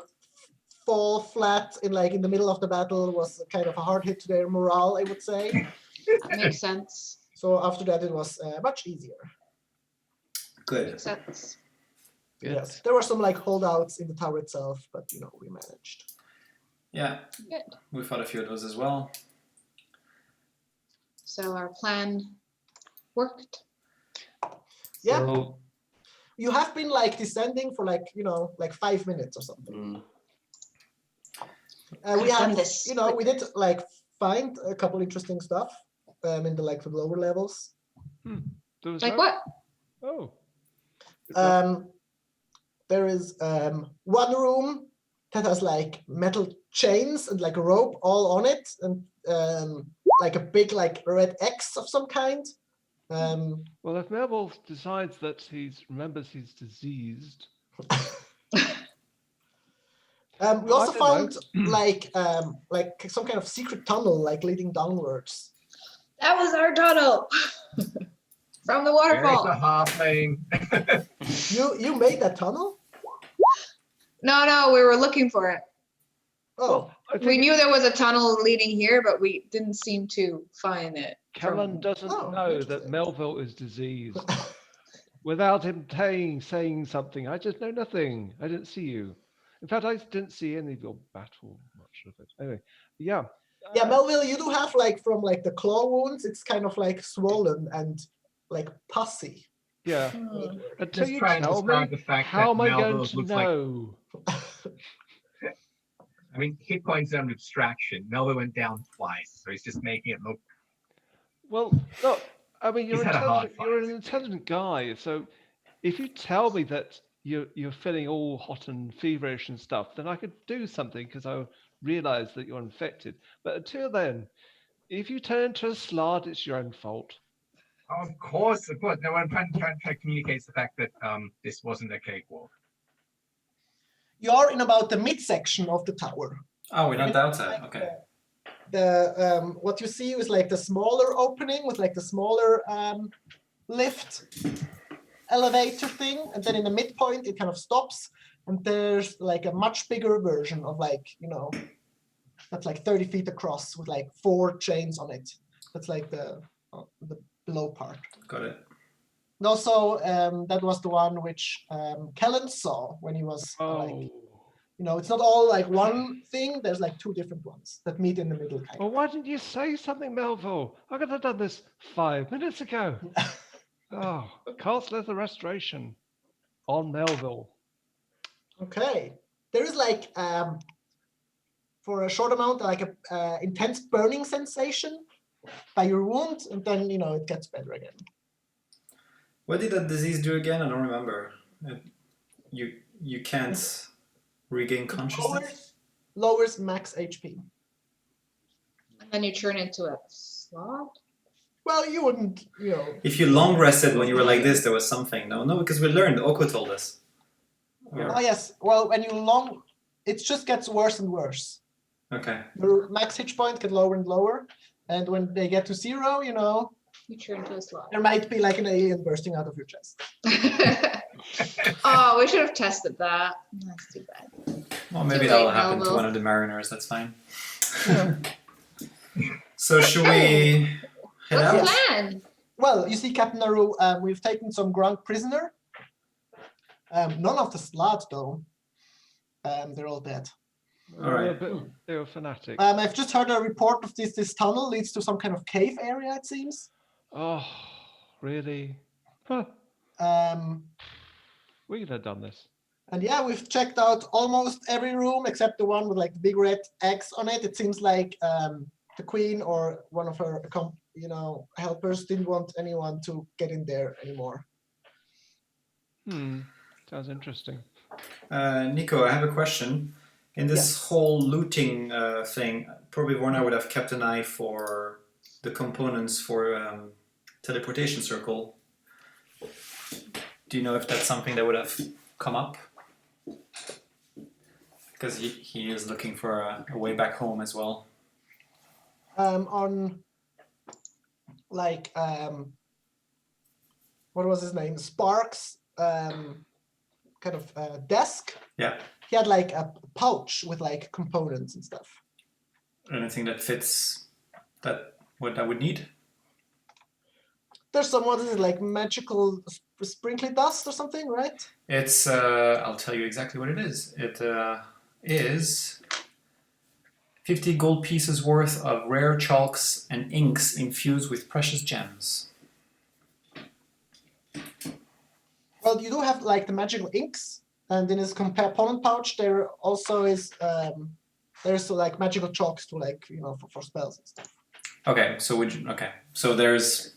fall flat in the middle of the battle was kind of a hard hit to their morale, I would say. That makes sense. So after that, it was much easier. Good. Makes sense. Good. Yes, there were some like holdouts in the tower itself, but we managed. Yeah, Good. we fought a few of those as well. So our plan worked. Yeah, So, you have been like descending for like 5 minutes or something. mm, We I've done had this we did like find a couple interesting stuff in the the lower levels. There was Like no- what? Oh. There is one room that has like metal chains and like a rope all on it, and like a big like red X of some kind. Well, if Melville decides that remembers he's diseased, We also I don't found like some kind of secret tunnel like leading downwards. That was our tunnel from the There's waterfall. a halfling. You made that tunnel? No, we were looking for it. Oh, I think We knew there was a tunnel leading here, but we didn't seem to find it. Kellen doesn't Oh, know that interesting. Melville is diseased. Without him saying something, I just know nothing. I didn't see you. In fact, I didn't see any of your battle, much of it. Anyway, yeah. yeah, Melville, you do have like from like the claw wounds, it's kind of like swollen and like pussy. Yeah. Hmm. Until Just you try and tell describe me, the fact how that am I going Melville to looks like- know? I mean, hit points are an abstraction. Melville went down twice, so he's just making it look. Well, look, I mean, He's had a hard you're an fight. intelligent guy, so if you tell me that you're feeling all hot and feverish and stuff, then I could do something because I realize that you're infected. But until then, if you turn into a slard, it's your own fault. Of course. No, what I'm trying to communicate is the fact that this wasn't a cakewalk. You're in about the midsection of the tower. Oh, we're not outside. Okay. The what you see is like the smaller opening with like the smaller lift elevator thing, and then in the midpoint it kind of stops, and there's like a much bigger version of like, that's like 30 feet across with like 4 chains on it. That's like the below part. Got it. And also, that was the one which Kellen saw when he was Oh. it's not all like one thing. There's like 2 different ones that meet in the middle. Kind Well, of. why didn't you say something, Melville? I could have done this 5 minutes ago. Oh, cast leather restoration on Melville. Okay. There is like, for a short amount, like a intense burning sensation by your wound, and then, it gets better again. What did that disease do again? I don't remember. You can't regain consciousness? Lowers max HP. And then you turn into a sloth? Well, you wouldn't, If you long rested when you were like this, there was something. No, because we learned. Oko told us. Oh, yes. Well, when you it just gets worse and worse. Okay. Your max hit point get lower and lower. And when they get to 0, You turn into a sloth. there might be like an alien bursting out of your chest. Oh, we should have tested that. That's too bad. Well, maybe Too that'll late, happen to Melville. one of the mariners. That's fine. So should we head What's the out? plan? Well, you see, Captain Naru, we've taken some Grunk prisoner. None of the Slad, though. They're all dead. All right. They were fanatics. I've just heard a report of this tunnel leads to some kind of cave area, it seems. Oh, really? Huh. We could have done this. And yeah, we've checked out almost every room except the one with like the big red X on it. It seems like the queen or one of her, helpers didn't want anyone to get in there anymore. Sounds interesting. Nico, I have a question. In this Yes. whole looting thing, probably Vorna would have kept an eye for the components for teleportation circle. Do you know if that's something that would have come up? Because he is looking for a way back home as well. On like what was his name? Sparks kind of desk. Yeah. He had like a pouch with like components and stuff. Anything that fits what I would need? There's some, what is it, like magical sprinkly dust or something, right? It's I'll tell you exactly what it is. It is 50 gold pieces worth of rare chalks and inks infused with precious gems. Well, you do have like the magical inks, and in his component pouch there also is there's like magical chalks to like for spells and stuff. Okay, so there's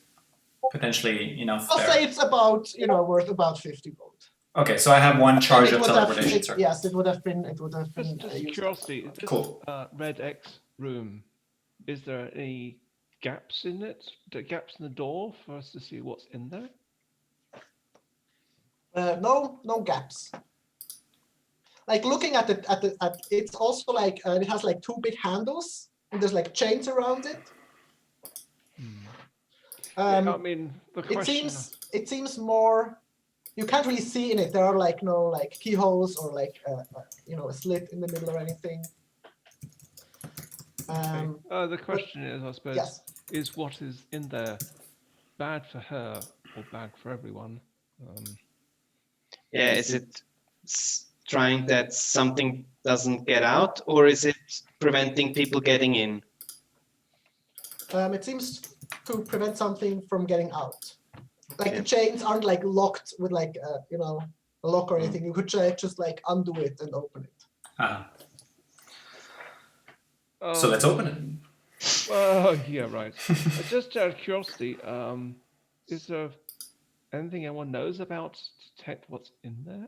potentially enough I'll there. say it's about worth about 50 gold. Okay, so I have one charge And of teleportation, sir. yes, it would have been. Just used. curiosity. This Cool. red X room, is there any gaps in it? Gaps in the door for us to see what's in there? No gaps. Like looking at it's also like it has like 2 big handles and there's like chains around it. Yeah, I mean, the It question. seems more. You can't really see in it. There are like no like keyholes or like a slit in the middle or anything. The question is, I suppose, Yes. is what is in there bad for her or bad for everyone? Yeah, is it trying that something doesn't get out, or is it preventing people getting in? It seems to prevent something from getting out. Like the chains aren't like locked with like a lock or anything. You could just like undo it and open it. So let's open it. Well, yeah, right. Just out of curiosity, is there anything anyone knows about to detect what's in there?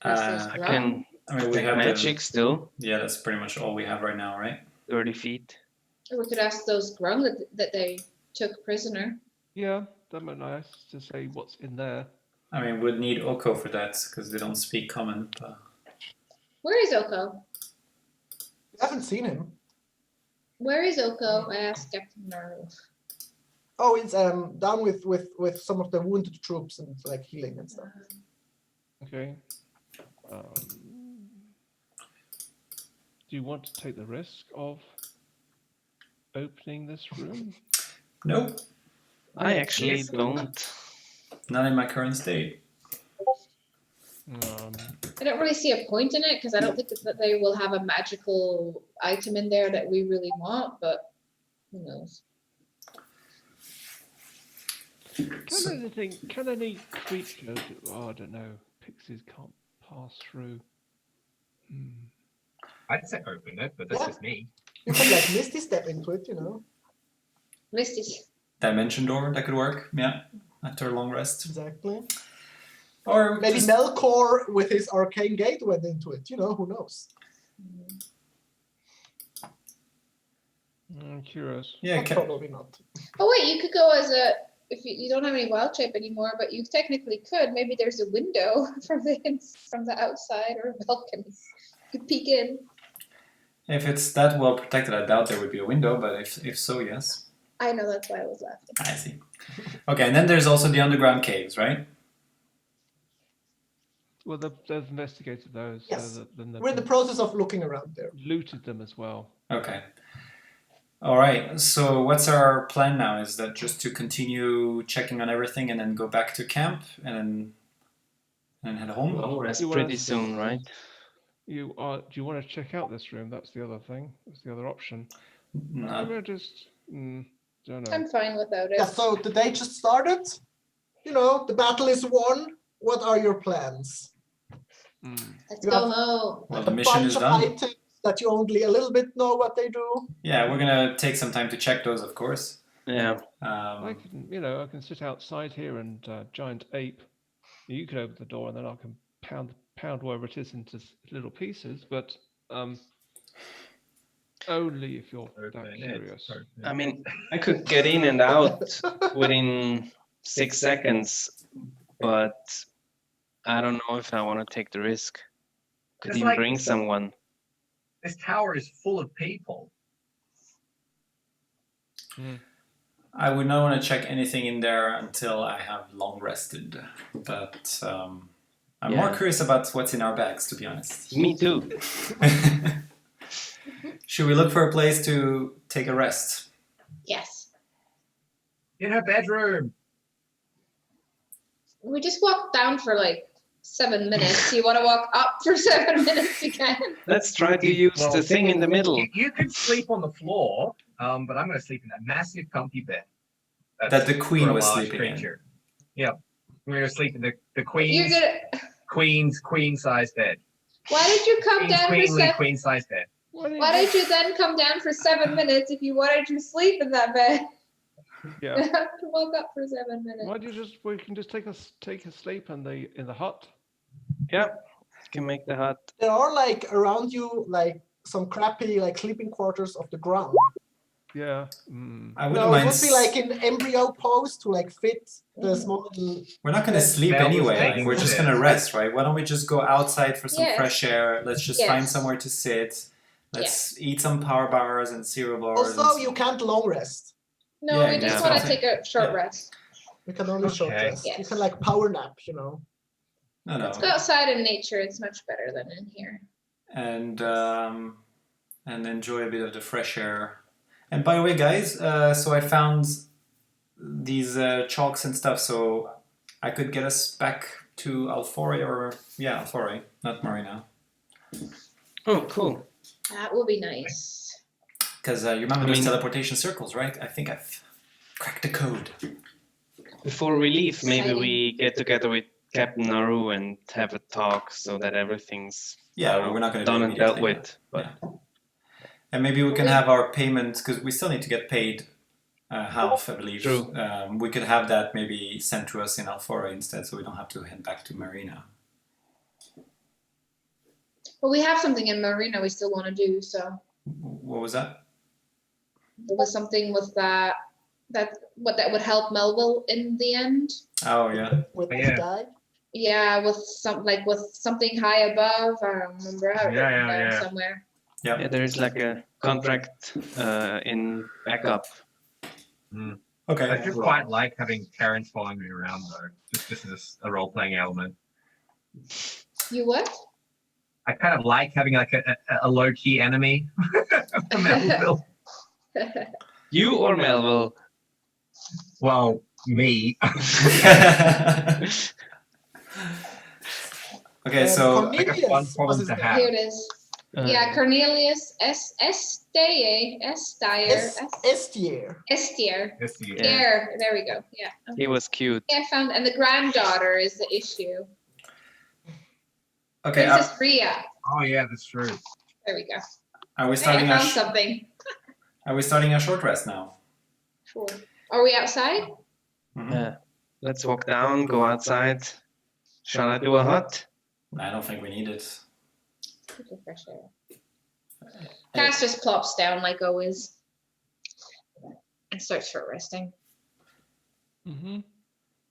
I can we detect have magic still, Yeah, that's pretty much all we have right now, right? 30 feet. We could ask those Grung that they took prisoner. Yeah, that might be nice to say what's in there. I mean, we'd need Oko for that because they don't speak common. But... Where is Oko? I haven't seen him. Where is Oko? I asked Captain Naru. Oh, it's down with some of the wounded troops and like healing and stuff. Okay. Do you want to take the risk of opening this room? No, I actually Yes. don't. not in my current state. I don't really see a point in it because I don't think that they will have a magical item in there that we really want, but who knows? Can any creature, I don't know, pixies can't pass through. I'd say open it, but that's Yeah. just me. You could like Misty step into it, you know. Misty. Dimension door, that could work. Yeah, after a long rest. Exactly. Or Maybe just, Melkor with his arcane gate went into it. You know, who knows? I'm curious. yeah, But probably not. Oh wait, you could go as a if you don't have any wild shape anymore, but you technically could. Maybe there's a window from the outside or a balcony. You could peek in. if it's that well protected, I doubt there would be a window, but if so, yes. I know, that's why I was laughing. I see. Okay, and then there's also the underground caves, right? Well, they've investigated those. Yes. So then We're in the process of looking around there. looted them as well. Okay. All right. So what's our plan now? Is that just to continue checking on everything and then go back to camp and then head home? Long rest You wanna- pretty soon, right? Do you want to check out this room? That's the other thing. That's the other option. No. We're just don't know. I'm fine without it. Yeah, so the day just started. You know, the battle is won. What are your plans? Let's You go have- home. Well, A the mission bunch is of done. items that you only a little bit know what they do. Yeah, we're gonna take some time to check those, of course. Yeah. I can sit outside here and giant ape. You can open the door and then I can pound wherever it is into little pieces, but only if you're that Open it. curious. Open I it. mean, I could get in and out within 6 seconds, but I don't know if I want to take the risk. Could It's even like- bring someone. This tower is full of people. I would not want to check anything in there until I have long rested. But I'm more Yeah. curious about what's in our bags, to be honest. Me too. Should we look for a place to take a rest? Yes. In her bedroom. We just walked down for like 7 minutes. You want to walk up for 7 minutes again? Let's try to use Well, the thing in the middle. You could sleep on the floor, but I'm going to sleep in that massive comfy bed. That's That the queen for a was large sleeping in. creature. Yep. I'm going to sleep in the You're queen's gonna. queen size bed. Why did you come Queen's down for queenly 7? queen size bed. Why did you then come down for 7 minutes if you wanted to sleep in that bed? Yeah. I have to walk up for 7 minutes. Why do you just? We can just take a sleep in the hut. Yeah. Can make the hut. There are like around you like some crappy like sleeping quarters of the ground. Yeah. I wouldn't No, it mind. would be like in embryo pose to like fit the Mhm. small little. We're not going to sleep Mel was anyway. taking We're just the going to stairs. rest, right? Why don't we just go outside for some Yes. fresh air? Let's just find Yes. somewhere to sit. Let's eat some power bars and cereal bars. Also, you can't long rest. No, Yeah, we just yeah. want to take a short Yeah. rest. You can only short Okay. rest. You Yes. can like power nap, you know. No, no. Let's go outside in nature. It's much better than in here. And enjoy a bit of the fresh air. And by the way, guys, so I found these chalks and stuff, so I could get us back to Alforia, or Alforia, not Marina, Oh, cool. That will be nice. because you remember I those mean- teleportation circles, right? I think I've cracked the code. Before we leave, maybe Exciting. we get together with Captain Naru and have a talk so that everything's Yeah, we're not going to done do and it dealt immediately. with. But And maybe we can Okay. have our payments, because we still need to get paid half, I believe. True. We could have that maybe sent to us in Alforia instead, so we don't have to head back to Marina. Well, we have something in Marina we still want to do, so What was that? there was something with that would help Melville in the end. Oh, yeah. With Yeah. this guy. Yeah, with something high above. I don't remember. I have it Yeah, written yeah, down yeah. somewhere. yeah, there is like a contract in backup. Okay. I just quite like having Karen following me around though. Just as a role playing element. You what? I kind of like having like a low key enemy. Melville. You or Melville? Well, me. Okay, so Cornelius Like a fun problem was his to name. have. Here it is. Yeah, Cornelius Estier. Estier. Estier. Yes, you- Yeah. There we go. Yeah. He was cute. I found, and the granddaughter is the issue. okay, Princess Rhea. Oh yeah, that's true. There we go. are we Hey, starting I a found something. are we starting a short rest now? Sure. Are we outside? Mhm. Let's walk down, go outside. Shall I do a hut? I don't think we need it. Keep the fresh air. Cass just plops down like always and starts short resting. Mm-hmm.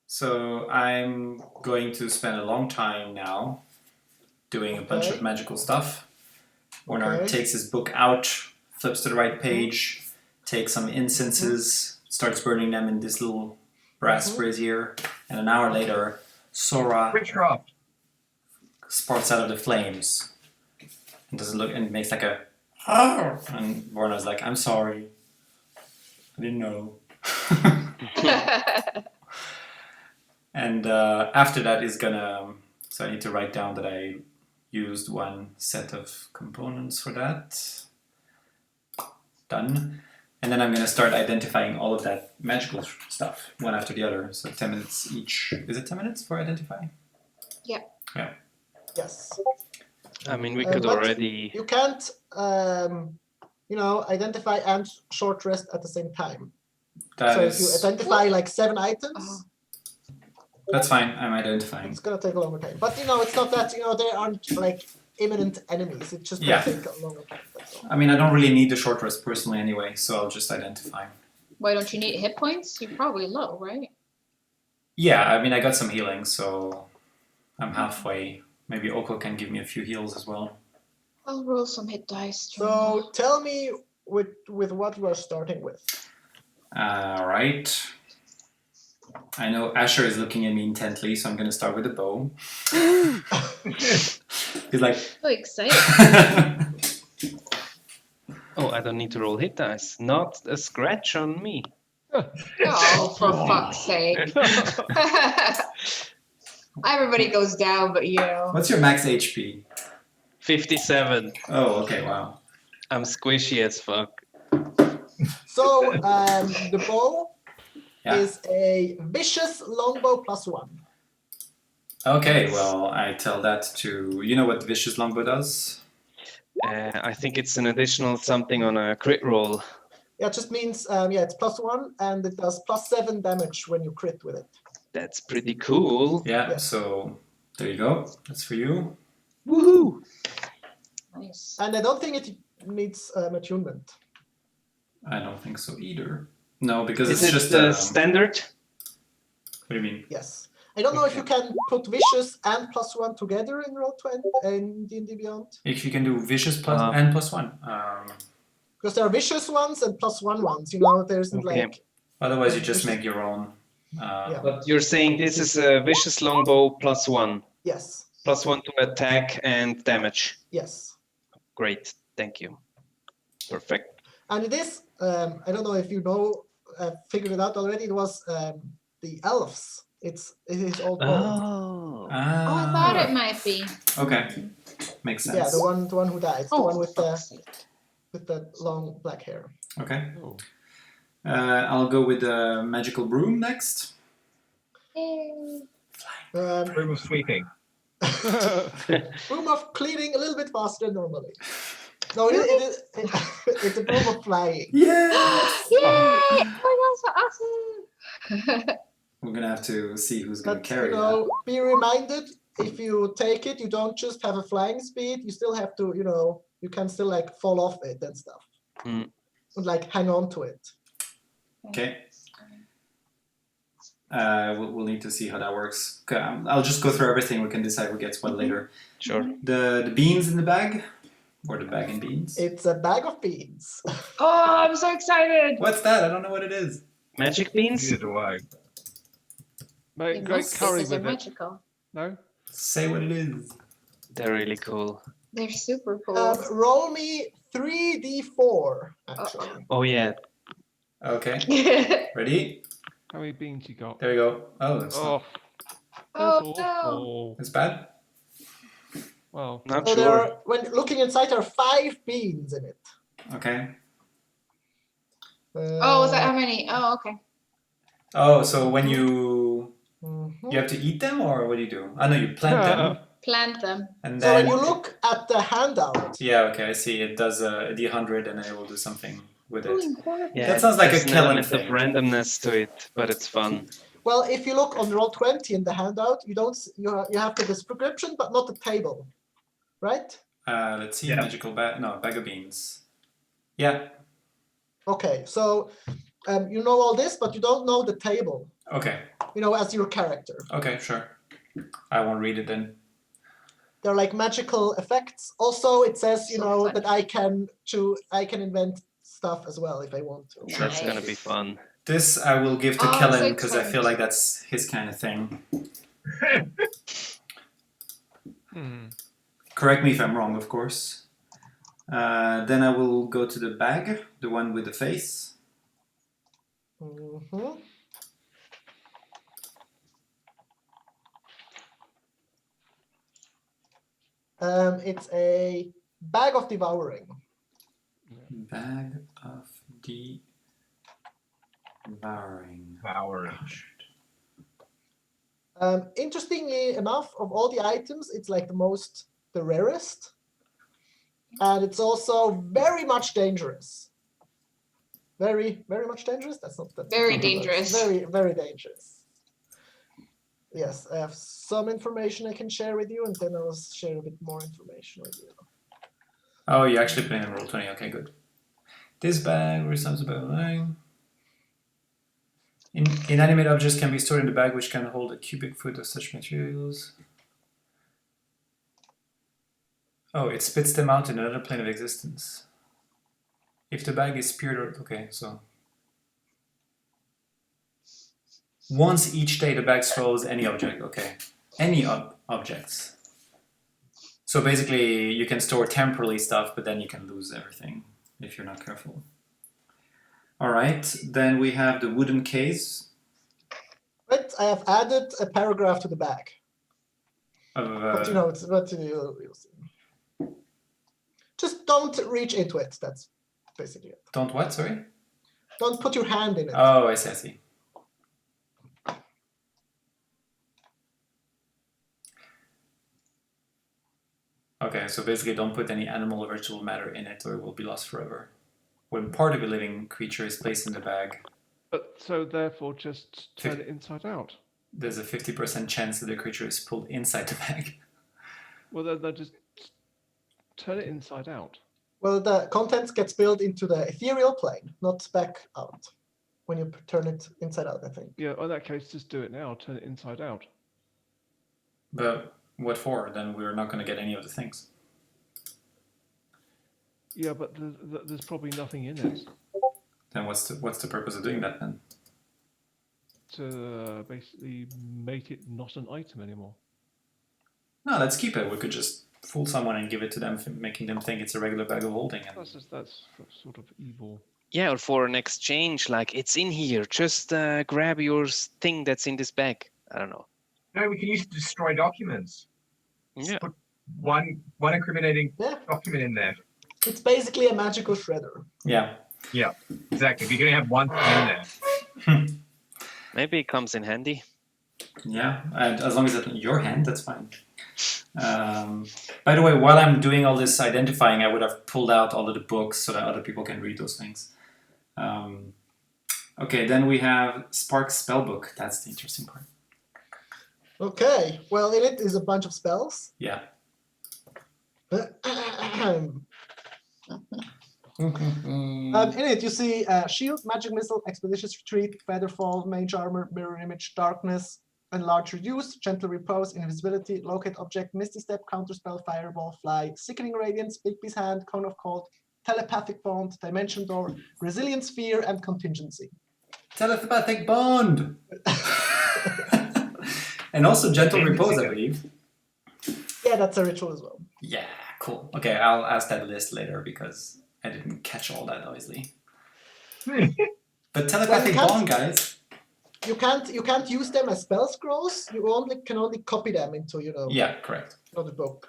So I'm going to spend a long time now doing a bunch of Okay. magical stuff. Warner Okay. takes his book out, flips to the right page, takes some incenses, starts burning them in this little brass brazier, and an hour later, Sora Witchcraft. sparks out of the flames and does it look and makes like a and Warner's like, I'm sorry. I didn't know. And after that is gonna, so I need to write down that I used one set of components for that. Done. And then I'm gonna start identifying all of that magical stuff, one after the other. So 10 minutes each. Is it 10 minutes for identifying? Yes. I mean, we Uh, could but- already. You can't, identify and short rest at the same time. That So if you is, identify like 7 items, that's fine. I'm identifying. it's gonna take a longer time. But it's not that they aren't like imminent enemies. It's just Yeah. gonna take a longer time. That's all. I mean, I don't really need the short rest personally anyway, so I'll just identify. Why don't you need hit points? You're probably low, right? Yeah, I mean, I got some healing, so I'm halfway. Maybe Oko can give me a few heals as well. I'll roll some hit dice. So tell me with what you are starting with. Right. I know Asher is looking at me intently, so I'm going to start with the bow. He's like, So excited. Oh, I don't need to roll hit dice. Not a scratch on me. Oh, for fuck's sake. Everybody goes down, but you. what's your max HP? 57. Oh, okay, wow. I'm squishy as fuck. So the bow Yeah. is a vicious longbow +1. Okay, well, I tell that to. You know what Vicious Longbow does? I think it's an additional something on a crit roll. Yeah, it just means it's +1 and it does +7 damage when you crit with it. That's pretty cool. Yeah, Yeah. so there you go. That's for you. Woohoo! Nice. And I don't think it needs attunement. I don't think so either. No, because Is it's it just standard? What do you mean? Yes. I don't know if you can put vicious and +1 together in Roll20 and D&D Beyond. If you can do Vicious plus Uh-huh. and +1. Because there are vicious ones and +1 ones. There isn't Okay. like Otherwise, you just Vicious- make your own. Yeah. But you're saying this is a vicious longbow +1. yes, +1 to attack and damage. yes. Great, thank you. Perfect. And it is I don't know if you figured it out already. It was the elves. It is all gold. Oh. Oh, I thought it might be. Okay, makes sense. Yeah, the one who died. The Oh, one with for the fuck's sake. long black hair. Okay. Oh. I'll go with the magical broom next. Yay. Room of sweeping. Broom of cleaning a little bit faster than normally. No, it's a broom of flying. Yeah. Yay! Oh, that's so awesome. We're gonna have to see who's gonna But carry that. be reminded, if you take it, you don't just have a flying speed. You still have to, you can still like fall off it and stuff, Mm. and like hang on to it. Okay. We'll need to see how that works. Okay, I'll just go through everything. We can decide who gets what later. Sure. The beans in the bag, or the bag and beans. It's a bag of beans. Oh, I'm so excited. What's that? I don't know what it is. Magic beans? Neither do I. Make It great must be, curry 'cause they're with it. magical. No? Say what it is. They're really cool. They're super cool. Roll me 3d4, actually. Oh yeah. Okay. Ready? How many beans you got? There you go. Oh, that's Oh, Oh, that's no. awful. It's bad. Well, Not So sure. when looking inside, there are 5 beans in it. Okay. Oh, is that how many? Oh, okay. Oh, so when you Mhm. have to eat them, or what do you do? I know you plant them, Plant them. and So then when you look at the handout, yeah, okay, I see. It does a D100, and it will do something with it. Yeah, That sounds like a there's an Kellen element of thing. randomness to it, but it's fun. well, if you look on roll 20 in the handout, you don't you have the description, but not the table, right? Let's see, Yeah. magical bag. No, bag of beans. Yeah. Okay, so you know all this, but you don't know the table. Okay. As your character. Okay. Sure. I won't read it then. They're like magical effects. Also, it says So fun. that I can invent stuff as well if I want to. That's gonna be Nice. fun. This I will give to Oh, Kellen so because I feel tight. like that's his kind of thing. Correct me if I'm wrong, of course. Then I will go to the bag, the one with the face. Mhm. It's a bag of devouring. Bag of devouring. Interestingly enough, of all the items, it's like the rarest. And it's also very much dangerous. Very, very much dangerous? That's not that. Very dangerous. Very, very dangerous. Yes, I have some information I can share with you, and then I will share a bit more information with you. Oh, you actually put in roll 20. Okay, good. This bag resembles about line. Inanimate objects can be stored in the bag, which can hold a cubic foot of such materials. Oh, it spits them out in another plane of existence. If the bag is speared or... Okay, so... Once each day, the bag swallows any object. Okay. Any objects. So basically, you can store temporarily stuff, but then you can lose everything if you're not careful. Alright, then we have the wooden case. But I have added a paragraph to the bag. Of, But you'll see. Just don't reach into it. That's basically it. don't what, sorry? Don't put your hand in it. Oh, I see. Okay, so basically don't put any animal or vegetable matter in it or it will be lost forever. When part of a living creature is placed in the bag, but so therefore just turn it inside out. there's a 50% chance that the creature is pulled inside the bag. Well, then just turn it inside out. Well, the contents get spilled into the ethereal plane, not back out. When you turn it inside out, I think. Yeah, in that case, just do it now. Turn it inside out. But what for? Then we're not going to get any of the things. Yeah, but there's probably nothing in it Then what's the purpose of doing that then? to basically make it not an item anymore. No, let's keep it. We could just fool someone and give it to them, making them think it's a regular bag of holding. And... That's sort of evil. Yeah, or for an exchange, like it's in here. Just grab your thing that's in this bag. I don't know. No, we can use it to destroy documents. Yeah. Put one incriminating Yeah, document in there. it's basically a magical shredder. Yeah. Yeah, exactly. You're gonna have one thing in there. Maybe it comes in handy. Yeah, and as long as it's in your hand, that's fine. By the way, while I'm doing all this identifying, I would have pulled out all of the books so that other people can read those things. Okay, then we have Spark's spellbook. That's the interesting part. Okay, well, in it is a bunch of spells. Yeah. In it, you see shield, magic missile, expeditious retreat, featherfall, mage armor, mirror image, darkness, enlarge reduce, gentle repose, invisibility, locate object, misty step, counterspell, fireball, fly, sickening radiance, big piece hand, cone of cold, telepathic bond, dimension door, resilient sphere, and contingency. Telepathic bond! And also gentle repose, I believe. Yeah, that's a ritual as well. Yeah, cool. Okay, I'll ask that list later because I didn't catch all that noisily. But telepathic can't- bond, guys. You can't use them as spell scrolls. You can only copy them into Yeah, correct. another book.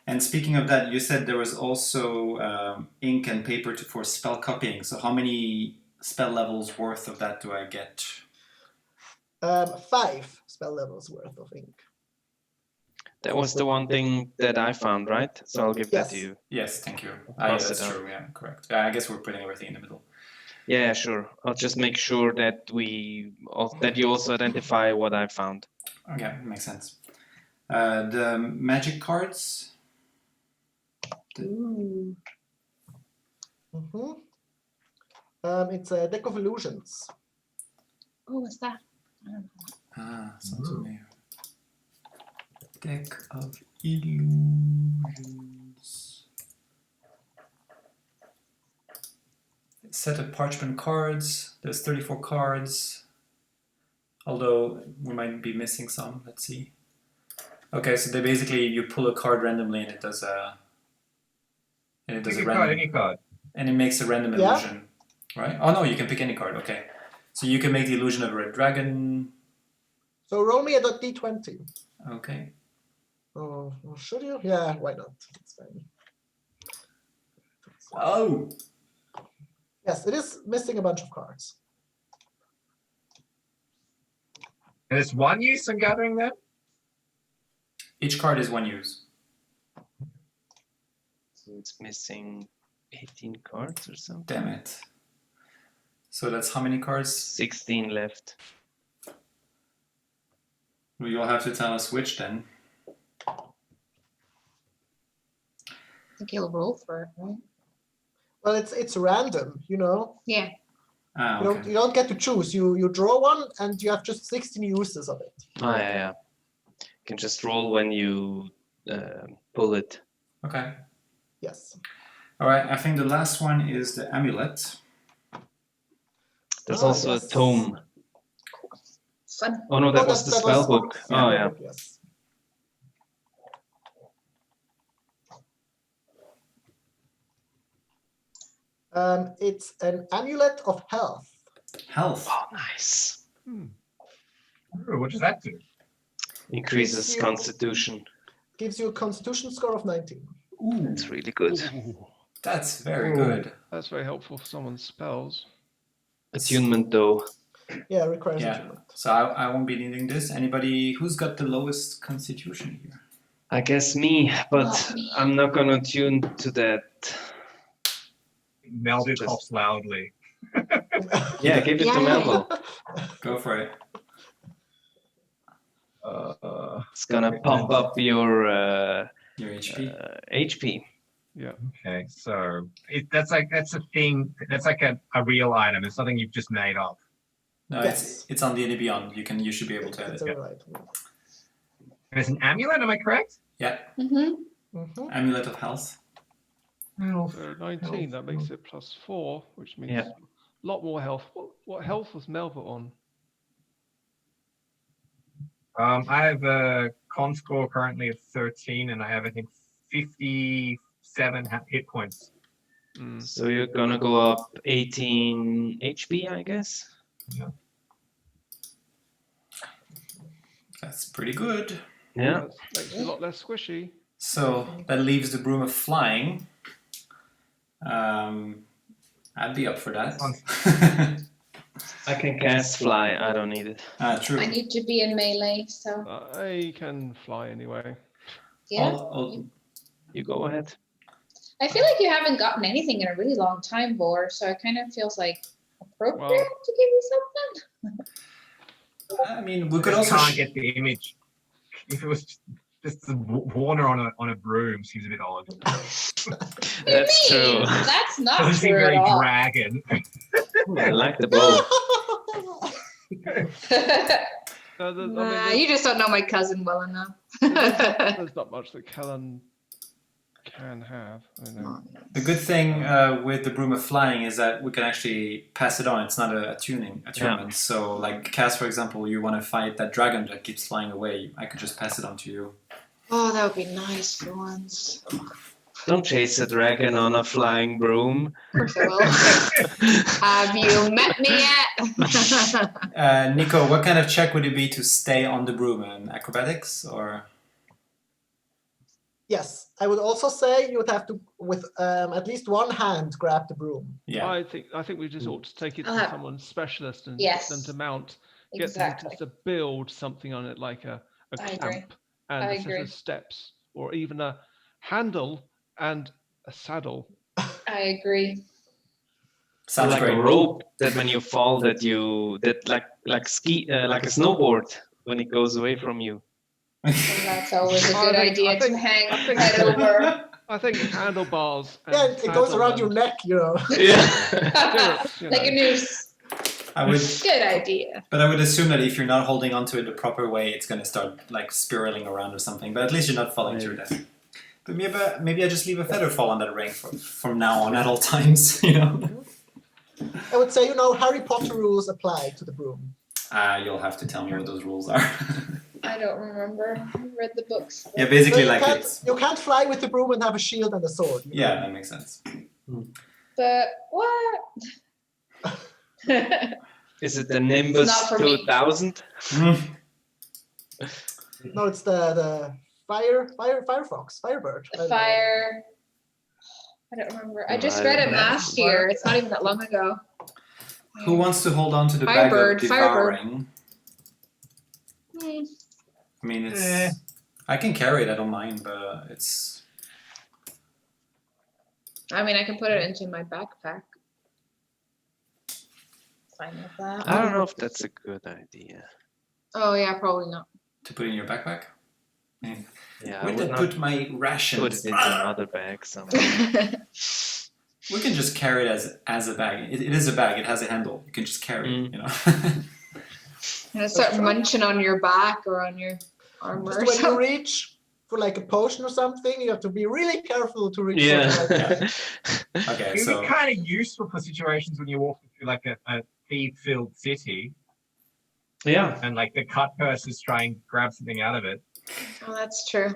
And speaking of that, you said there was also ink and paper for spell copying. So how many spell levels worth of that do I get? 5 spell levels worth of ink. That was the one thing that I found, right? So I'll give that to Yes. you. Yes, thank you. Pass it That's on. true. Yeah, correct. I guess we're putting everything in the middle. Yeah, sure. I'll just make sure that that you also identify what I found. Okay, makes sense. The magic cards. Ooh. Mm-hmm. It's a deck of illusions. Oh, what's that? I don't know. Sounds familiar. Deck of illusions. Set of parchment cards. There's 34 cards. Although we might be missing some. Let's see. Okay, so they basically you pull a card randomly and it does a random Any card. and it makes a random Yeah. illusion, right? Oh no, you can pick any card. Okay, so you can make the illusion of a red dragon. So roll me a d20. Okay. Oh, should you? Yeah, why not? It's fine. Oh. Yes, it is missing a bunch of cards. And it's one use on gathering them? Each card is one use. So it's missing 18 cards or something. Damn it. So that's how many cards? 16 left. Well, you'll have to tell us which then. I think he'll roll for it, right? Well, it's random, Yeah. Ah, You okay. don't get to choose. You draw one, and you have just 16 uses of it. Oh, yeah. You can just roll when you pull it. Okay. Yes. All right. I think the last one is the amulet. There's Ah, also yes. a tome. Fun. Oh no, that was the spell book. Oh yeah. Yes. It's an amulet of health. Health. Oh, nice. Ooh, what does that do? Increases you- constitution. Gives you a constitution score of 19. Ooh, That's really good. Ooh, that's very Ooh. good. that's very helpful for someone's spells. Attunement though. Yeah, it requires Yeah. attunement. So I won't be needing this. Anybody who's got the lowest constitution here? I guess me, but Not me. I'm not gonna tune to that. Melville Just- coughs loudly. Yeah, give it to Yeah. Melville. Go for it. It's gonna pump up your Your HP. HP. Yeah. Okay, so that's a thing. That's like a real item. It's something you've just made up. No, Yes. it's on D&D Beyond. You should be able to It's edit. a real item. And it's an amulet. Am I correct? Yeah. Mm-hmm. Mhm. Amulet of health. So 19, that makes it +4, which means Yeah. a lot more health. What health was Melville on? I have a con score currently of 13, and I have I think 57 hit points. Mm. So you're gonna go up 18 HP, I guess. That's pretty good. Yeah. That makes it a lot less squishy. So that leaves the broom of flying. I'd be up for that. I can cast fly. I don't need it. True. I need to be in melee, so I can fly anyway. yeah. You go ahead. I feel like you haven't gotten anything in a really long time, Vor, so it kind of feels like appropriate Well- to give you something. I mean, we could I also. can't get the image. If it was just the Warner on a broom, seems a bit odd. What do you That's mean? true. That's It not doesn't seem true at very all. dragon. I like the bow. No, there's, Nah, you just don't know my cousin well enough. there's not much that Kellen can have. I know. The good thing with the broom of flying is that we can actually pass it on. It's not a attunement. So, like Cass, for example, you want to fight that dragon that keeps flying away. I could just pass it on to you. Oh, that would be nice for once. Don't chase a dragon on a flying broom. Of course I will. Have you met me yet? Nico, what kind of check would it be to stay on the broom? An acrobatics or? Yes, I would also say you would have to, with at least one hand, grab the broom. Yeah. I think we just ought to take it to Uh-huh. someone specialist and Yes. get them to mount, get Exactly. them to build something on it like a I agree. clamp and I a set agree. of steps, or even a handle and a saddle. I agree. Sounds like great. a rope that when you fall, that like ski, like a snowboard when it goes away from you. And that's always a good I idea think- to hang I think- head over. I think handlebars. And Yeah, it goes saddle around your and neck, Yeah. stirrups, you Like a know. noose. I would, Good idea. but I would assume that if you're not holding onto it the proper way, it's going to start like spiraling around or something. But at least you're not falling to your death. But maybe I just leave a feather fall on that ring from now on at all times. You know. I would say, Harry Potter rules apply to the broom. You'll have to tell me what those rules are. I don't remember. I read the books. Yeah, basically So like it's. you can't fly with the broom and have a shield and a sword. Yeah, that makes sense. But what? Is it the Nimbus Not for me. 2000? No, it's the Firefox, Firebird. Fire. I don't remember. I just I read it don't know. last year. It's not even that long ago. Who wants to hold on to the bag of Firebird, Firebird. devouring? Hmm. I mean, it's. I can carry it. I don't mind, but it's. I mean, I can put it into my backpack. Fine with that. I don't know if that's a good idea. Oh yeah, probably not. To put in your backpack? Yeah, I Where would did I not put my put rations? it into another bag somewhere. We can just carry it as a bag. It is a bag. It has a handle. You can just carry it, you know. And start munching on your back or on your armor. Just Or when you something. reach for like a potion or something, you have to be really careful to reach. Yeah. something like that. Okay, It would so be kind of useful for situations when you're walking through like a thief-filled city Yeah. and like the cut purses try and grab something out of it. Oh, that's true.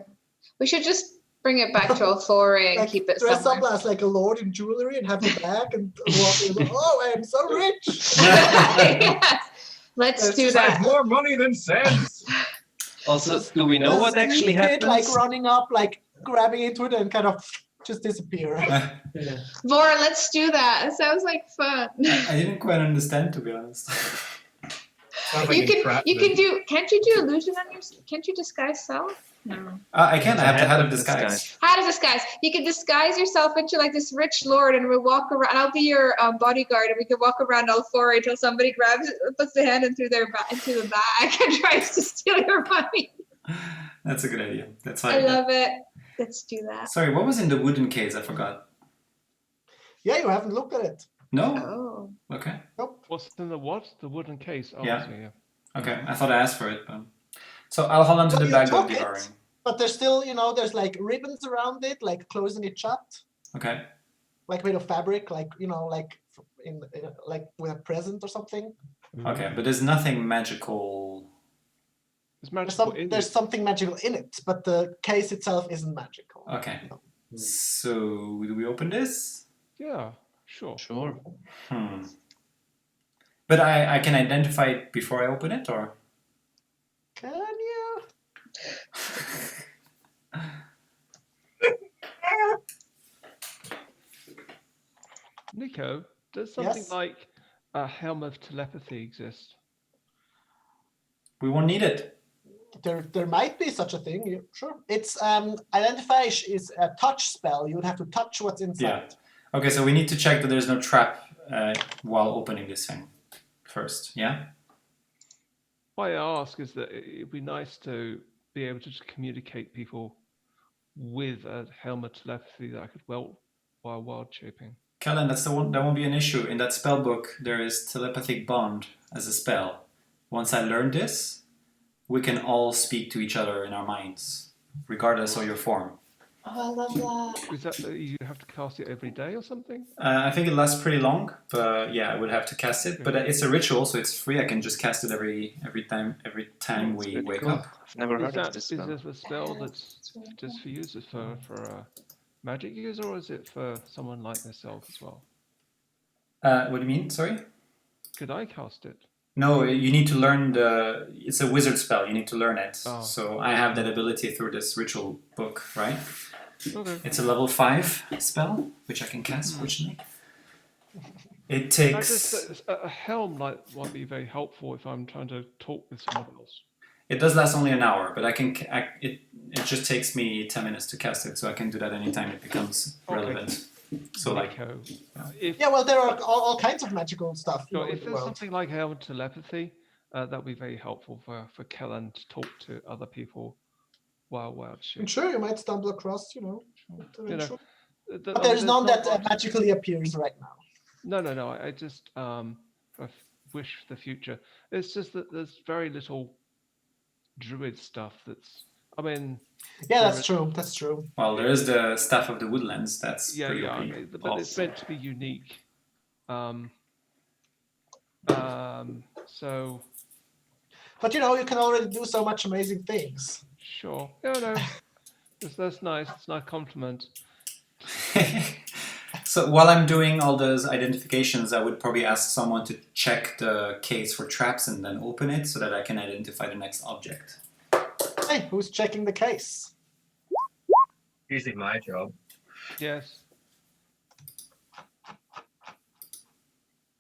We should just bring it back to Alfore and Like, keep it dress somewhere. up as like a lord in jewelry and have the bag and walk in. Oh, I am so rich. Yes. Let's It's do It's like that. more money than sense. Also, do we know what This actually kid, happens? like running up, like grabbing into it and kind of just disappear. Vora, let's do that. It sounds like fun. I didn't quite understand, to be honest. Sounds like You can entrapment. do. Can't you do illusion on your? Can't you disguise self? No. I can. I have the Hat hat of of disguise. How to disguise? You can disguise yourself into like this rich lord, and we'll walk around. I'll be your bodyguard, and we can walk around Alfore until somebody grabs it, puts the hand into the bag, and tries to steal your money. That's a good idea. That's I fine. love it. Let's do that. Sorry, what was in the wooden case? I forgot. Yeah, you haven't looked at it. No? Oh. Okay. Nope. What's in the what? The wooden case. Oh, Yeah. I see, yeah. Okay. I thought I asked for it, but. So I'll hold on to Well, the you bag of took it. devouring. But there's still, there's like ribbons around it, like closing it shut, Okay. like made of fabric, like in like with a present or something. Okay, but there's nothing magical. There's There's, magical in there's it. something magical in it, but the case itself isn't magical. Okay. So do we open this? Yeah, sure. Sure. But I can identify it before I open it, or? Can you? Nico, does something Yes? like a helm of telepathy exist? We won't need it. There might be such a thing. Yeah, sure. It's identify is a touch spell. You would have to touch what's inside. Yeah. Okay, so we need to check that there's no trap while opening this thing first. Yeah. Why I ask is that it'd be nice to be able to just communicate people with a helm of telepathy that I could while wild shaping. Kellen, that's the one. That won't be an issue. In that spell book, there is telepathic bond as a spell. Once I learn this, we can all speak to each other in our minds, regardless of your form. Oh, I love that. Is that you have to cast it every day or something? I think it lasts pretty long, but yeah, I would have to cast it. But it's a ritual, so it's free. I can just cast it every time That's we pretty wake cool. up. I've never Is heard of that this is spell. this a spell that's It's really just cool. for users for a magic user, or is it for someone like myself as well? What do you mean? Sorry. Could I cast it? No, you need to learn it's a wizard spell. You need to learn it. Oh. So I have that ability through this ritual book, right? Okay. It's a level 5 spell, which I can cast, fortunately. It I takes. just a helm might be very helpful if I'm trying to talk with someone else. It does last only an hour, but it just takes me 10 minutes to cast it, so I can do that anytime it becomes relevant. So like, Nico, if Yeah, well, there are all kinds of magical stuff. no, in if the there's world. something like helm telepathy, that would be very helpful for Kellen to talk to other people while I'm shooting. sure you might stumble across, You know, But there's none that magically appears right now. No. I just wish for the future. It's just that there's very little druid stuff. I mean, Yeah, There that's true. That's true. well, there is the Staff of the Woodlands. That's yeah, pretty yeah. OP. Okay, but it's also. meant to be unique. So But you can already do so much amazing things. sure. No. That's nice. It's a nice compliment. So while I'm doing all those identifications, I would probably ask someone to check the case for traps and then open it so that I can identify the next object. Hey, who's checking the case? Usually my job. Yes.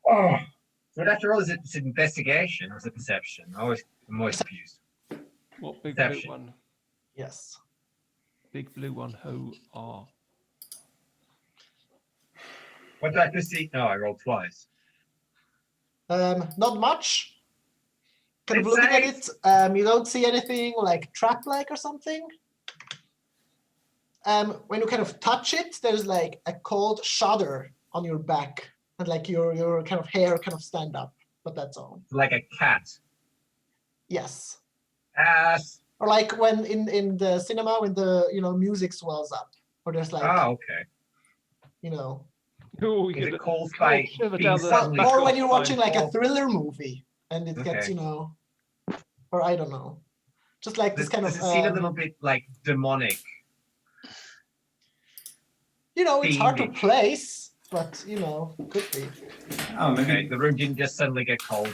Oh, but after all, is it investigation or is it perception? I'm always confused. What big Perception. blue one? Yes. Big blue one. Who are? What did I just see? No, I rolled twice. Not much. Kind of It's looking at safe. it, you don't see anything like trap-like or something. When you kind of touch it, there's like a cold shudder on your back, and like your kind of hair kind of stand up. But that's all. Like a cat. Yes. Ass. Or like when in the cinema when the music swells up, or there's like Oh, okay. Oh, Is it caused cold by shiver being down the suddenly back or of when you're my watching like a spine. thriller movie and it gets Okay. or I don't know, just like this kind Does of it seem a little bit like demonic? it's hard to fiendish? place, but could be. Oh, maybe Okay, the room didn't just suddenly get colder.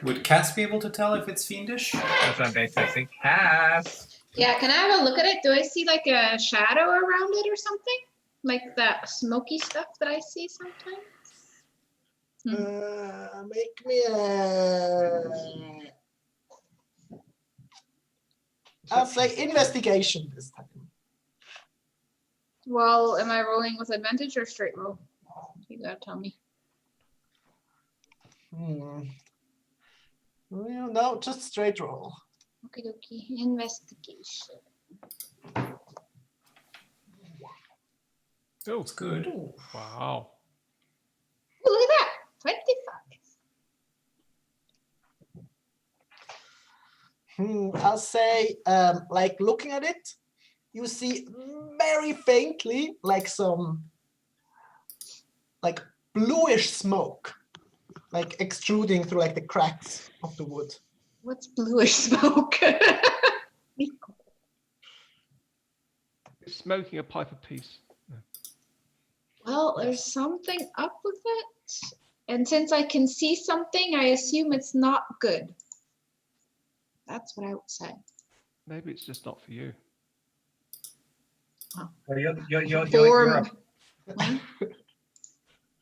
would Cass be able to tell if it's fiendish? That's what I'm basically saying. Cass. Yeah, can I have a look at it? Do I see like a shadow around it or something? Like that smoky stuff that I see sometimes? Make me a. I'll say investigation this time. Well, am I rolling with advantage or straight roll? You gotta tell me. Well, no, just straight roll. Okay, dokie. Investigation. Oh, It's good. Ooh. wow. Oh, look at that. 25. I'll say, like looking at it, you see very faintly like some like bluish smoke, like extruding through like the cracks of the wood. What's bluish smoke? It's smoking a pipe apiece. Well, there's something up with it. And since I can see something, I assume it's not good. That's what I would say. Maybe it's just not for you. Well, you're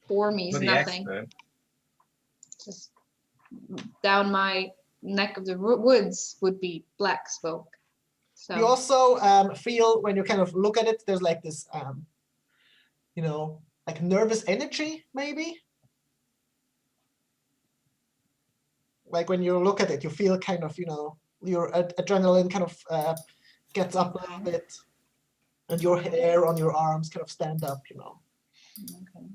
For me is the nothing. expert. Just down my neck of the woods would be black smoke. So You also feel when you kind of look at it, there's like this, like nervous energy, maybe. Like when you look at it, you feel kind of, your adrenaline kind of gets up a little bit, and your hair on your arms kind of stand up, okay.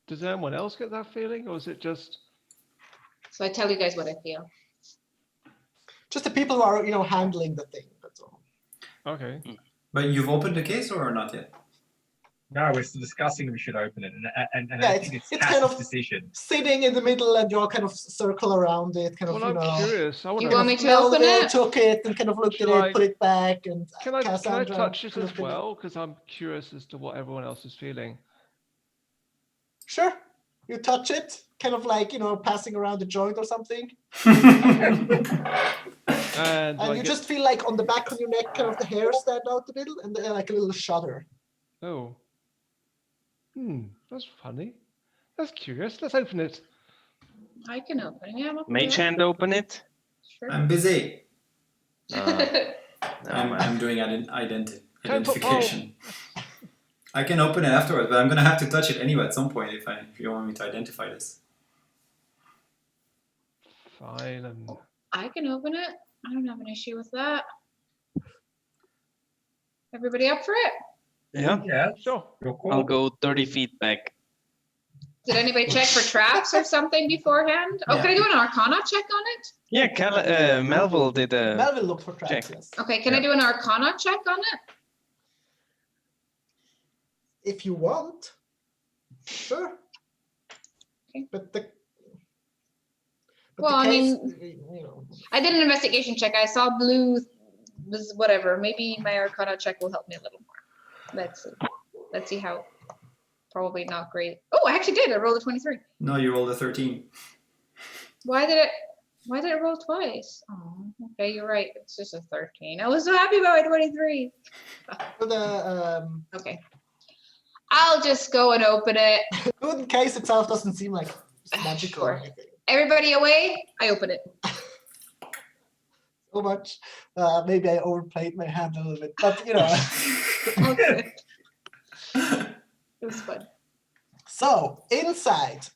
Does anyone else get that feeling, or is it just? So I tell you guys what I feel. Just the people who are, handling the thing. That's all. Okay. But you've opened the case or not yet? No, we're still discussing we should open it, and Yeah, I think it's it's Cass's kind of- decision. Sitting in the middle, and you all kind of circle around it, kind of, Well, I'm curious. I want You to. want me to smelled open it? took it, and kind of looked Shall at it, I- put it back, and Can I Cassandra touch it as looked at well? Because I'm curious as to what everyone else is feeling. Sure. You touch it, kind of like, passing around a joint or something. And do I And you get- just feel like on the back of your neck, kind of the hair stand out a little, and then like a little shudder. Oh. That's funny. That's curious. Let's open it. I can open it. Yeah, I'm open Mage to hand open it. Sure. I'm busy. No, I'm doing Can't put identification. I can open it afterwards, but I'm gonna have to touch it anyway at some point if you want me to identify this. Fine. I can open it. I don't have an issue with that. Everybody up for it? Yeah. Yeah, Sure. your call. I'll go 30 feet back. Did anybody check for traps or something beforehand? Oh, Yeah. can I do an Arcana check on it? Yeah, Melville did a. Melville looked for traps, check. yes. Okay, can I Yeah. do an Arcana check on it? If you want. Sure. Okay. But the Well, I case, mean- I did an investigation check. I saw blue, was whatever. Maybe my Arcana check will help me a little more. Let's see. Let's see how. Probably not great. Oh, I actually did. I rolled a 23. No, you rolled a 13. Why did it roll twice? Oh, okay, you're right. It's just a 13. I was so happy about my 23. for the Okay. I'll just go and open it. good case itself doesn't seem like it's magical or Sure. anything. Everybody away? I open it. So much. Maybe I overplayed my hand a little bit, but Okay. It was fun. So inside,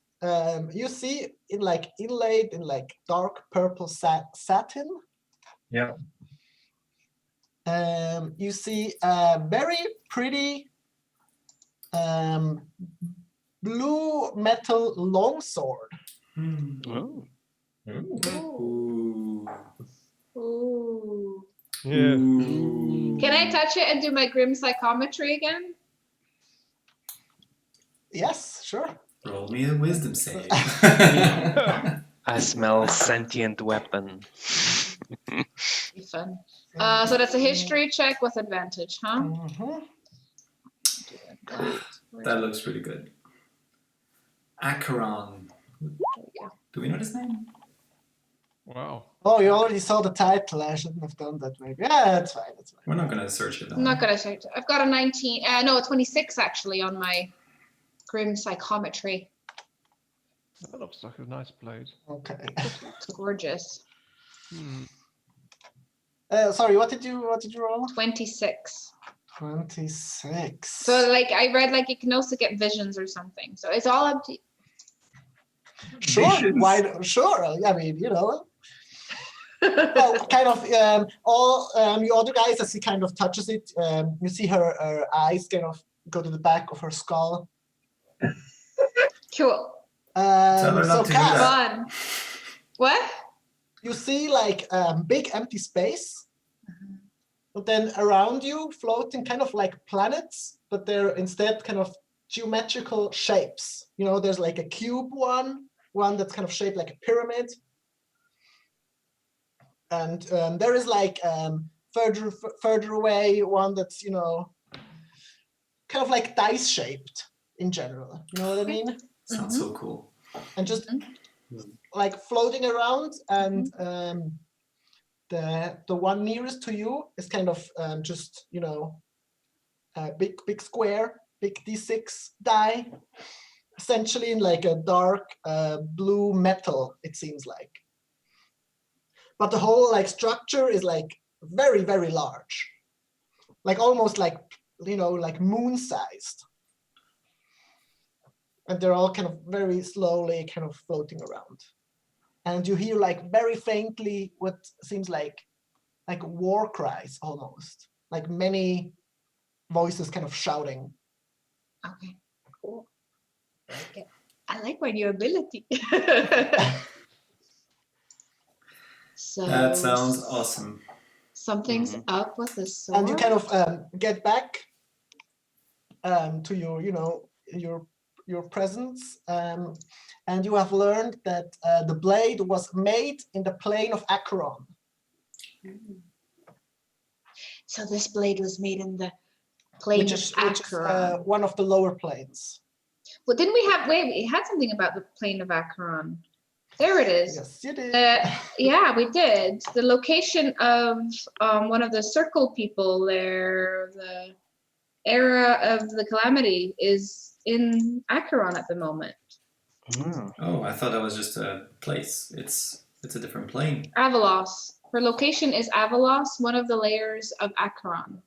you see inlaid in dark purple satin. Yeah. You see a very pretty blue metal longsword. Oh. Ooh. Ooh. Yeah. Ooh. Can I touch it and do my grim psychometry again? Yes, sure. Roll me a wisdom save. I smell sentient weapon. Be fun. So that's a history check with advantage, huh? Mhm. That looks really good. Acheron. Do we know his name? Wow. Oh, you already saw the title. I shouldn't have done that. Maybe. Yeah, that's fine. That's fine. We're not gonna search it. I'm not gonna check. I've got a 19. No, a 26 actually on my grim psychometry. That looks like a nice blade. Okay. It's gorgeous. Sorry. What did you roll? 26. 26. So like I read like you can also get visions or something. So it's all up to you. Sure. Visions. Why? Sure. I mean, Well, kind of. All you other guys, as he kind of touches it, you see her eyes kind of go to the back of her skull. Cool. Tell her not So, to do Cass, that. Fun. What? you see like big empty space, but then around you floating kind of like planets, but they're instead kind of geometrical shapes. There's like a cube one that's kind of shaped like a pyramid. And there is like further away one that's, kind of like dice shaped in general. You know what I mean? Sounds so cool. And just like floating around, and the one nearest to you is kind of just a big square, big d6 die, essentially in like a dark blue metal, it seems like. But the whole like structure is like very, very large, like almost like like moon sized. And they're all kind of very slowly kind of floating around. And you hear like very faintly what seems like war cries almost, like many voices kind of shouting. Okay. Cool. I like it. I like my new ability. So That sounds awesome. Something's up with the sword. And you kind of get back to your presence, and you have learned that the blade was made in the plane of Acheron. So this blade was made in the plane Which of is Acheron. one of the lower planes. Well, didn't we have? Wait, we had something about the plane of Acheron. There it is. Yes, you did. Yeah, we did. The location of one of the circle people there, the era of the calamity, is in Acheron at the moment. Oh, I thought that was just a place. It's a different plane. Avalos. Her location is Avalos, one of the layers of Acheron.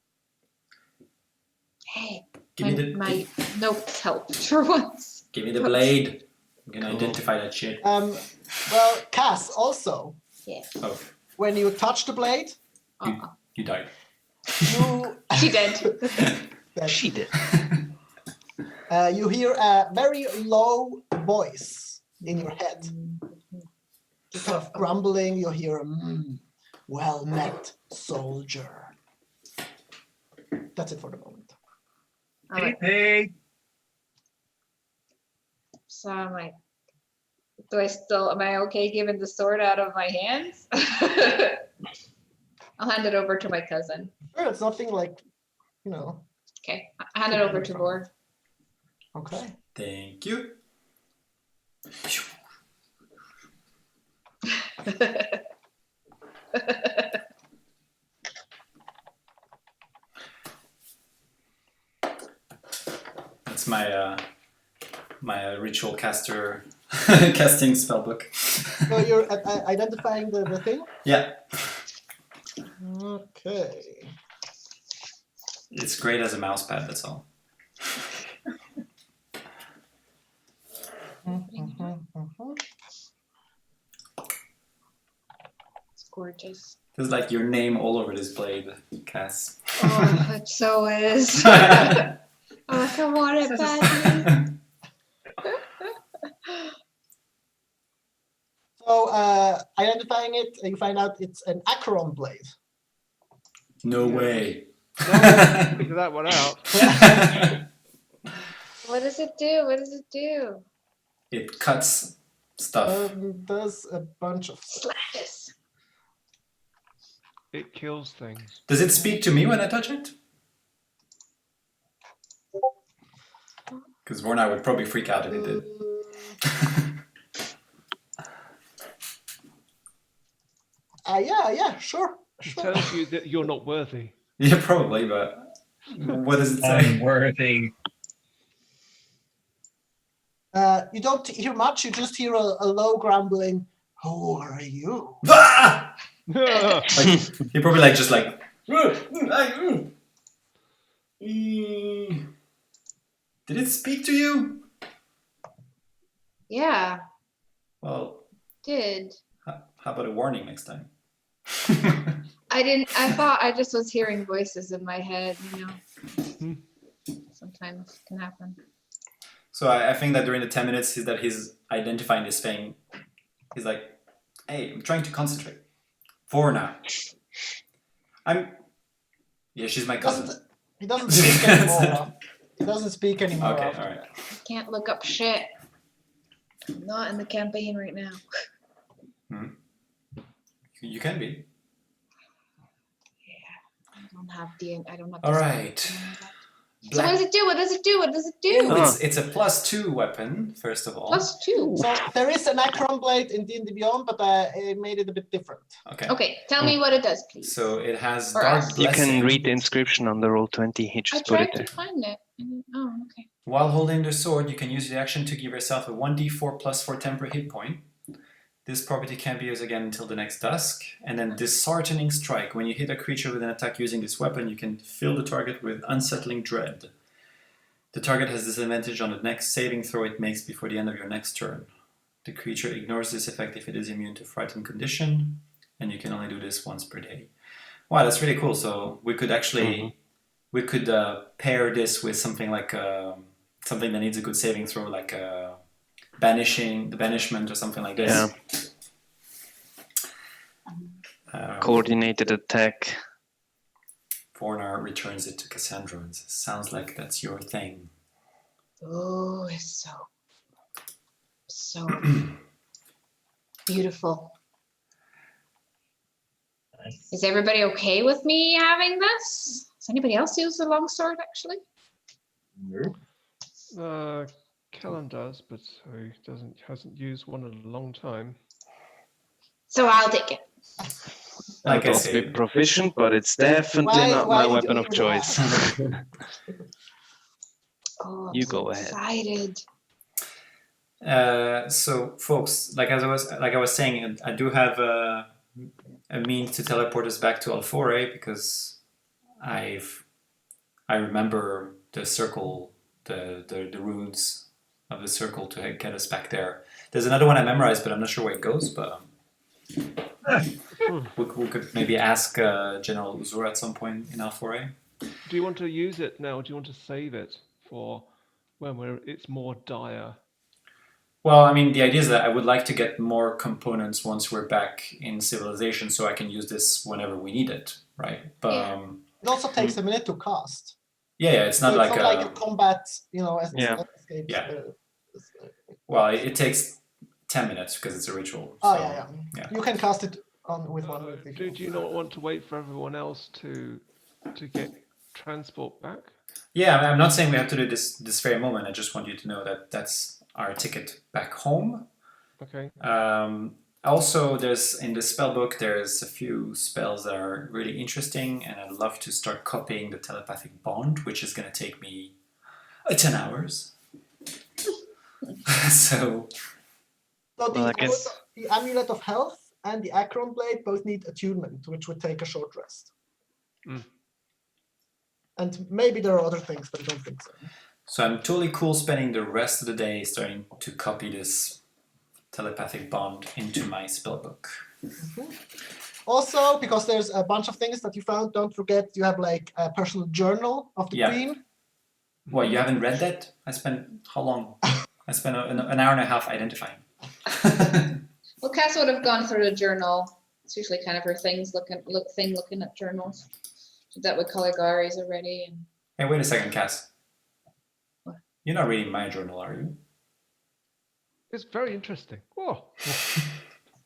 Hey, my notes helped for once. Give me the blade. I'm gonna identify that shit. Well, Cass, also, Yeah. Oh, when you touch the blade, you died. She did. She did. You hear a very low voice in your head. Just kind of grumbling, you hear well met, soldier. That's it for the moment. I'm like, Hey, so I'm like, am I okay giving the sword out of my hands? I'll hand it over to my cousin. Sure, it's nothing like, Okay, I hand it over to Vor. Okay. Thank you. That's my ritual caster casting spellbook. So you're identifying the thing? Yeah, Okay. it's great as a mouse pad. That's all. It's gorgeous. There's like your name all over this blade, Cass. Oh, it so is. Oh, I want it badly. So identifying it, you find out it's an Acheron blade. No way. Figure that one out. What does it do? What does it do? It cuts stuff. Does a bunch of Slashes. It kills things. Does it speak to me when I touch it? Because Vorna would probably freak out if it did. Yeah, sure. It tells you that you're not worthy. Yeah, probably, but what does it say? unworthy. You don't hear much, you just hear a low grumbling, who are you? Ah! Yeah. Like, he probably like just like. Did it speak to you? Yeah, Well, did. how about a warning next time? I thought I just was hearing voices in my head, Sometimes it can happen. So I think that during the 10 minutes he's identifying this thing. He's like, hey, I'm trying to concentrate. Vorna. Yeah, she's my cousin. He doesn't speak anymore. He doesn't speak anymore. Okay, after. alright. I can't look up shit. I'm not in the campaign right now. You can be. I don't have. Alright. So what does it do? What does it do? What does it do? It's a +2 weapon, first of all. +2. So there is an Acheron blade in D&D Beyond, but it made it a bit different. Okay. Okay, tell me what it does, please. So it has Or Dark us. You Blessing. can read the inscription on the Roll20. He I just put tried it there. to find it. Oh, okay. While holding the sword, you can use the action to give yourself a 1d4 +4 temporary hit point. This property can't be used again until the next dusk. And then Disheartening Strike. When you hit a creature with an attack using this weapon, you can fill the target with Unsettling Dread. The target has disadvantage on the next saving throw it makes before the end of your next turn. The creature ignores this effect if it is immune to frightened condition, and you can only do this once per day. Wow, that's really cool. So we could actually pair this with something like something that needs a good saving throw, like banishment or something like this. Yeah. Coordinated attack Vornar returns it to Cassandra and says, sounds like that's your thing. Oh, it's so beautiful. Nice. Is everybody okay with me having this? Does anybody else use the longsword actually? Nope. Kellen does, but he hasn't used one in a long time. So I'll take it. Like I I'll say, be proficient, but it's definitely not my did you weapon of even choice. ask? Oh, I'm You so go ahead. excited. so folks, like I was saying, I do have a means to teleport us back to Alfore because I remember the circle, the runes of the circle to get us back there. There's another one I memorized, but I'm not sure where it goes. But we could maybe ask General Uzur at some point in Alfore. Do you want to use it now? Or do you want to save it for when it's more dire? Well, I mean, the idea is that I would like to get more components once we're back in civilization, so I can use this whenever we need it, right? But Yeah. It also takes a minute to cast. yeah, it's not So like it's not like a combat, Yeah. escape. Yeah. Well, it takes 10 minutes because it's a ritual. Oh so, yeah. You can cast it on with one. Do you not want to wait for everyone else to get transport back? Yeah, I'm not saying we have to do this very moment. I just want you to know that that's our ticket back home. Okay. Also, there's in the spell book, there's a few spells that are really interesting, and I'd love to start copying the telepathic bond, which is going to take me 10 hours. So Well, I guess- the Amulet of Health and the Acron Blade both need attunement, which would take a short rest. Mm. And maybe there are other things, but I don't think so. So I'm totally cool spending the rest of the day starting to copy this telepathic bond into my spellbook. Mhm. Also, because there's a bunch of things that you found, don't forget you have like a personal journal of the Yeah. queen. What, you haven't read that? I spent how long? I spent an hour and a half identifying. Well, Cass would have gone through a journal. It's usually kind of her looking at journals. She's that with Caligari's already. And Hey, wait a second, Cass. What? You're not reading my journal, are you? It's very interesting. Oh.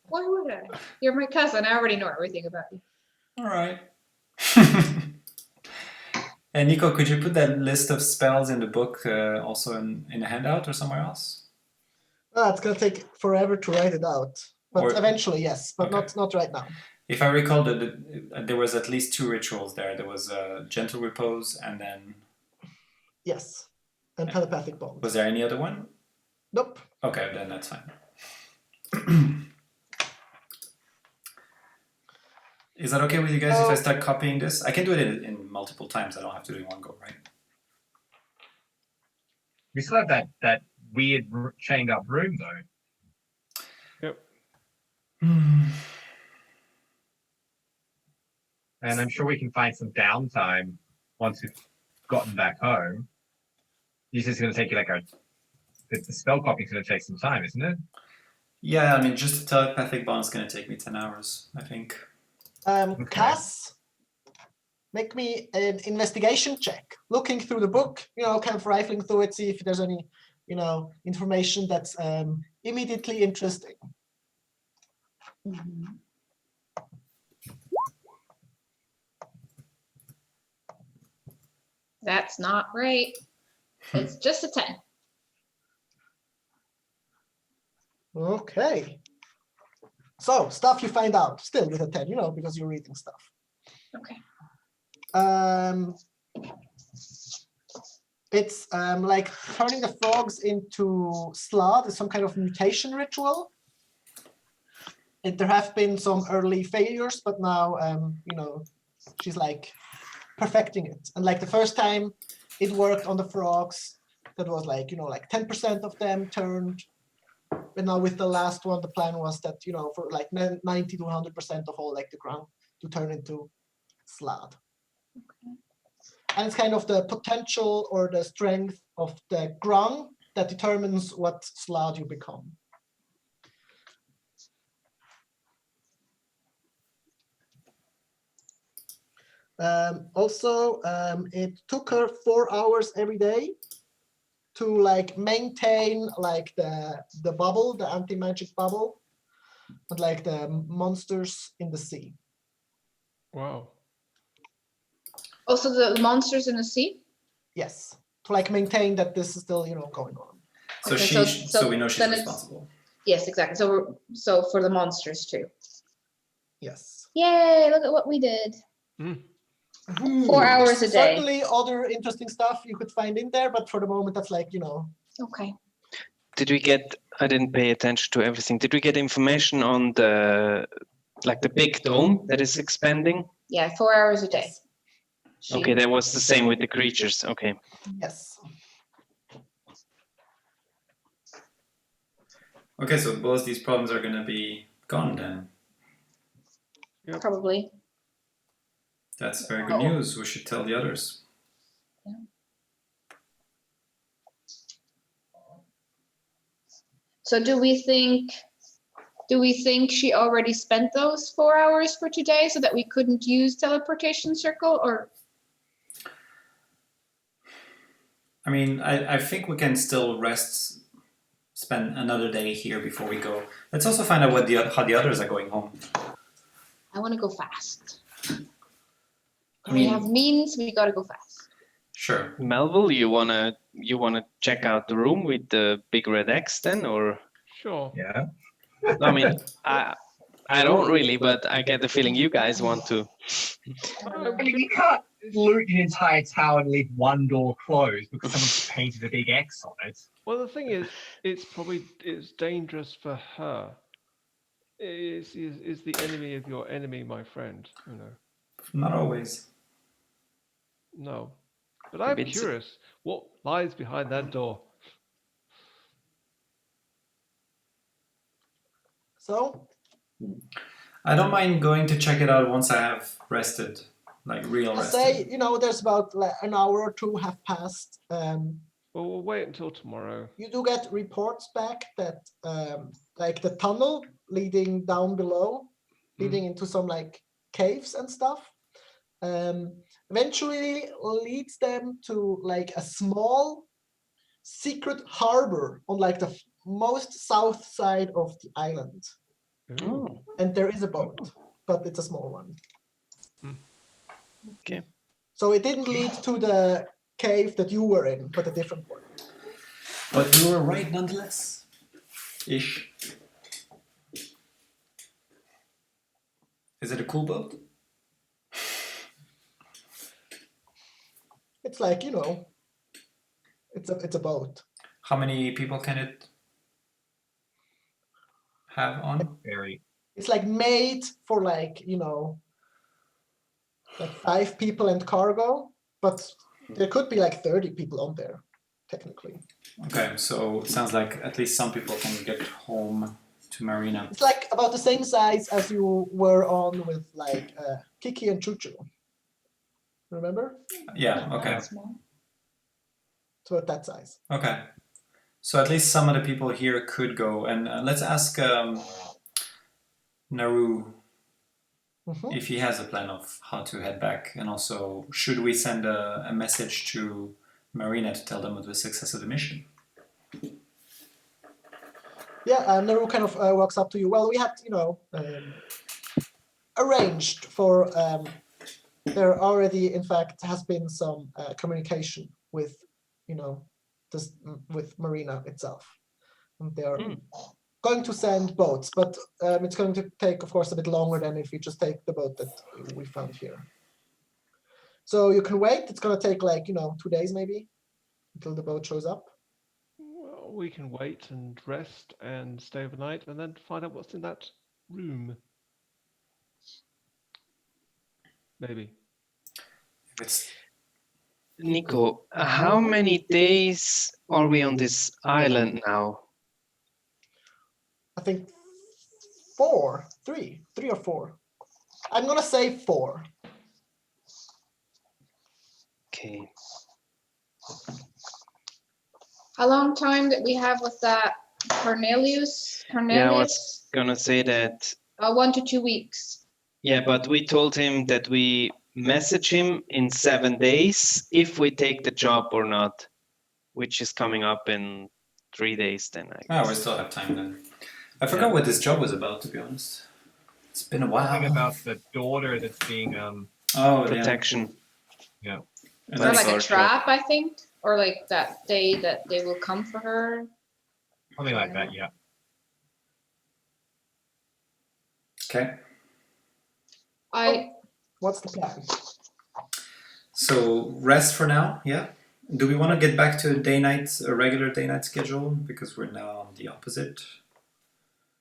why would I? You're my cousin. I already know everything about you. All right. And Nico, could you put that list of spells in the book also in a handout or somewhere else? It's gonna take forever to write it out, but Or- eventually, yes, but Okay. not right now. If I recall, there was at least 2 rituals there. There was gentle repose, and then Yes, and telepathic bond. was there any other one? Nope. Okay, then that's fine. Is that okay with you guys if I start copying this? I can do it in multiple times. I don't have to do it in one go, right? We still have that weird chained up room though. Yep. And I'm sure we can find some downtime once we've gotten back home. It's just going to take you the spell copy is going to take some time, isn't it? Yeah, I mean, just the telepathic bond is going to take me 10 hours, I think. Cass, make me an investigation check. Looking through the book, kind of rifling through it, see if there's any, information that's immediately interesting. Mm-hmm. That's not right. It's just a 10. Okay. So, stuff you find out, still with a 10, because you're reading stuff. Okay. It's like turning the frogs into slod is some kind of mutation ritual. There have been some early failures, but now, she's like perfecting it. And like the first time it worked on the frogs, that was like 10% of them turned. And now with the last one, the plan was that, for like 90 to 100% of all like the ground to turn into slad. Okay. And it's kind of the potential or the strength of the ground that determines what slad you become. Also, it took her 4 hours every day to like maintain like the bubble, the anti-magic bubble, and like the monsters in the sea. Wow. Also, the monsters in the sea. Yes, to like maintain that this is still going on. So Okay, so we know she's then it's- responsible. Yes, exactly. So for the monsters too. Yes. Yay! Look at what we did. Mm. 4 hours a day. Certainly other interesting stuff you could find in there, but for the moment that's like Okay. Did we get? I didn't pay attention to everything. Did we get information on the big dome that is expanding? Yeah, 4 hours a day. Yes. Okay, that was the same with the creatures. Okay. Yes. Okay, so both these problems are gonna be gone then. Probably. That's very good news. We should tell the others. So do we think she already spent those 4 hours for today so that we couldn't use teleportation circle, or? I mean, I think we can still spend another day here before we go. Let's also find out how the others are going home. I want to go fast. I We mean, have means, we gotta go fast. sure. Melville, you wanna check out the room with the big red X then, or? Sure. Yeah. I mean, I don't really, but I get the feeling you guys want to. I mean, you can't loot an entire tower and leave one door closed because someone's painted a big X on it. Well, the thing is, it's dangerous for her. Is the enemy of your enemy, my friend? Not always. No. But I'm It's- curious. What lies behind that door? So I don't mind going to check it out once I have rested, like real I rested. say, there's about like an hour or two have passed. Well, we'll wait until tomorrow. You do get reports back that like the tunnel leading down below, leading into some like caves and stuff, eventually leads them to like a small secret harbor on like the most south side of the island. Ooh. Oh, And there is a boat, but it's a small one. okay. So it didn't lead to the cave that you were in, but a different one. But you were right nonetheless. Ish. Is it a cool boat? It's like, it's a boat. How many people can it have on? Very. It's like made for like, like 5 people and cargo, but there could be like 30 people on there, technically. Okay, so it sounds like at least some people can get home to Marina. It's like about the same size as you were on with like Kiki and Chuchu. Remember? Yeah, okay. Small. So at that size. Okay. So at least some of the people here could go. And let's ask Naru Mhm. if he has a plan of how to head back. And also, should we send a message to Marina to tell them of the success of the mission? Yeah, Naru kind of walks up to you. Well, we had, arranged for, there already, in fact, has been some communication with, with Marina itself. And they're going to send boats, but it's going to take, of course, a bit longer than if you just take the boat that we found here. So you can wait. It's going to take like, 2 days maybe until the boat shows up. Well, we can wait and rest and stay overnight and then find out what's in that room. Maybe. If it's Nico, how many days are we on this island now? I think 3 or 4. I'm going to say 4. Okay. How long time did we have with that Cornelius? Yeah, I was gonna say that. 1 to 2 weeks. Yeah, but we told him that we message him in 7 days if we take the job or not, which is coming up in 3 days. Then I Oh, we guess. still have time then. I forgot what this job was about, to be honest. It's been a while. Something about the daughter that's being Oh, Protection. yeah. And Or that's like a our job. trap, I think, or like that day that they will come for her. Something like that, yeah. okay. What's the plan? So rest for now. Yeah. Do we want to get back to a regular day-night schedule because we're now on the opposite?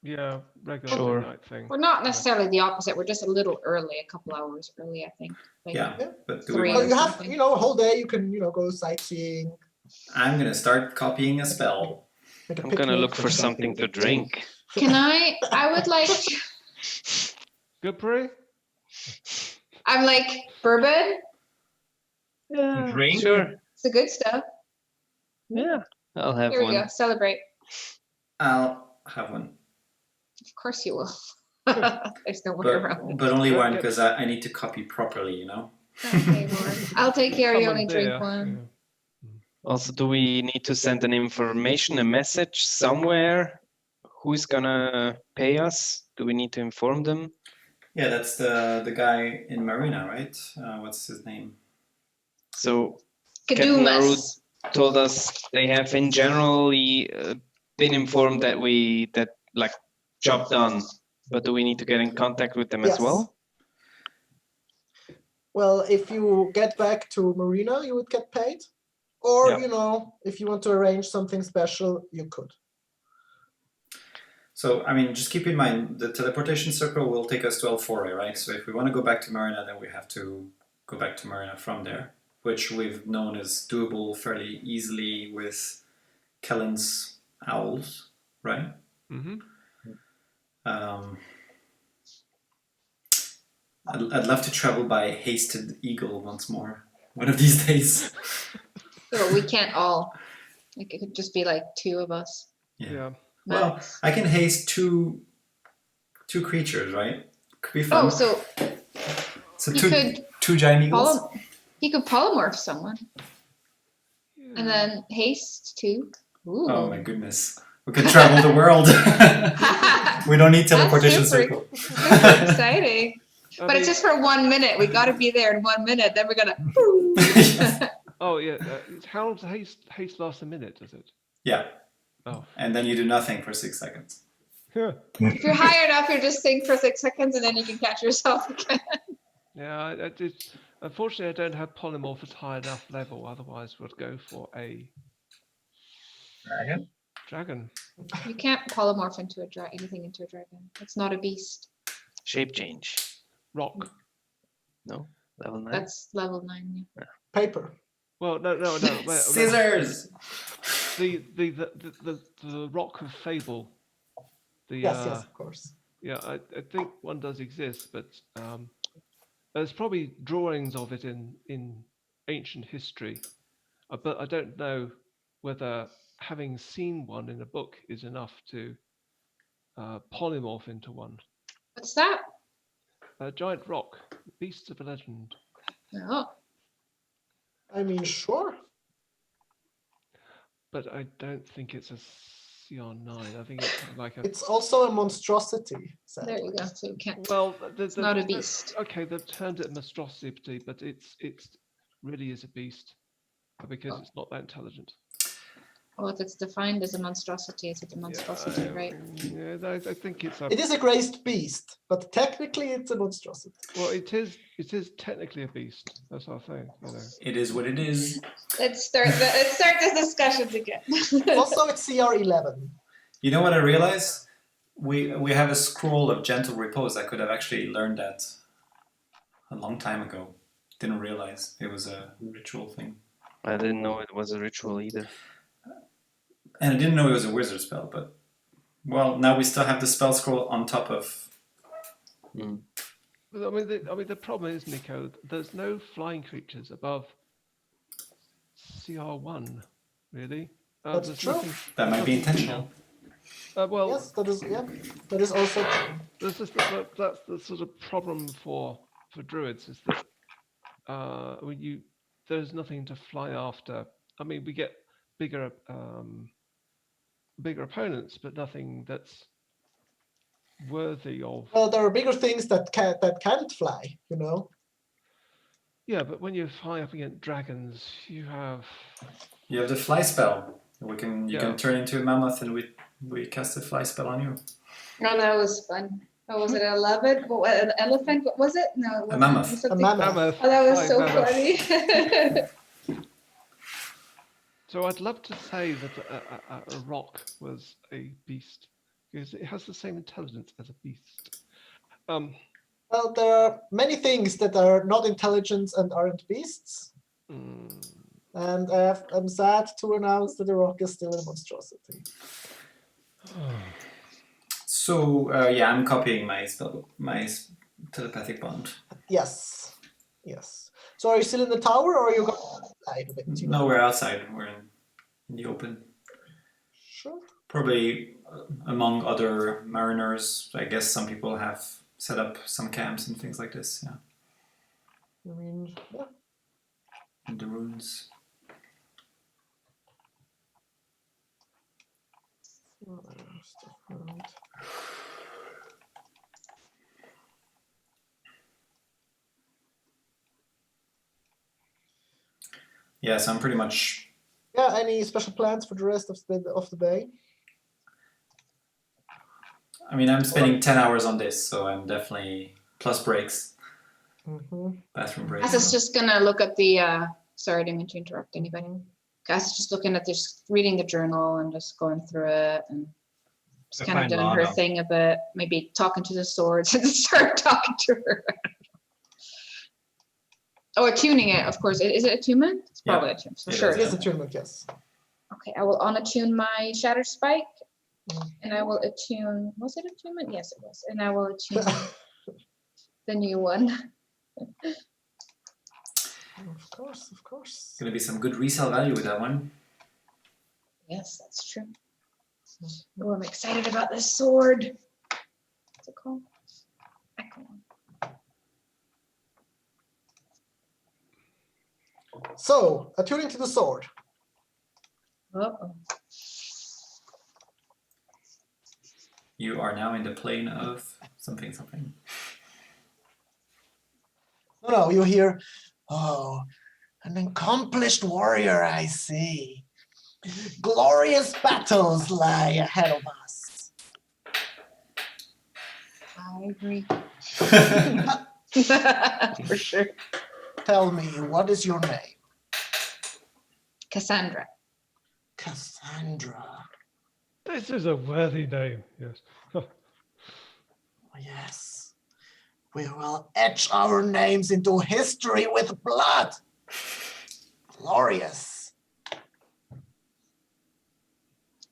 Yeah, regular Sure. night thing. We're not necessarily the opposite. We're just a little early, a couple hours early, I think. Like, Yeah. Yeah. But do Three we Well, want you to... have, something. a whole day. You can, go sightseeing. I'm gonna start copying a spell. Make a I'm gonna picnic look for or something to drink. I would like, Good, Brie? I'm like, bourbon, Yeah, Drink? sure. it's the good stuff. Yeah, I'll have Here we one. go, celebrate. I'll have one. Of course you will. There's no way around it. But only one Okay. because I need to copy properly, you know? Okay, Lord. I'll take care of you, only Commandeer, drink one. Also, do we need to send an information, a message somewhere? Who's gonna pay us? Do we need to inform them? Yeah, that's the guy in Marina, right? What's his name? So Captain Kadumas. told us they have in generally been informed that like job done, but do we need to get in contact with them as Yes. well? Well, if you get back to Marina, you would get paid. Or, Yeah. if you want to arrange something special, you could. So, I mean, just keep in mind, the teleportation circle will take us to Alfore, right? So if we want to go back to Marina, then we have to go back to Marina from there, which we've known is doable fairly easily with Kellen's owls, right? Mm-hmm. I'd love to travel by Hasted Eagle once more, one of these days. So we can't all. Like, it could just be like 2 of us. Yeah. Well, max. I can haste two creatures, right? Could be fun. Oh, so So you two could two giant eagles. he could polymorph someone and then haste too. Ooh. Oh my goodness. We could travel the world. We don't need teleportation That's circle. super exciting. I But it's mean- just for 1 minute. We got to be there in 1 minute. Then we're gonna. Oh yeah. How does haste last a minute? Does it? Yeah. Oh. And then you do nothing for 6 seconds. Yeah. If you're high enough, you just sing for 6 seconds and then you can catch yourself again. Yeah. I did. Unfortunately, I don't have polymorph at high enough level. Otherwise, we'd go for a Dragon? dragon. You can't polymorph into anything into a dragon. It's not a beast. Shape change. Rock. No, level 9. That's level 9. Yeah. Paper. Well, no. wait, Scissors! The rock of fable. Yes, of course. Yeah, I think one does exist, but there's probably drawings of it in ancient history, but I don't know whether having seen one in a book is enough to polymorph into one. What's that? A giant rock, beasts of legend. No. I mean, sure. But I don't think it's a CR9. I think it's like a. It's also a monstrosity. There you Sadly. go. So you can't. Well, It's not a beast. Okay, they've termed it monstrosity, but it's really is a beast because it's not that intelligent. Well, if it's defined as a monstrosity, it's a monstrosity, right? Yeah, I think it's a. It is a graced beast, but technically it's a monstrosity. Well, it is technically a beast. That's our thing, you know. It is what it is. Let's start this discussion again. Also, it's CR11. You know what I realized? We have a scroll of gentle repose. I could have actually learned that a long time ago. Didn't realize it was a ritual thing. I didn't know it was a ritual either. And I didn't know it was a wizard spell, but well, now we still have the spell scroll on top of. But, I mean, the problem is, Nico, there's no flying creatures above CR1, really. That's there's true. That might be intentional. Well, Yes, that is also true. that's the sort of problem for druids is that there's nothing to fly after. I mean, we get bigger opponents, but nothing that's worthy of. Well, there are bigger things that can't fly, you know. Yeah, but when you fly up against dragons, you have the fly spell. You Yeah. can turn into a mammoth, and we cast a fly spell on you. No, that was fun. Oh, was it 11? What, an elephant? What was it? No, it wasn't. mammoth. It was A something- mammoth. Oh, that was Flying so mammoth. funny. So I'd love to say that a rock was a beast because it has the same intelligence as a beast. Well, there are many things that are not intelligent and aren't beasts. And I'm sad to announce that the rock is still a monstrosity. So I'm copying my telepathic bond. Yes. Yes. So are you still in the tower or are you going outside of it? No, we're outside. We're in the open. Sure. Probably among other mariners. I guess some people have set up some camps and things like this. Yeah, I mean, yeah. in the ruins. Yeah, so I'm pretty much. Yeah. Any special plans for the rest of the day? I mean, I'm spending 10 hours on this, so I'm definitely plus breaks, bathroom breaks. Cass is just gonna look at the. Sorry, I didn't mean to interrupt anybody. Cass is just looking at this, reading the journal and just going through it and just kind of Find doing her Lana. thing a bit. Maybe talking to the swords and start talking to her. Oh, attuning it, of course. Is it attunement? It's Yeah, probably attunement for it sure. is, Yes, attunement, yes. Okay, I will unattune my shatter spike, and I will attune. Was it attunement? Yes, it was. And I will attune the new one. Of course, of course. Gonna be some good resale value with that one. Yes, that's true. Oh, I'm excited about this sword. What's it called? Echo. So, attuning to the sword. Uh-oh. You are now in the plane of something. No, you hear, oh, an accomplished warrior, I see. Glorious battles lie ahead of us. I agree. For sure. Tell me, what is your name? Cassandra. Cassandra. This is a worthy name. Yes. Yes. We will etch our names into history with blood. Glorious.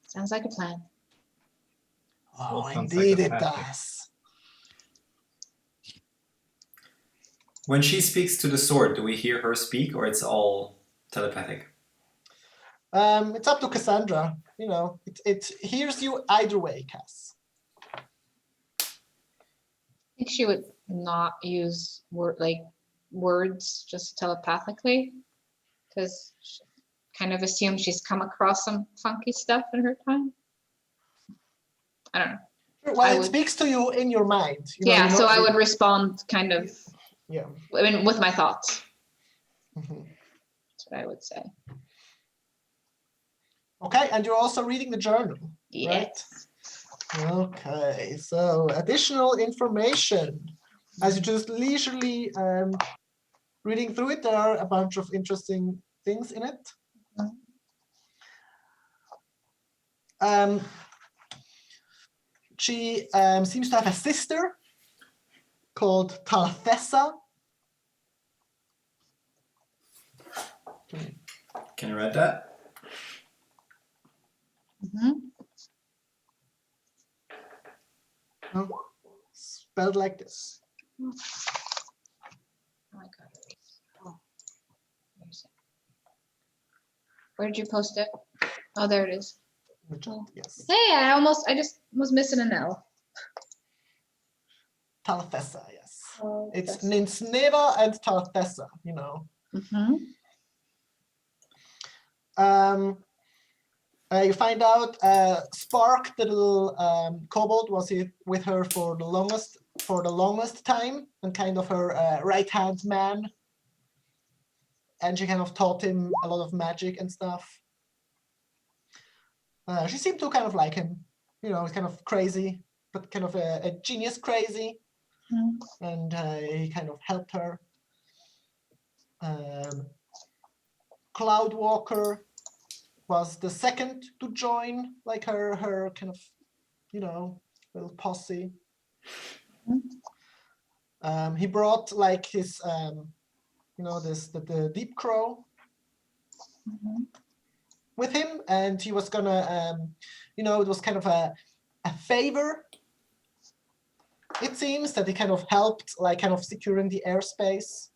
Sounds like a plan. Oh, Sounds indeed like a it tactic. does. When she speaks to the sword, do we hear her speak, or it's all telepathic? It's up to Cassandra. You know, it hears you either way, Cass. I think she would not use words just telepathically, because kind of assume she's come across some funky stuff in her time. I don't know. Well, I it would- speaks to you in your mind. You know, Yeah, you know- so I would respond kind of, Yeah. I mean, with my thoughts. Mhm. That's what I would say. Okay, and you're also reading the journal. Yes. Okay, so additional information. As you just leisurely reading through it, there are a bunch of interesting things in it. She seems to have a sister called Talthessa. Can you read that? Spelled like this. Oh my God. Oh. Where's it? Where did you post it? Oh, there it is. Yes. Hey, I just was missing an L. Talthessa, yes. It's Ninsneva and Tartessa, you know. You find out Spark, the little kobold, was with her for the longest time, and kind of her right-hand man. And she kind of taught him a lot of magic and stuff. She seemed to kind of like him, you know, kind of crazy, but kind of a genius crazy. And he kind of helped her. Cloudwalker was the second to join, like her kind of, you know, little posse. He brought like his, you know, the deep crow with him, and he was gonna, you know, it was kind of a favor. It seems that he kind of helped, like, kind of securing the airspace.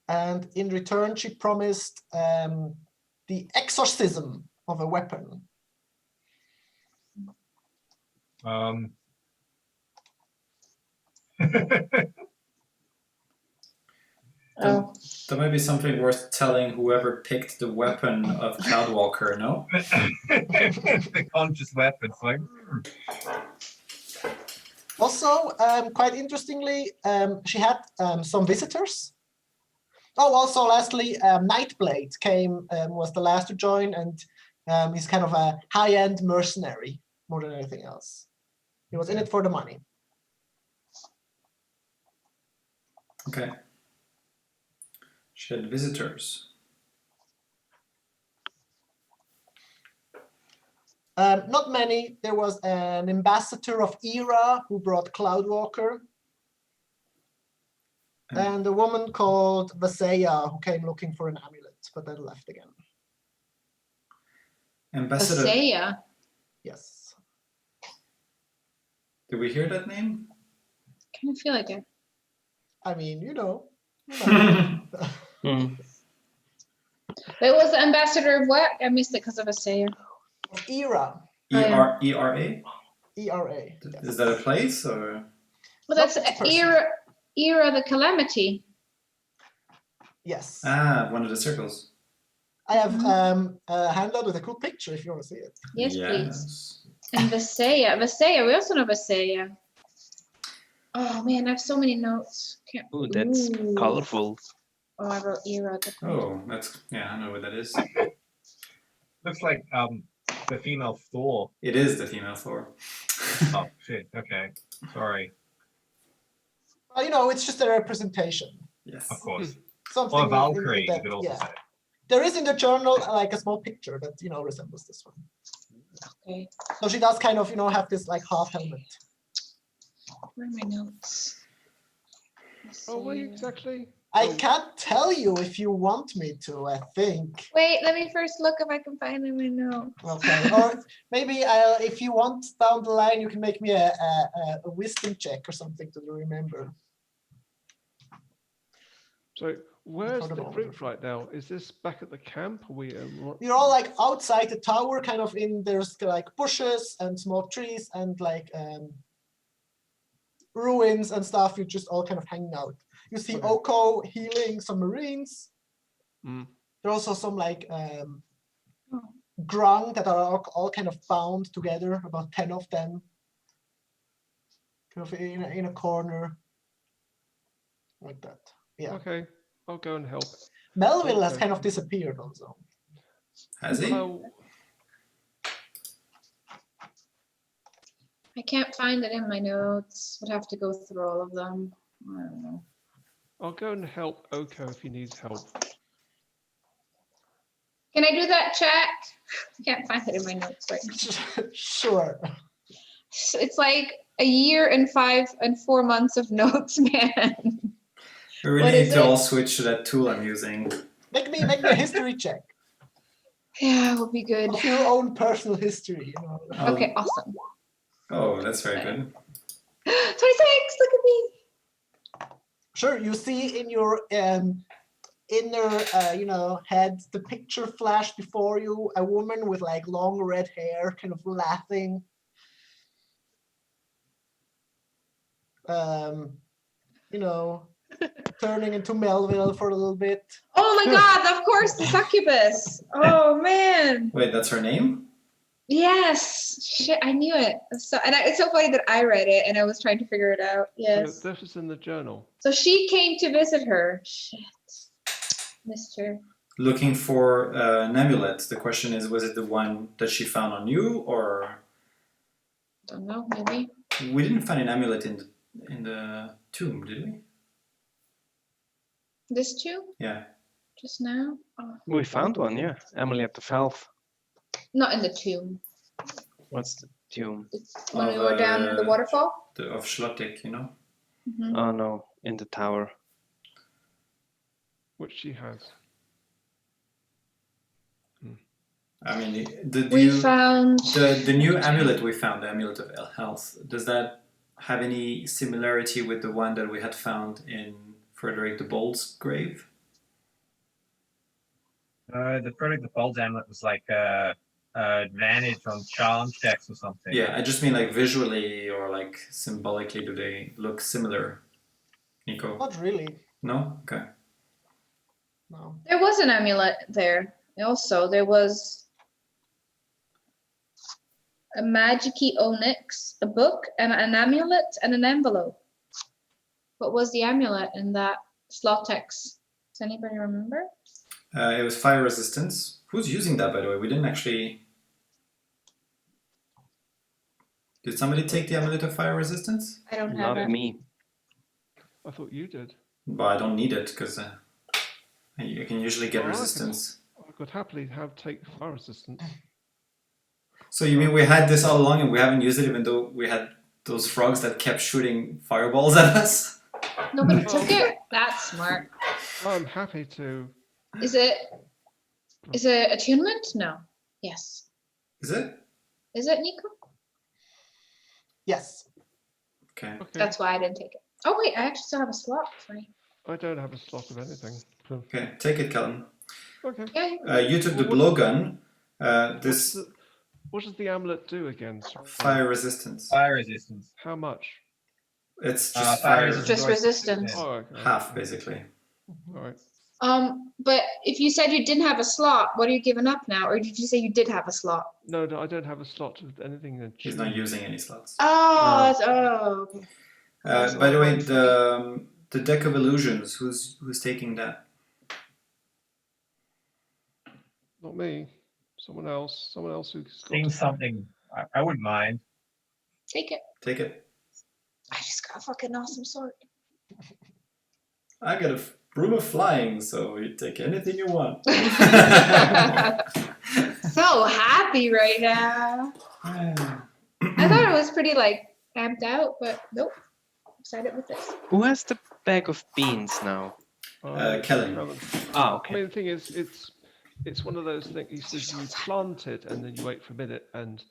And in return, she promised the exorcism of a weapon. Oh, That might be something worth telling whoever picked the weapon of Cloudwalker, no? The conscious weapons, like. Also, quite interestingly, she had some visitors. Oh, also, lastly, Nightblade came, was the last to join, and he's kind of a high-end mercenary more than anything else. He was in it for the money. Okay. She had visitors. Not many. There was an ambassador of Era who brought Cloudwalker. And a woman called Vaseya who came looking for an amulet, but then left again. Ambassador. Asaya. Yes. Did we hear that name? Kind of feel like it. I mean, you know. Hmm. It was the ambassador of what? I missed it because of Asaya. Era. ERA? ERA. Is that a place or? Well, that's Not the person. Era the Calamity. Yes. Ah, one of the circles. I have a handout with a cool picture if you want to see it. Yes, please. And Vasaya, we also know Vasaya. Oh man, I have so many notes. Ooh, that's colorful. Oh, I wrote Era. Oh, that's, yeah, I know what that is. Looks like the female Thor. It is the female Thor. Oh shit. Okay. Sorry. Well, you know, it's just a representation. Yes. Of course. Something Or Valkyrie, that, you could also yeah. say. There is in the journal like a small picture that, you know, resembles this one. Okay. So she does kind of, you know, have this like half helmet. Where are my notes? Oh, wait, exactly. I can't tell you if you want me to, I think. Wait, let me first look if I can find them in my notes. Okay, or maybe if you want down the line, you can make me a wisdom check or something to remember. So where's For the the moment. group right now? Is this back at the camp? Are we? You're all like outside the tower, kind of there's like bushes and small trees and like ruins and stuff. You're just all kind of hanging out. You see Okay. Oko healing some marines. Mm. There are also some like grung that are all kind of bound together, about 10 of them. Kind of in a corner. Like that. Yeah. Okay, I'll go and help. Melville has Okay. kind of disappeared also. Has he? Oh, I can't find it in my notes. Would have to go through all of them. I don't know. I'll go and help Oko if he needs help. Can I do that, chat? I can't find it in my notes right now. Sure. It's like a year and 5 and 4 months of notes, man. We really What need is to it? all switch to that tool I'm using. Make me a history check Yeah, it would be good. of your own personal history. You know. Okay, awesome. Oh, that's very good. 26, look at me. Sure, you see in your inner, you know, head the picture flash before you, a woman with like long red hair, kind of laughing. you know, turning into Melville for a little bit. Oh my god, of course, the succubus. Oh man. Wait, that's her name? Yes. Shit, I knew it. So, it's so funny that I read it and I was trying to figure it out. Yes. This is in the journal. So she came to visit her. Shit. Missed her. Looking for an amulet. The question is, was it the one that she found on you, or Don't know, maybe. we didn't find an amulet in the tomb, did we? This too? Yeah. Just now? Oh. We found one, yeah. Amulet of Health. Not in the tomb. What's the tomb? It's when we were down in the waterfall. Of Schlottig, you know. Mhm. Oh no, in the tower. Which she has. I mean, We found. the new amulet we found, the amulet of health. Does that have any similarity with the one that we had found in Frederick the Bold's grave? The Frederick the Bold amulet was like advantage on charm checks or something. Yeah, I just mean like visually or like symbolically. Do they look similar, Nico? Not really. No. Okay. No. There was an amulet there. Also, there was a magic-y onyx, a book, and an amulet, and an envelope. What was the amulet in that slot text? Does anybody remember? It was fire resistance. Who's using that, by the way? We didn't actually. Did somebody take the amulet of fire resistance? I don't have Not it. me. I thought you did. Well, I don't need it because you can usually get Oh, I can- resistance. I could happily take fire resistance. So you mean we had this all along and we haven't used it, even though we had those frogs that kept shooting fireballs at us? Nobody took it? That's smart. I'm happy to. Is it attunement? No. Yes. Is it? Is it, Nico? Yes. Okay. Okay. That's why I didn't take it. Oh wait, I actually still have a slot for you. I don't have a slot of anything. So, Okay, take it, Kellen. okay. Yeah. You took the Well, blowgun. This What does the amulet do again? Sorry. fire resistance. Fire resistance. How much? It's just Fire fire resistance. Just Right. resistance. Oh, okay. half, basically. All right. But if you said you didn't have a slot, what are you giving up now? Or did you say you did have a slot? No, I don't have a slot of anything. In He's not using any slots. Oh, okay. By the way, the deck of illusions. Who's taking that? Not me. Someone else. Someone else who's got. Seems something I wouldn't mind. Take it. Take it. I just got a fucking awesome sword. I got a broom of flying, so you take anything you want. So happy right now. I thought it was pretty like amped out, but nope. Excited with this. Who has the bag of beans now? Kellen. Ah, I okay. mean, the thing is, it's one of those things. He says you plant it and then you wait for a minute and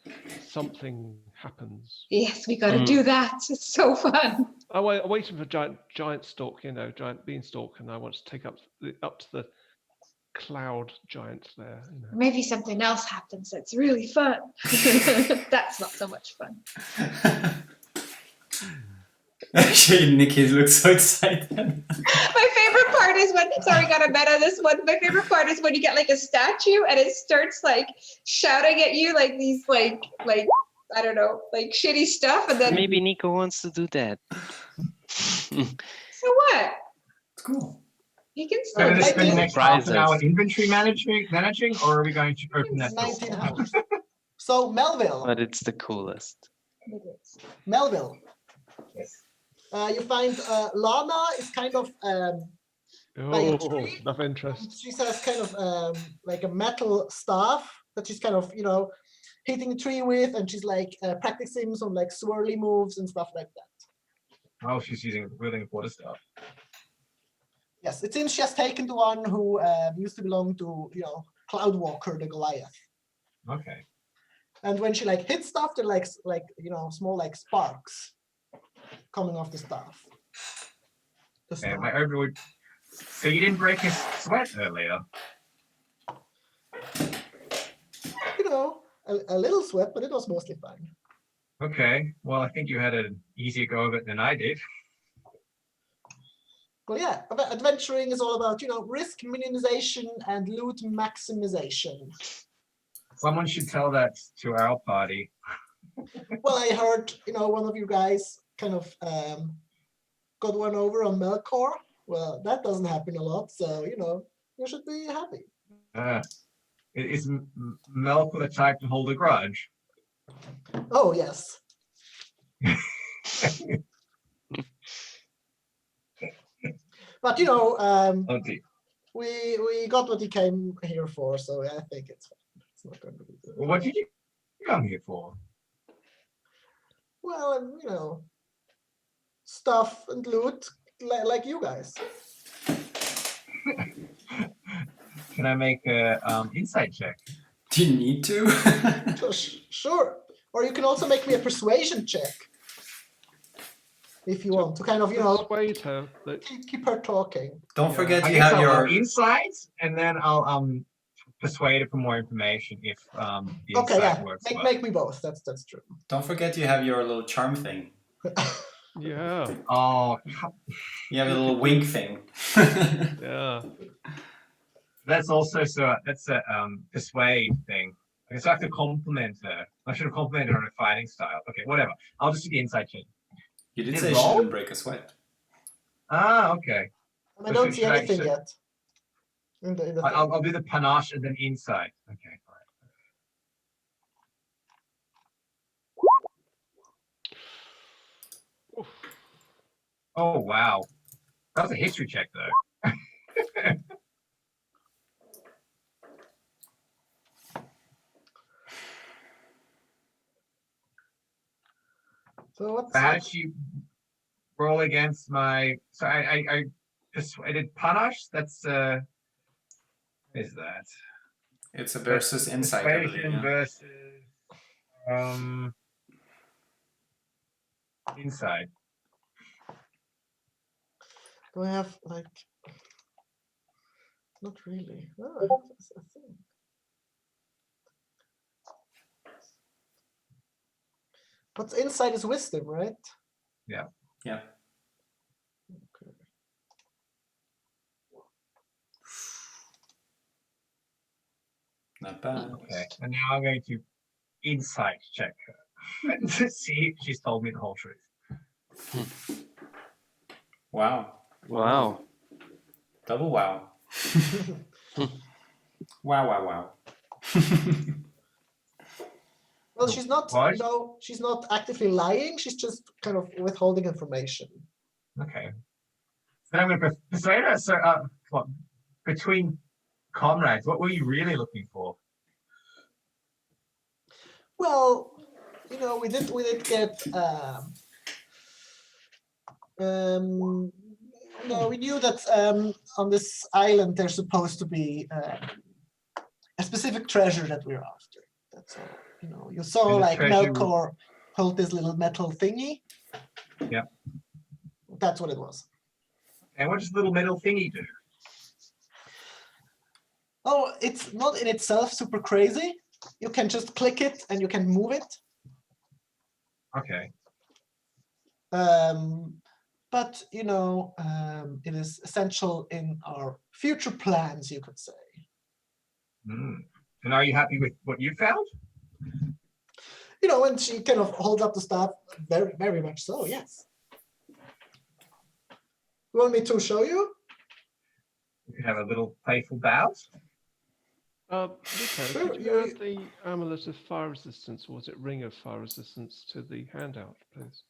something happens. Yes, we gotta do that. It's so fun. I'm waiting for giant stalk, giant beanstalk, and I want to take up to the cloud giant there. Maybe something else happens that's really fun. That's not so much fun. Actually, Nikki looks so excited. My favorite part is when, sorry, got a meta this one. My favorite part is when you get like a statue and it starts like shouting at you like these like I don't know, like shitty stuff, and then Maybe Nico wants to do that. so what? It's cool. He can Are still we going to type spend the in. next half an Prizes. hour inventory managing, or are we going to open that door? 19 hours. So Melville, But it's the coolest. Melville, Yes. you find Lana is kind of by a Oh, tree. enough interest. She has kind of like a metal staff that she's kind of hitting a tree with, and she's like practicing some like swirly moves and stuff like that. Oh, she's wielding a quarter staff. Yes, it seems she has taken the one who used to belong to Cloudwalker the Goliath. Okay. And when she like hits stuff, they're like small like sparks coming off the staff. The Okay, staff. my overwood. So you didn't break his sweat earlier. A little sweat, but it was mostly fine. Okay. Well, I think you had an easier go of it than I did. Well, yeah, adventuring is all about, risk minimization and loot maximization. Someone should tell that to our party. Well, I heard, one of you guys kind of got one over on Melkor. Well, that doesn't happen a lot, so, you should be happy. Is Melkor the type to hold a grudge? Oh, yes. But, Oh, dear. we got what he came here for, so I think it's fine. It's not going to be good. Well, what did you come here for? Well, stuff and loot like you guys. Can I make a insight check? Do you need to? Sure. Or you can also make me a persuasion check. If you want to kind of, Persuade her that keep her talking. Don't forget I you guess have I'll your. insights, and then I'll persuade her for more information if the Okay, insight yeah. works. Make me both. That's true. Don't forget you have your little charm thing. yeah, Oh, You have a little wink thing. yeah. that's also that's a persuade thing. I guess I have to compliment her. I should have complimented her on her fighting style. Okay, whatever. I'll just do the insight check. You did Did say it she roll? didn't break a sweat. Ah, okay. I don't see should I- anything should- yet. In the thing. I'll do the panache and then insight. Okay, all right. Oof. Oh wow, that was a history check though. So what's How did she roll against my? So I persuaded panache. That's what is that? It's a versus insight, I believe. Persuasion Yeah. versus insight. do I have like? Not really. Oh, I have a thing. What's inside is wisdom, right? Yeah. Okay. Not bad. Okay, and now I'm going to insight check her to see if she's told me the whole truth. Wow. Wow. Double wow. Wow. Well, she's not. Why? She's not actively lying. She's just kind of withholding information. Okay. Then I'm going to persuade her. So, what, between comrades, what were you really looking for? Well, we did get. We knew that on this island there's supposed to be a specific treasure that we're after. That's all. You saw And the like treasure- Melkor hold this little metal thingy. Yeah. That's what it was. And what does little metal thingy do? Oh, it's not in itself super crazy. You can just click it and you can move it. Okay. But it is essential in our future plans, you could say. And are you happy with what you found? And she kind of holds up the staff, very, very much so, yes. You want me to show you? You can have a little playful bout. Nico, Sure, did you add the amulet of fire resistance, or was it ring of fire resistance to the handout, please?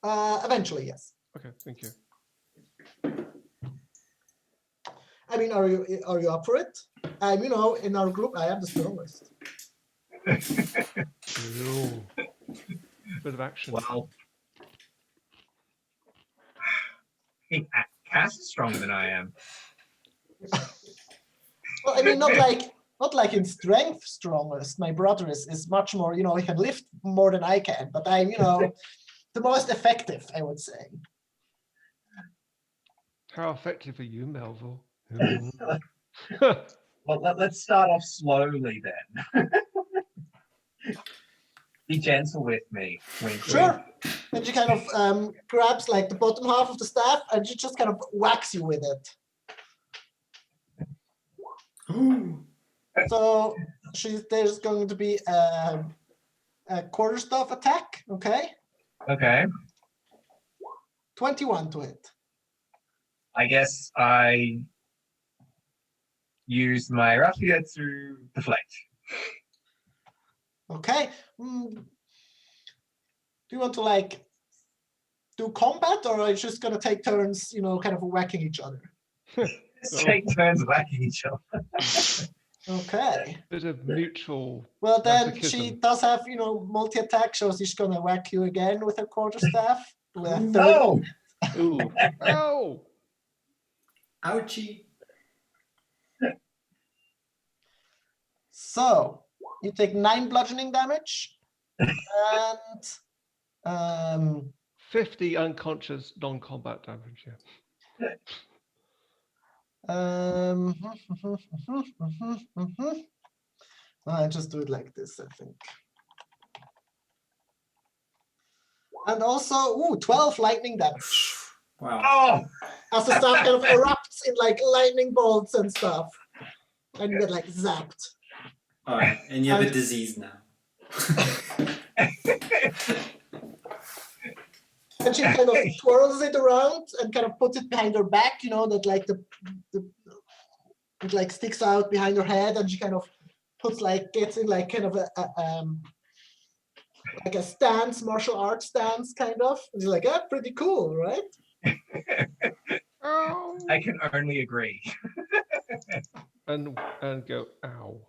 Eventually, yes. Okay, thank you. I mean, are you up for it? In our group, I am the strongest. Ooh. Bit of action. Well, I think Cass is stronger than I am. Well, I mean, not like in strength strongest. My brother is much more. He can lift more than I can. But I'm the most effective, I would say. How effective are you, Melville? Well, let's start off slowly then. Be gentle with me. Wink, Sure. And she kind of grabs like the bottom half of the staff and she just kind of whacks you with it. So there's going to be a quarterstaff attack, okay? Okay. 21 to hit. I guess I use my rapier to deflect. Okay. Do you want to like do combat, or are you just gonna take turns, kind of whacking each other? Let's take turns whacking each other. Okay. Bit of mutual. Well, then she masochism. does have, multi-attack, so she's gonna whack you again with her quarterstaff. With a 30. No! Ooh. Oh! Ouchie. So you take 9 bludgeoning damage, and 50 unconscious non-combat damage. Yeah. I just do it like this, I think. And also, 12 lightning damage. Wow. Oh! As the staff kind of erupts in like lightning bolts and stuff. And you get like zapped. All right, and you have a And- disease now. And she kind of twirls it around and kind of puts it behind her back, that like it like sticks out behind her head, and she kind of gets in like kind of like a stance, martial arts stance kind of. And you're like, yeah, pretty cool, right? Ow! I can only agree. And go, ow.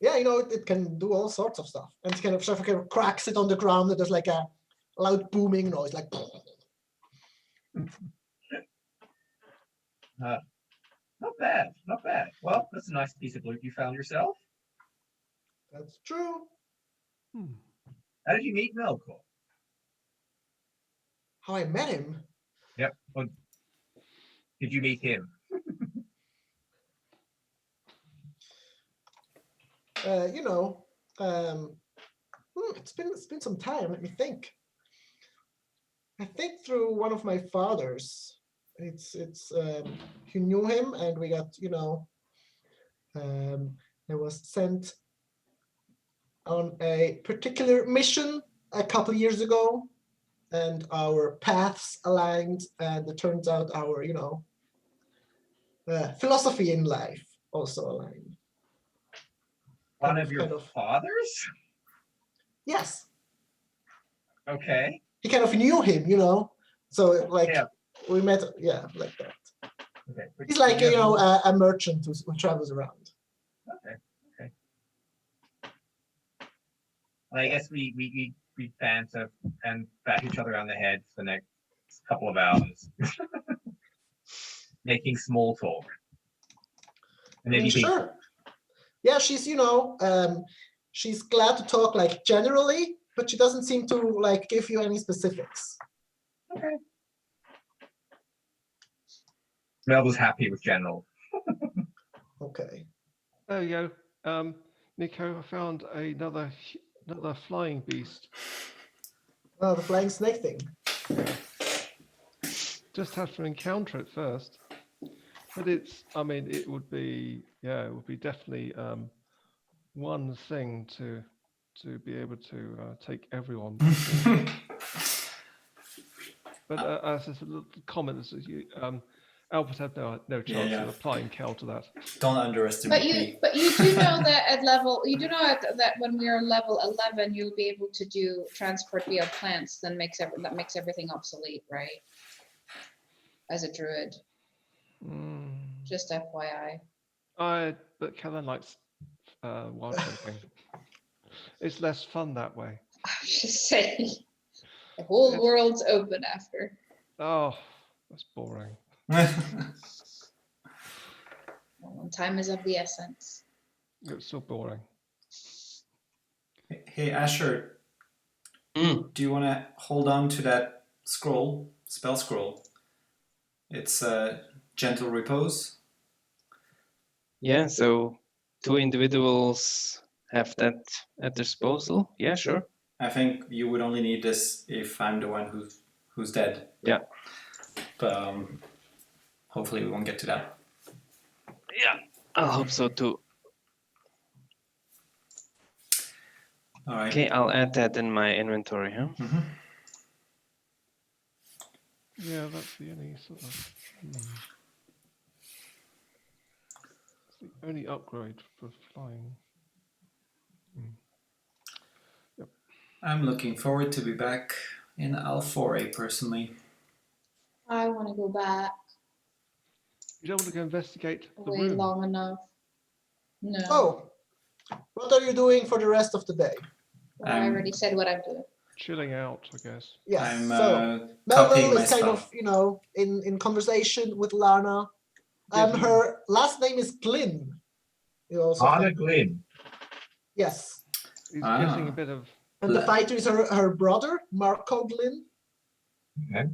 Yeah, it can do all sorts of stuff. And it kind of cracks it on the ground, and there's like a loud booming noise, like. Not bad, not bad. Well, that's a nice piece of loot you found yourself. That's true. How did you meet Melkor? How I met him. Yep. Well, did you meet him? It's been some time. Let me think. I think through one of my fathers. He knew him, and we got I was sent on a particular mission a couple years ago, and our paths aligned, and it turns out our philosophy in life also aligned. One Kind of your kind of- fathers? Yes, Okay. he kind of knew him, so like Yeah. we met, like that. Okay. But He's like you have- a merchant who travels around. Okay. Okay. Well, I guess we banter and bat each other on the head for the next couple of hours, making small talk. And then you think, Sure. Yeah, she's she's glad to talk like generally, but she doesn't seem to like give you any specifics. okay. Mel was happy with general. Okay. There you go. Nico, I found another flying beast. Oh, the flying snake thing. Just have to encounter it first. But it would be definitely one thing to be able to take everyone. But as a little comment, Albert had no chance yeah. of applying Cal to that. Don't underestimate me. But you do know that that when we are level 11, you'll be able to do transport via plants. That makes everything obsolete, right? As a druid, just FYI. But Kellen likes wild jumping. It's less fun that way. I was just saying, the whole world's open after. Oh, that's boring. Well, time is of the essence. It's so boring. Hey, Asher, Mm. do you want to hold on to that spell scroll? It's gentle repose. Yeah, so two individuals have that at their disposal? Yeah, sure. I think you would only need this if I'm the one who's dead. Yeah. But hopefully we won't get to that. Yeah, I hope so too. All right. Okay, I'll add that in my inventory, huh? Mm-hmm. Yeah, that's the only sort of. It's the only upgrade for flying. I'm looking forward to be back in Alfore personally. I want to go back You don't want to go investigate the way room. long enough. No, Oh, what are you doing for the rest of the day? well, I already said what I'm doing. Chilling out, I guess. Yes. I'm so copying Melville my is kind spell. of, in conversation with Lana. Yeah. Her last name is Glynn. You also Anna Glynn. Yes. He's Ah. getting a bit of. And the fighter is her brother, Marco Glynn. Okay.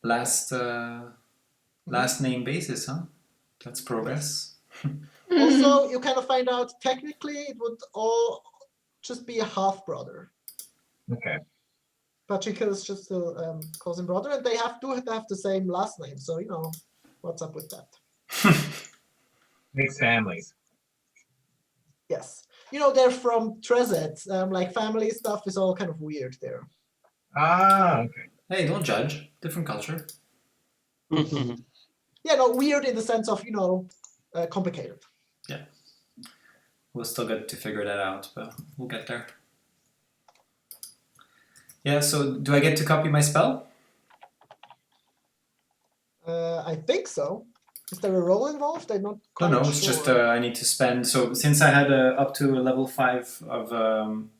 Last name basis, huh? That's progress. Also, you kind of find out technically it would all just be a half brother. Okay. Patrick is just still calls him brother, and they have to have the same last name. So what's up with that? Mixed families. Yes, they're from Trezet. Like family stuff is all kind of weird there. Ah, okay. Hey, don't judge. Different culture. Yeah, no, weird in the sense of complicated. Yeah. We'll still get to figure that out, but we'll get there. Yeah, so do I get to copy my spell? I think so. Is there a roll involved? I'm not No, quite no, it's sure. just I need to spend. So since I had up to a level 5 of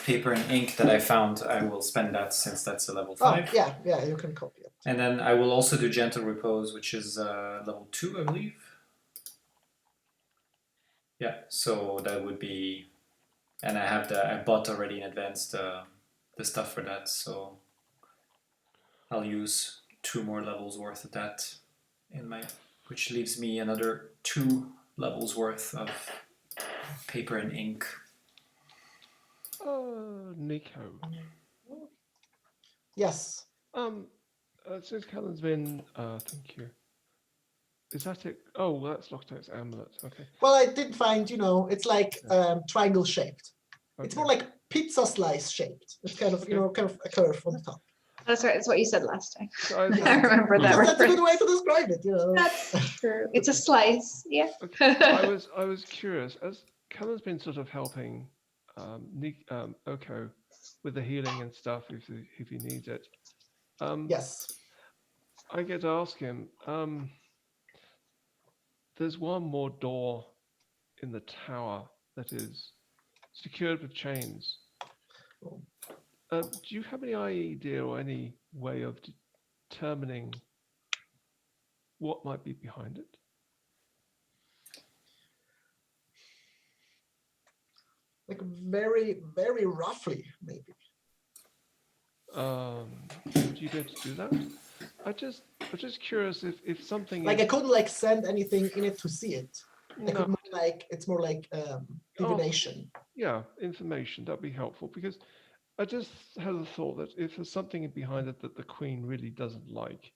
paper and ink that I found, I will spend that since that's a level 5. Oh, yeah, you can copy it. And then I will also do gentle repose, which is level 2, I believe. Yeah, so that would be, and I bought already in advance the stuff for that, so I'll use 2 more levels worth of that which leaves me another 2 levels worth of paper and ink. Nico. Yes. Since Callan's been, thank you. Is that it? Oh, well, that's Loctite's amulet. Okay. Well, I did find, it's like triangle shaped. It's more like pizza slice shaped. It's kind of, kind of a curve on the top. That's right. That's what you said last time. So I remember that. That's a good way reference. to describe it, That's true. It's a slice. Yeah. Okay. I was curious, as Callan's been sort of helping Oko with the healing and stuff if he needs it. Yes. I get to ask him. There's one more door in the tower that is secured with chains. Do you have any idea or any way of determining what might be behind it? Like very, very roughly, maybe. Would you be able to do that? I'm just curious if something Like is, I couldn't send anything in it to see it. I no, could it's more like divination. yeah, information that'd be helpful, because I just had a thought that if there's something behind it that the Queen really doesn't like,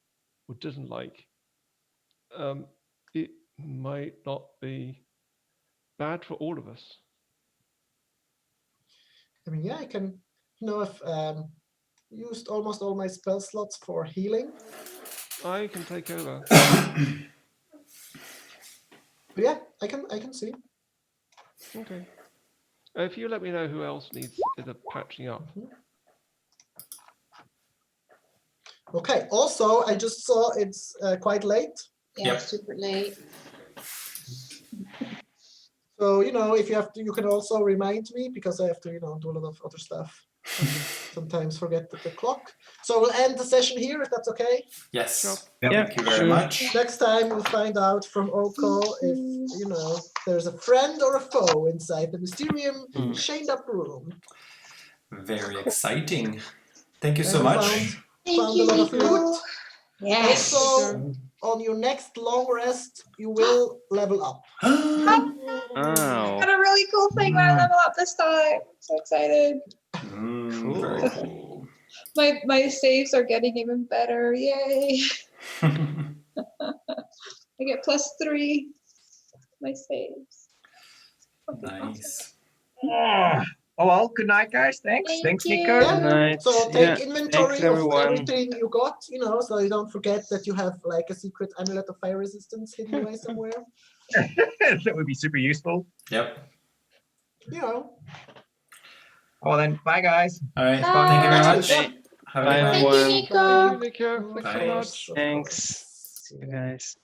it might not be bad for all of us. I mean, yeah, I can. I've used almost all my spell slots for healing. I can take over. But yeah, I can see. Okay. If you let me know who else needs the patching up. Okay. Also, I just saw it's quite late. Yeah. Yep. Super late. So if you have to, you can also remind me, because I have to do a lot of other stuff. Sometimes forget the clock. So we'll end the session here if that's okay. Yes. Sure. Yep. Thank you very much. Next time we'll find out from Oko if there's a friend or a foe inside the Mysterium chained up room. Very exciting. Thank you so And we much. found a lot of loot. Yes. Also, on your next long rest, you will level up. Ow. Got a really cool thing when I level up this time. I'm so excited. Very cool. My saves are getting even better. Yay! I get +3. My saves. Fucking awesome. Nice. Oh well, good night, guys. Thanks. Thank Thanks, you. Nico. Yeah. Night. So Yeah, take inventory thanks, of everyone. everything you got, so you don't forget that you have like a secret amulet of fire resistance hidden away somewhere. That would be super useful. Yep. You know. Well then, bye guys. All right. Bye. Thank you very much. Yep. Have a Bye, good night. Thank you, everyone. Nico. Nico, thanks so Bye. much. Of Thanks. course. You guys.